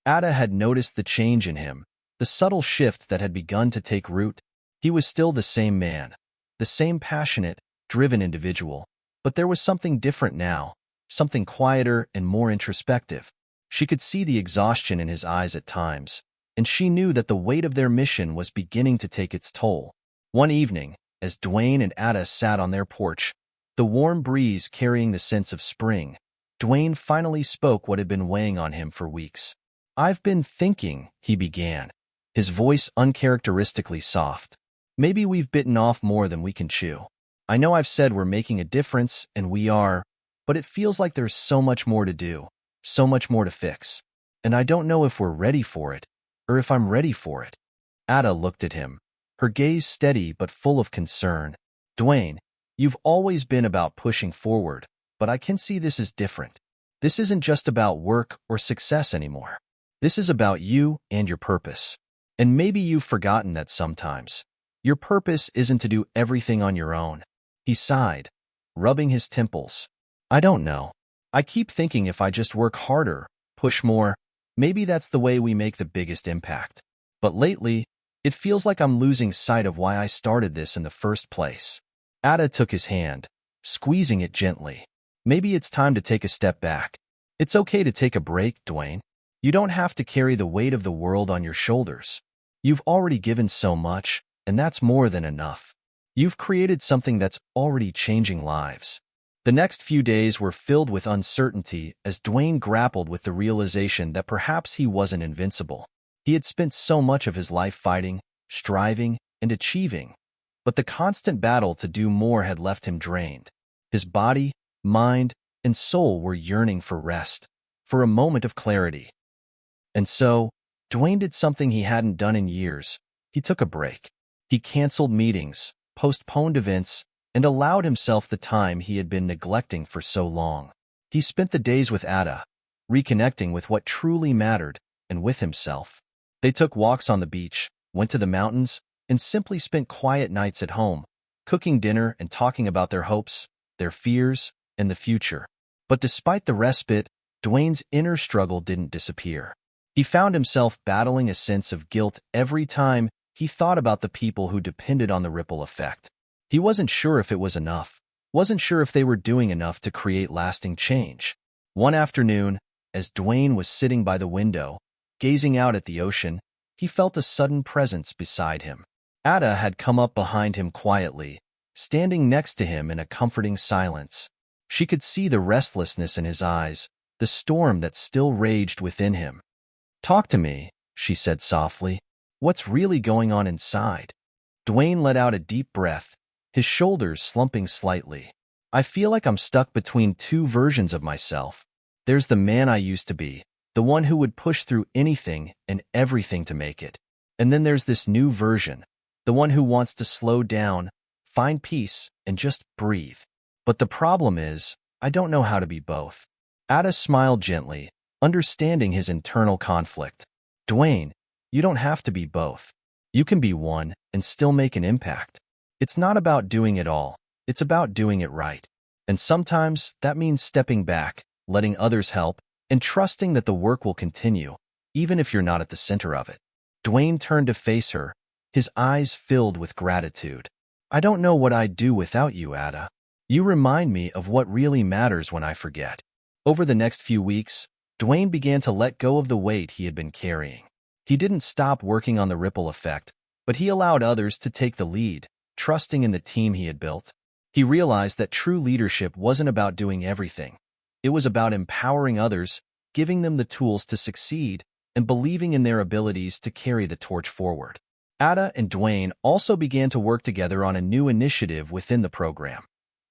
Ada had noticed the change in him, the subtle shift that had begun to take root. He was still the same man, the same passionate, driven individual, but there was something different now, something quieter and more introspective. She could see the exhaustion in his eyes at times, and she knew that the weight of their mission was beginning to take its toll. One evening, as Dwayne and Ada sat on their porch, the warm breeze carrying the sense of spring, Dwayne finally spoke what had been weighing on him for weeks. "I've been thinking," he began, his voice uncharacteristically soft. "Maybe we've bitten off more than we can chew. I know I've said we're making a difference, and we are, but it feels like there's so much more to do, so much more to fix. And I don't know if we're ready for it, or if I'm ready for it." Ada looked at him, her gaze steady but full of concern. "Dwayne, you've always been about pushing forward, but I can see this is different. This isn't just about work or success anymore. This is about you and your purpose. And maybe you've forgotten that sometimes. Your purpose isn't to do everything on your own." He sighed, rubbing his temples. "I don't know. I keep thinking if I just work harder, push more, maybe that's the way we make the biggest impact. But lately, it feels like I'm losing sight of why I started this in the first place." Ada took his hand, squeezing it gently. "Maybe it's time to take a step back. It's okay to take a break, Dwayne. You don't have to carry the weight of the world on your shoulders. You've already given so much, and that's more than enough. You've created something that's already changing lives." The next few days were filled with uncertainty as Dwayne grappled with the realization that perhaps he wasn't invincible. He had spent so much of his life fighting, striving, and achieving, but the constant battle to do more had left him drained. His body, mind, and soul were yearning for rest, for a moment of clarity. And so, Dwayne did something he hadn't done in years. He took a break. He canceled meetings, postponed events, and allowed himself the time he had been neglecting for so long. He spent the days with Ada, reconnecting with what truly mattered and with himself. They took walks on the beach, went to the mountains, and simply spent quiet nights at home, cooking dinner and talking about their hopes, their fears, and the future. But despite the respite, Dwayne's inner struggle didn't disappear. He found himself battling a sense of guilt every time he thought about the people who depended on the ripple effect. He wasn't sure if it was enough, wasn't sure if they were doing enough to create lasting change. One afternoon, as Dwayne was sitting by the window, gazing out at the ocean, he felt a sudden presence beside him. Ada had come up behind him quietly, standing next to him in a comforting silence. She could see the restlessness in his eyes, the storm that still raged within him. "Talk to me," she said softly. "What's really going on inside?" Dwayne let out a deep breath, his shoulders slumping slightly. I feel like I'm stuck between two versions of myself. There's the man I used to be, the one who would push through anything and everything to make it. And then there's this new version, the one who wants to slow down, find peace, and just breathe. But the problem is, I don't know how to be both. Ada smiled gently, understanding his internal conflict. Dwayne, you don't have to be both. You can be one and still make an impact. It's not about doing it all. It's about doing it right. And sometimes that means stepping back, letting others help, and trusting that the work will continue, even if you're not at the center of it. Dwayne turned to face her, his eyes filled with gratitude. I don't know what I'd do without you, Ada. You remind me of what really matters when I forget. Over the next few weeks, Dwayne began to let go of the weight he had been carrying. He didn't stop working on the ripple effect, but he allowed others to take the lead, trusting in the team he had built. He realized that true leadership wasn't about doing everything. It was about empowering others, giving them the tools to succeed, and believing in their abilities to carry the torch forward. Ada and Dwayne also began to work together on a new initiative within the program,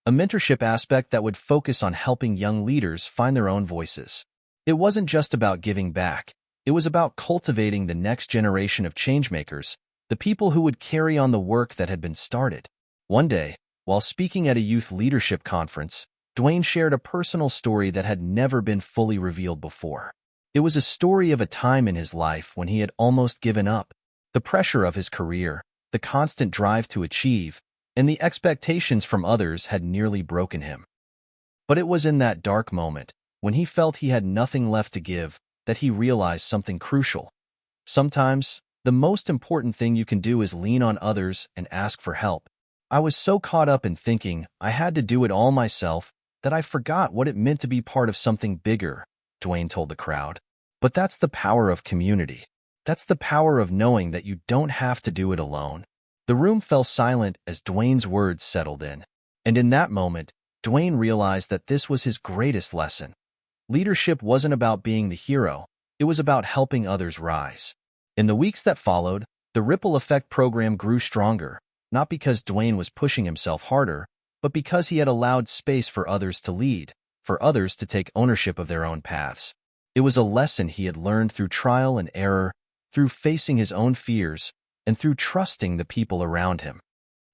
a mentorship aspect that would focus on helping young leaders find their own voices. It wasn't just about giving back. It was about cultivating the next generation of changemakers, the people who would carry on the work that had been started. One day, while speaking at a youth leadership conference, Dwayne shared a personal story that had never been fully revealed before. It was a story of a time in his life when he had almost given up. The pressure of his career, the constant drive to achieve, and the expectations from others had nearly broken him. But it was in that dark moment, when he felt he had nothing left to give, that he realized something crucial. Sometimes, the most important thing you can do is lean on others and ask for help. I was so caught up in thinking I had to do it all myself that I forgot what it meant to be part of something bigger, Dwayne told the crowd. But that's the power of community. That's the power of knowing that you don't have to do it alone. The room fell silent as Dwayne's words settled in. And in that moment, Dwayne realized that this was his greatest lesson. Leadership wasn't about being the hero. It was about helping others rise. In the weeks that followed, the Ripple Effect program grew stronger, not because Dwayne was pushing himself harder, but because he had allowed space for others to lead, for others to take ownership of their own paths. It was a lesson he had learned through trial and error, through facing his own fears, and through trusting the people around him.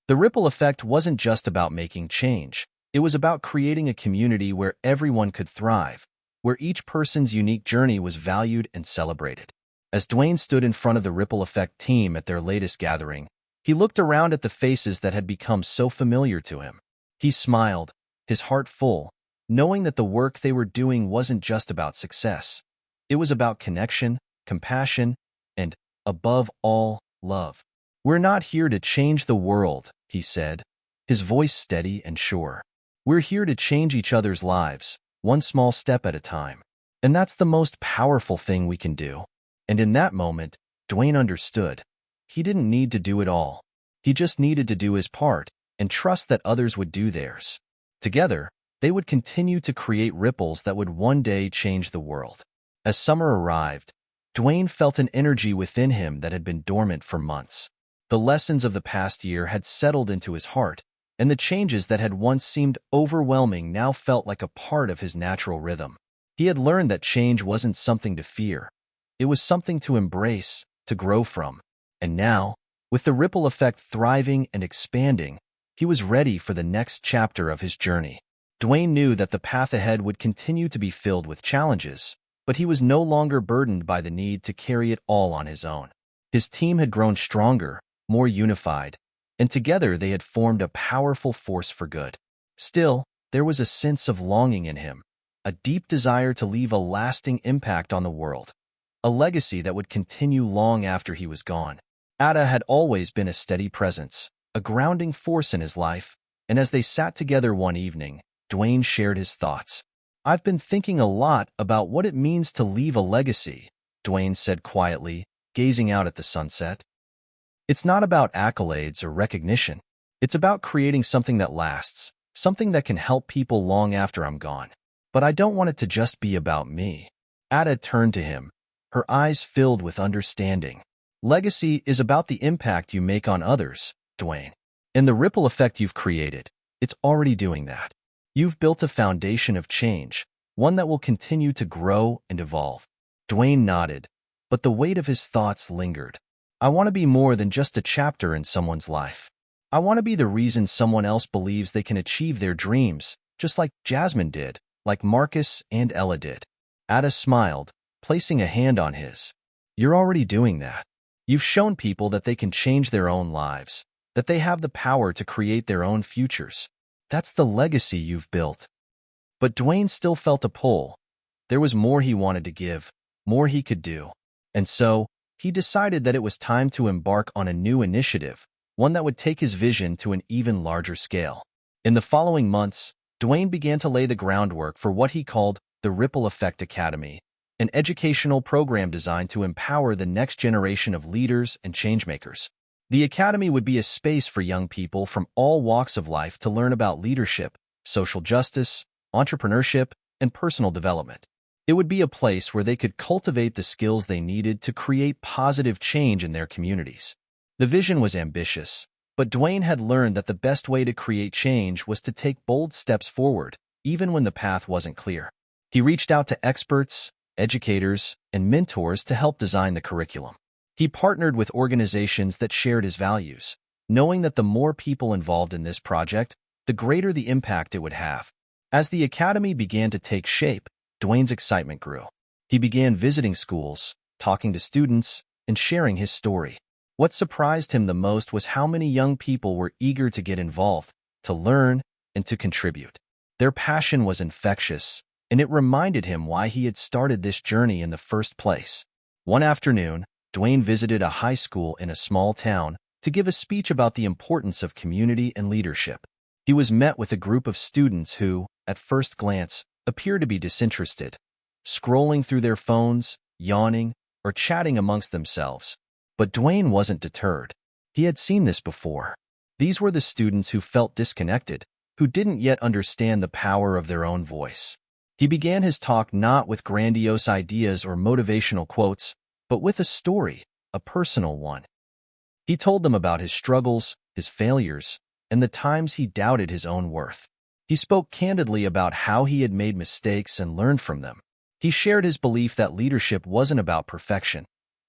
The Ripple Effect wasn't just about making change. It was about creating a community where everyone could thrive, where each person's unique journey was valued and celebrated. As Dwayne stood in front of the Ripple Effect team at their latest gathering, he looked around at the faces that had become so familiar to him. He smiled, his heart full, knowing that the work they were doing wasn't just about success. It was about connection, compassion, and, above all, love. We're not here to change the world, he said, his voice steady and sure. We're here to change each other's lives, one small step at a time. And that's the most powerful thing we can do. And in that moment, Dwayne understood. He didn't need to do it all. He just needed to do his part and trust that others would do theirs. Together, they would continue to create ripples that would one day change the world. As summer arrived, Dwayne felt an energy within him that had been dormant for months. The lessons of the past year had settled into his heart, and the changes that had once seemed overwhelming now felt like a part of his natural rhythm. He had learned that change wasn't something to fear. It was something to embrace, to grow from. And now, with the ripple effect thriving and expanding, he was ready for the next chapter of his journey. Dwayne knew that the path ahead would continue to be filled with challenges, but he was no longer burdened by the need to carry it all on his own. His team had grown stronger, more unified, and together they had formed a powerful force for good. Still, there was a sense of longing in him, a deep desire to leave a lasting impact on the world, a legacy that would continue long after he was gone. Ada had always been a steady presence, a grounding force in his life, and as they sat together one evening, Dwayne shared his thoughts. I've been thinking a lot about what it means to leave a legacy, Dwayne said quietly, gazing out at the sunset. It's not about accolades or recognition. It's about creating something that lasts, something that can help people long after I'm gone. But I don't want it to just be about me. Ada turned to him, her eyes filled with understanding. Legacy is about the impact you make on others, Dwayne. And the ripple effect you've created, it's already doing that. You've built a foundation of change, one that will continue to grow and evolve. Dwayne nodded, but the weight of his thoughts lingered. I want to be more than just a chapter in someone's life. I want to be the reason someone else believes they can achieve their dreams, just like Jasmine did, like Marcus and Ella did. Ada smiled, placing a hand on his. You're already doing that. You've shown people that they can change their own lives, that they have the power to create their own futures. That's the legacy you've built. But Dwayne still felt a pull. There was more he wanted to give, more he could do. And so, he decided that it was time to embark on a new initiative, one that would take his vision to an even larger scale. In the following months, Dwayne began to lay the groundwork for what he called the Ripple Effect Academy, an educational program designed to empower the next generation of leaders and changemakers. The academy would be a space for young people from all walks of life to learn about leadership, social justice, entrepreneurship, and personal development. It would be a place where they could cultivate the skills they needed to create positive change in their communities. The vision was ambitious, but Dwayne had learned that the best way to create change was to take bold steps forward, even when the path wasn't clear. He reached out to experts, educators, and mentors to help design the curriculum. He partnered with organizations that shared his values, knowing that the more people involved in this project, the greater the impact it would have. As the academy began to take shape, Dwayne's excitement grew. He began visiting schools, talking to students, and sharing his story. What surprised him the most was how many young people were eager to get involved, to learn, and to contribute. Their passion was infectious, and it reminded him why he had started this journey in the first place. One afternoon, Dwayne visited a high school in a small town to give a speech about the importance of community and leadership. He was met with a group of students who, at first glance, appeared to be disinterested, scrolling through their phones, yawning, or chatting amongst themselves. But Dwayne wasn't deterred. He had seen this before. These were the students who felt disconnected, who didn't yet understand the power of their own voice. He began his talk not with grandiose ideas or motivational quotes, but with a story, a personal one. He told them about his struggles, his failures, and the times he doubted his own worth. He spoke candidly about how he had made mistakes and learned from them. He shared his belief that leadership wasn't about perfection.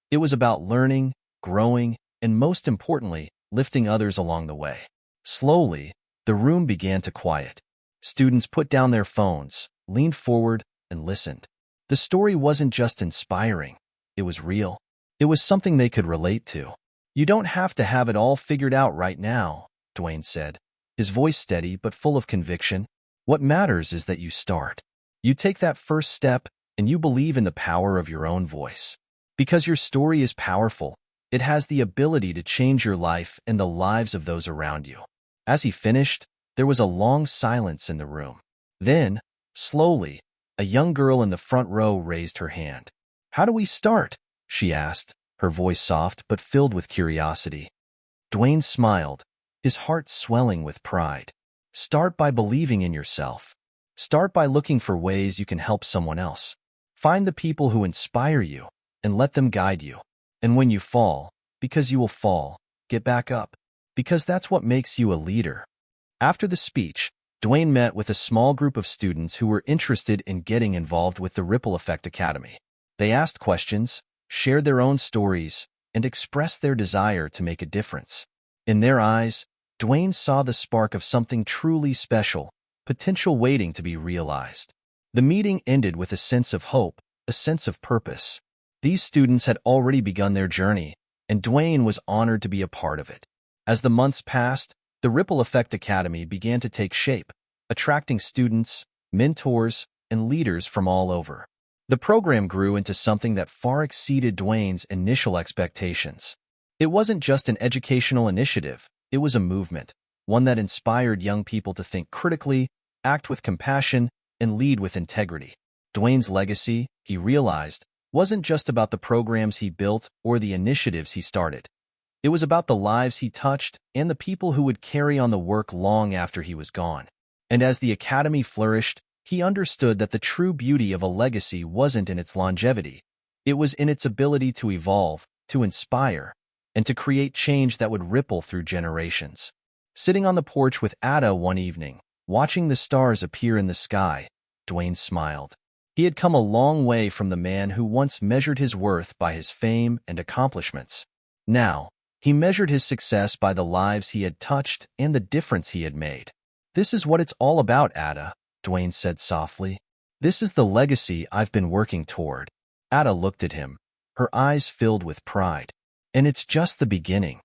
It was about learning, growing, and most importantly, lifting others along the way. Slowly, the room began to quiet. Students put down their phones, leaned forward, and listened. The story wasn't just inspiring. It was real. It was something they could relate to. You don't have to have it all figured out right now, Dwayne said, his voice steady but full of conviction. What matters is that you start. You take that first step, and you believe in the power of your own voice. Because your story is powerful, it has the ability to change your life and the lives of those around you. As he finished, there was a long silence in the room. Then, slowly, a young girl in the front row raised her hand. "How do we start?" she asked, her voice soft but filled with curiosity. Dwayne smiled, his heart swelling with pride. "Start by believing in yourself. Start by looking for ways you can help someone else. Find the people who inspire you, and let them guide you. And when you fall, because you will fall, get back up, because that's what makes you a leader." After the speech, Dwayne met with a small group of students who were interested in getting involved with the Ripple Effect Academy. They asked questions, shared their own stories, and expressed their desire to make a difference. In their eyes, Dwayne saw the spark of something truly special, potential waiting to be realized. The meeting ended with a sense of hope, a sense of purpose. These students had already begun their journey, and Dwayne was honored to be a part of it. As the months passed, the Ripple Effect Academy began to take shape, attracting students, mentors, and leaders from all over. The program grew into something that far exceeded Dwayne's initial expectations. It wasn't just an educational initiative, it was a movement, one that inspired young people to think critically, act with compassion, and lead with integrity. Dwayne's legacy, he realized, wasn't just about the programs he built or the initiatives he started. It was about the lives he touched and the people who would carry on the work long after he was gone. And as the academy flourished, he understood that the true beauty of a legacy wasn't in its longevity. It was in its ability to evolve, to inspire, and to create change that would ripple through generations. Sitting on the porch with Ada one evening, Watching the stars appear in the sky, Dwayne smiled. He had come a long way from the man who once measured his worth by his fame and accomplishments. Now, he measured his success by the lives he had touched and the difference he had made. "This is what it's all about, Ada," Dwayne said softly. "This is the legacy I've been working toward." Ada looked at him, her eyes filled with pride. "And it's just the beginning."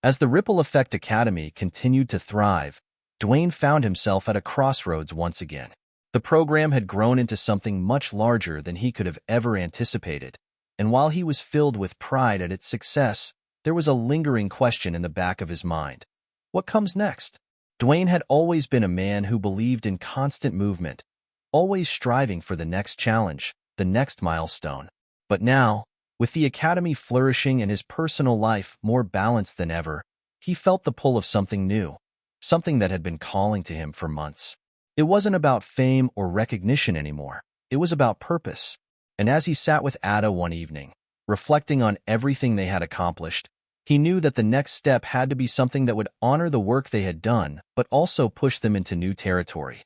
As the Ripple Effect Academy continued to thrive, Dwayne found himself at a crossroads once again. The program had grown into something much larger than he could have ever anticipated, and while he was filled with pride at its success, there was a lingering question in the back of his mind. What comes next? Dwayne had always been a man who believed in constant movement, always striving for the next challenge, the next milestone. But now, with the academy flourishing and his personal life more balanced than ever, he felt the pull of something new, something that had been calling to him for months. It wasn't about fame or recognition anymore. It was about purpose. And as he sat with Ada one evening, reflecting on everything they had accomplished, he knew that the next step had to be something that would honor the work they had done, but also push them into new territory.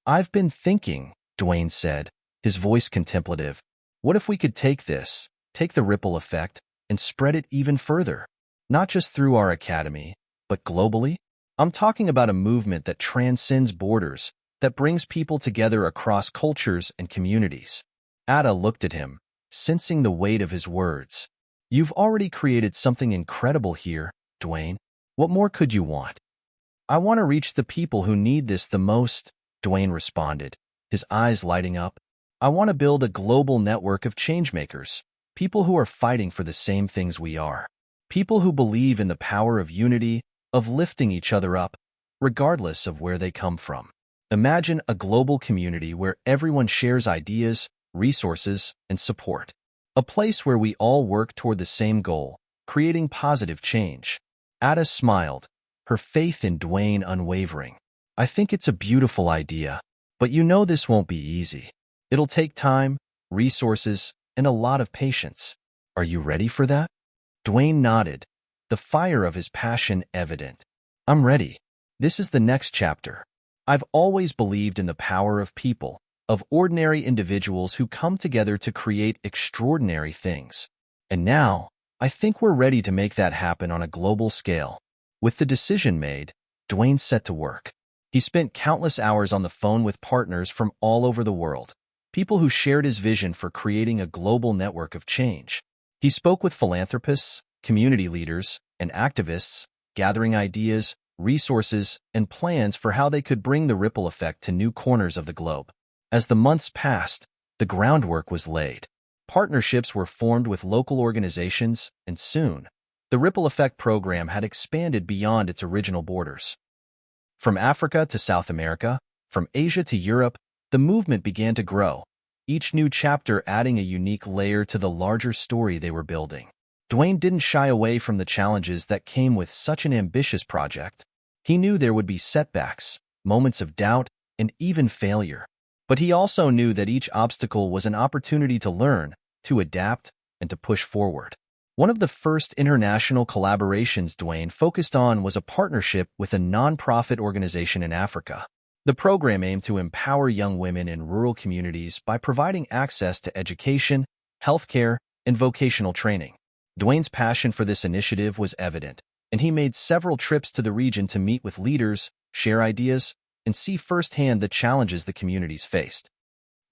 "I've been thinking," Dwayne said, his voice contemplative, "what if we could take the ripple effect, and spread it even further? Not just through our academy, but globally? I'm talking about a movement that transcends borders, that brings people together across cultures and communities." Ada looked at him, sensing the weight of his words. "You've already created something incredible here, Dwayne. What more could you want?" "I want to reach the people who need this the most," Dwayne responded, his eyes lighting up. "I want to build a global network of changemakers, people who are fighting for the same things we are, people who believe in the power of unity, of lifting each other up, regardless of where they come from. Imagine a global community where everyone shares ideas, resources, and support. A place where we all work toward the same goal, creating positive change." Ada smiled, her faith in Dwayne unwavering. "I think it's a beautiful idea, but you know this won't be easy. It'll take time, resources, and a lot of patience. Are you ready for that?" Dwayne nodded, the fire of his passion evident. "I'm ready. This is the next chapter. I've always believed in the power of people, of ordinary individuals who come together to create extraordinary things. And now, I think we're ready to make that happen on a global scale." With the decision made, Dwayne set to work. He spent countless hours on the phone with partners from all over the world, people who shared his vision for creating a global network of change. He spoke with philanthropists, community leaders, and activists, gathering ideas, resources, and plans for how they could bring the ripple effect to new corners of the globe. As the months passed, the groundwork was laid. Partnerships were formed with local organizations, and soon, the Ripple Effect program had expanded beyond its original borders. From Africa to South America, from Asia to Europe, the movement began to grow, each new chapter adding a unique layer to the larger story they were building. Dwayne didn't shy away from the challenges that came with such an ambitious project. He knew there would be setbacks, moments of doubt, and even failure. But he also knew that each obstacle was an opportunity to learn, to adapt, and to push forward. One of the first international collaborations Dwayne focused on was a partnership with a nonprofit organization in Africa. The program aimed to empower young women in rural communities by providing access to education, healthcare, and vocational training. Dwayne's passion for this initiative was evident, and he made several trips to the region to meet with leaders, share ideas, and see firsthand the challenges the communities faced.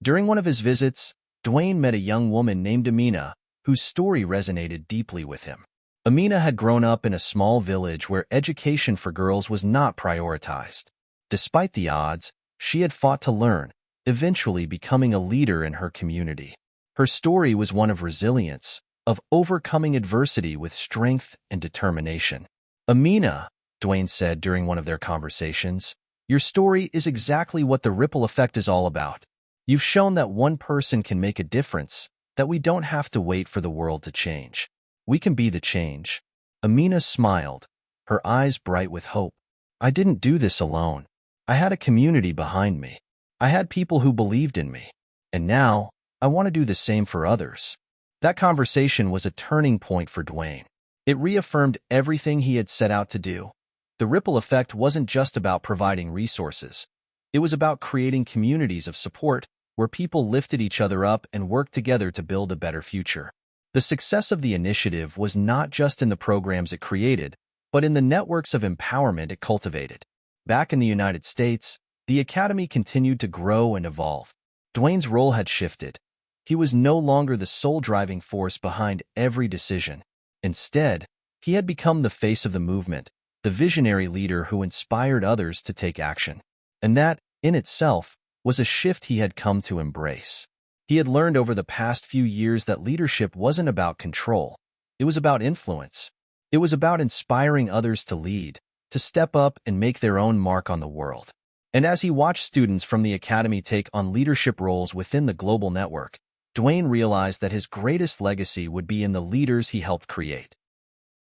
During one of his visits, Dwayne met a young woman named Amina, whose story resonated deeply with him. Amina had grown up in a small village where education for girls was not prioritized. Despite the odds, she had fought to learn, eventually becoming a leader in her community. Her story was one of resilience, of overcoming adversity with strength and determination. "Amina," Dwayne said during one of their conversations, "your story is exactly what the ripple effect is all about. You've shown that one person can make a difference, that we don't have to wait for the world to change. We can be the change." Amina smiled, her eyes bright with hope. "I didn't do this alone. I had a community behind me. I had people who believed in me. And now, I want to do the same for others." That conversation was a turning point for Dwayne. It reaffirmed everything he had set out to do. The ripple effect wasn't just about providing resources. It was about creating communities of support where people lifted each other up and worked together to build a better future. The success of the initiative was not just in the programs it created, but in the networks of empowerment it cultivated. Back in the United States, the Academy continued to grow and evolve. Dwayne's role had shifted. He was no longer the sole driving force behind every decision. Instead, he had become the face of the movement, the visionary leader who inspired others to take action. And that, in itself, was a shift he had come to embrace. He had learned over the past few years that leadership wasn't about control. It was about influence. It was about inspiring others to lead, to step up and make their own mark on the world. And as he watched students from the Academy take on leadership roles within the global network, Dwayne realized that his greatest legacy would be in the leaders he helped create.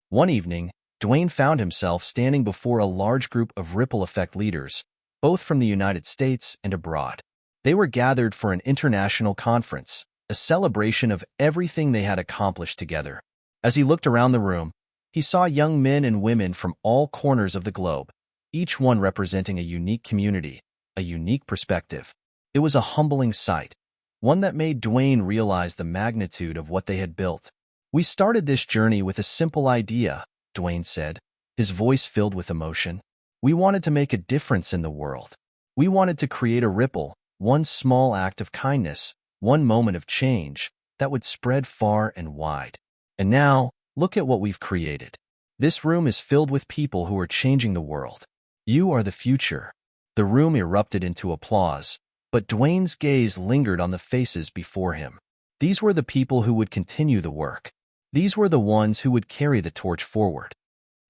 One evening, Dwayne found himself standing before a large group of ripple effect leaders, both from the United States and abroad. They were gathered for an international conference, a celebration of everything they had accomplished together. As he looked around the room, he saw young men and women from all corners of the globe, each one representing a unique community, a unique perspective. It was a humbling sight, one that made Dwayne realize the magnitude of what they had built. "We started this journey with a simple idea," Dwayne said, his voice filled with emotion. "We wanted to make a difference in the world. We wanted to create a ripple, one small act of kindness, one moment of change that would spread far and wide. And now, look at what we've created. This room is filled with people who are changing the world. You are the future." The room erupted into applause, but Dwayne's gaze lingered on the faces before him. These were the people who would continue the work. These were the ones who would carry the torch forward.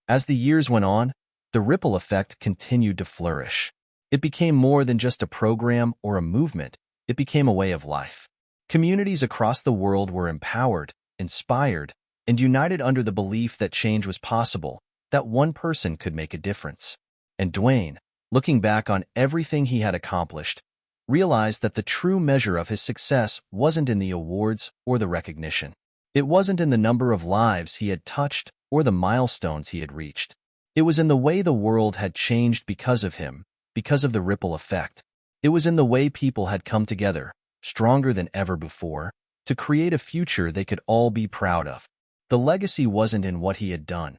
As the years went on, the ripple effect continued to flourish. It became more than just a program or a movement. It became a way of life. Communities across the world were empowered, inspired, and united under the belief that change was possible, that one person could make a difference. And Dwayne, looking back on everything he had accomplished, realized that the true measure of his success wasn't in the awards or the recognition. It wasn't in the number of lives he had touched or the milestones he had reached. It was in the way the world had changed because of him, because of the ripple effect. It was in the way people had come together, stronger than ever before, to create a future they could all be proud of. The legacy wasn't in what he had done.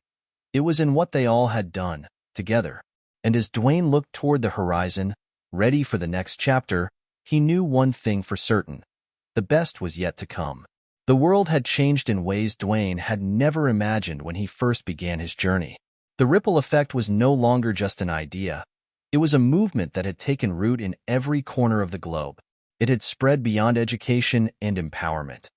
It was in what they all had done, together. And as Dwayne looked toward the horizon, ready for the next chapter, he knew one thing for certain. The best was yet to come. The world had changed in ways Dwayne had never imagined when he first began his journey. The ripple effect was no longer just an idea. It was a movement that had taken root in every corner of the globe. It had spread beyond education and empowerment.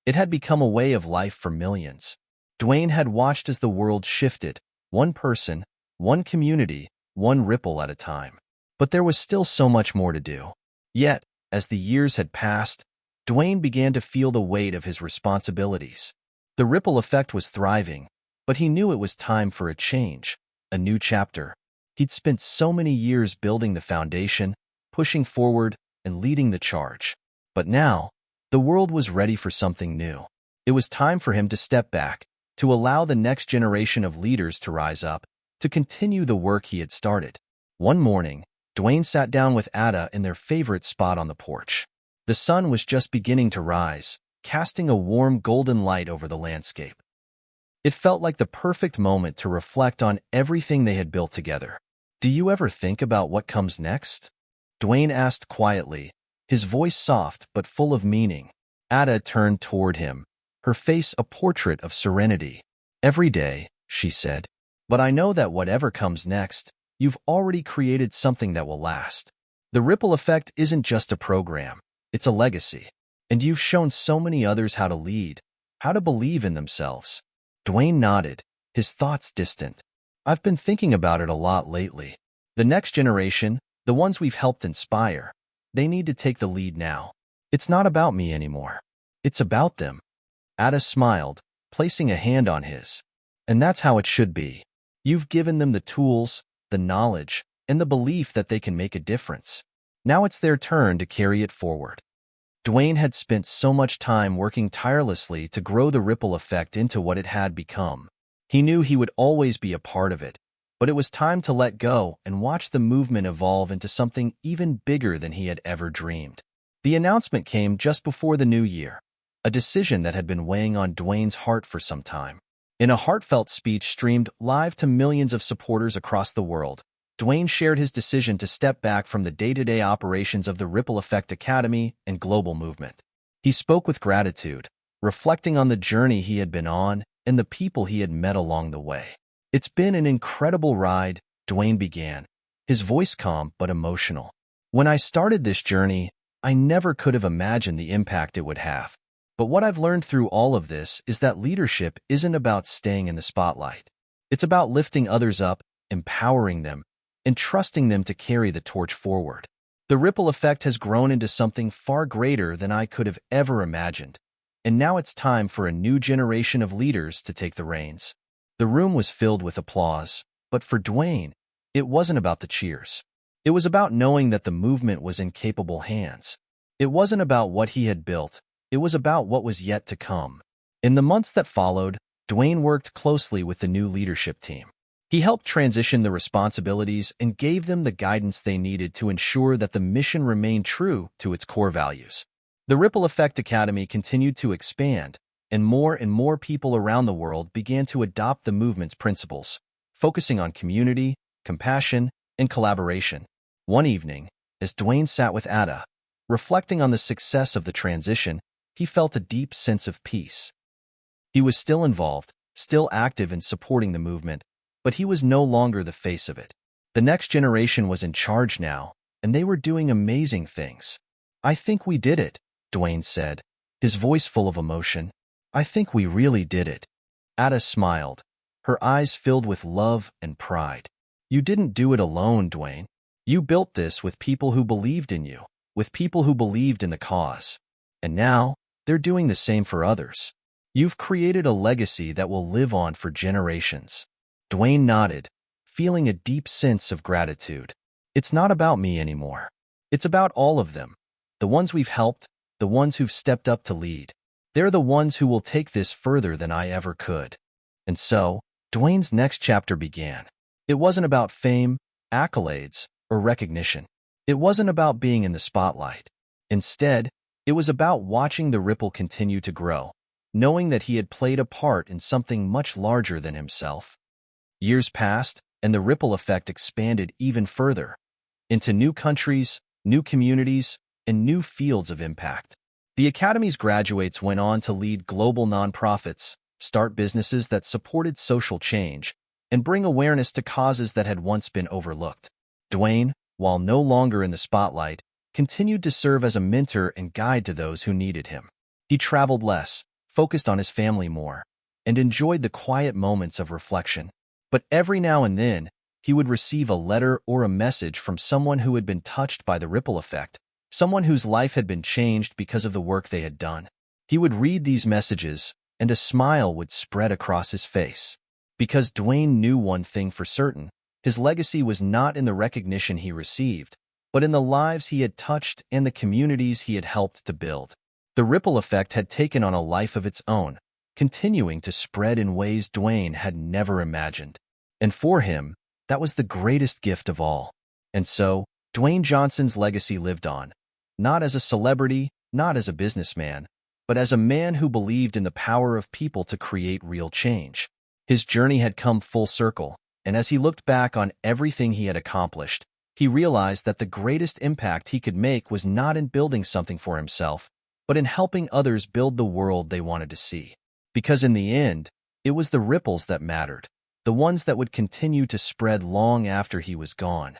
It had become a way of life for millions. Dwayne had watched as the world shifted, one person, one community, one ripple at a time. But there was still so much more to do. Yet, as the years had passed, Dwayne began to feel the weight of his responsibilities. The ripple effect was thriving, but he knew it was time for a change, a new chapter. He'd spent so many years building the foundation, pushing forward, and leading the charge. But now, the world was ready for something new. It was time for him to step back, to allow the next generation of leaders to rise up, to continue the work he had started. One morning, Dwayne sat down with Ada in their favorite spot on the porch. The sun was just beginning to rise, casting a warm golden light over the landscape. It felt like the perfect moment to reflect on everything they had built together. "Do you ever think about what comes next?" Dwayne asked quietly, his voice soft but full of meaning. Ada turned toward him, her face a portrait of serenity. "Every day," she said. "But I know that whatever comes next, you've already created something that will last. The ripple effect isn't just a program, it's a legacy. And you've shown so many others how to lead, how to believe in themselves." Dwayne nodded, his thoughts distant. "I've been thinking about it a lot lately. The next generation, the ones we've helped inspire, they need to take the lead now. It's not about me anymore. It's about them." Ada smiled, placing a hand on his. "And that's how it should be. You've given them the tools, the knowledge, and the belief that they can make a difference. Now it's their turn to carry it forward." Dwayne had spent so much time working tirelessly to grow the ripple effect into what it had become. He knew he would always be a part of it, But it was time to let go and watch the movement evolve into something even bigger than he had ever dreamed. The announcement came just before the new year, a decision that had been weighing on Dwayne's heart for some time. In a heartfelt speech streamed live to millions of supporters across the world, Dwayne shared his decision to step back from the day-to-day operations of the Ripple Effect Academy and global movement. He spoke with gratitude, reflecting on the journey he had been on and the people he had met along the way. "It's been an incredible ride," Dwayne began, his voice calm but emotional. "When I started this journey, I never could have imagined the impact it would have. But what I've learned through all of this is that leadership isn't about staying in the spotlight. It's about lifting others up, empowering them, and trusting them to carry the torch forward. The ripple effect has grown into something far greater than I could have ever imagined, and now it's time for a new generation of leaders to take the reins." The room was filled with applause, but for Dwayne, it wasn't about the cheers. It was about knowing that the movement was in capable hands. It wasn't about what he had built. It was about what was yet to come. In the months that followed, Dwayne worked closely with the new leadership team. He helped transition the responsibilities and gave them the guidance they needed to ensure that the mission remained true to its core values. The Ripple Effect Academy continued to expand, and more people around the world began to adopt the movement's principles, focusing on community, compassion, and collaboration. One evening, as Dwayne sat with Ada, reflecting on the success of the transition, he felt a deep sense of peace. He was still involved, still active in supporting the movement, but he was no longer the face of it. The next generation was in charge now, and they were doing amazing things. "I think we did it," Dwayne said, his voice full of emotion. "I think we really did it." Ada smiled, her eyes filled with love and pride. "You didn't do it alone, Dwayne. You built this with people who believed in you, with people who believed in the cause. And now, they're doing the same for others. You've created a legacy that will live on for generations." Dwayne nodded, feeling a deep sense of gratitude. "It's not about me anymore. It's about all of them. The ones we've helped, the ones who've stepped up to lead. They're the ones who will take this further than I ever could." And so, Dwayne's next chapter began. It wasn't about fame, accolades, or recognition. It wasn't about being in the spotlight. Instead, it was about watching the ripple continue to grow, knowing that he had played a part in something much larger than himself. Years passed, and the ripple effect expanded even further, into new countries, new communities, and new fields of impact. The Academy's graduates went on to lead global nonprofits, start businesses that supported social change, and bring awareness to causes that had once been overlooked. Dwayne, while no longer in the spotlight, continued to serve as a mentor and guide to those who needed him. He traveled less, focused on his family more, and enjoyed the quiet moments of reflection. But every now and then, he would receive a letter or a message from someone who had been touched by the ripple effect, someone whose life had been changed because of the work they had done. He would read these messages, and a smile would spread across his face. Because Dwayne knew one thing for certain, his legacy was not in the recognition he received, but in the lives he had touched and the communities he had helped to build. The ripple effect had taken on a life of its own, continuing to spread in ways Dwayne had never imagined. And for him, that was the greatest gift of all. And so, Dwayne Johnson's legacy lived on, not as a celebrity, not as a businessman, but as a man who believed in the power of people to create real change. His journey had come full circle, and as he looked back on everything he had accomplished, he realized that the greatest impact he could make was not in building something for himself, but in helping others build the world they wanted to see. Because in the end, it was the ripples that mattered, the ones that would continue to spread long after he was gone.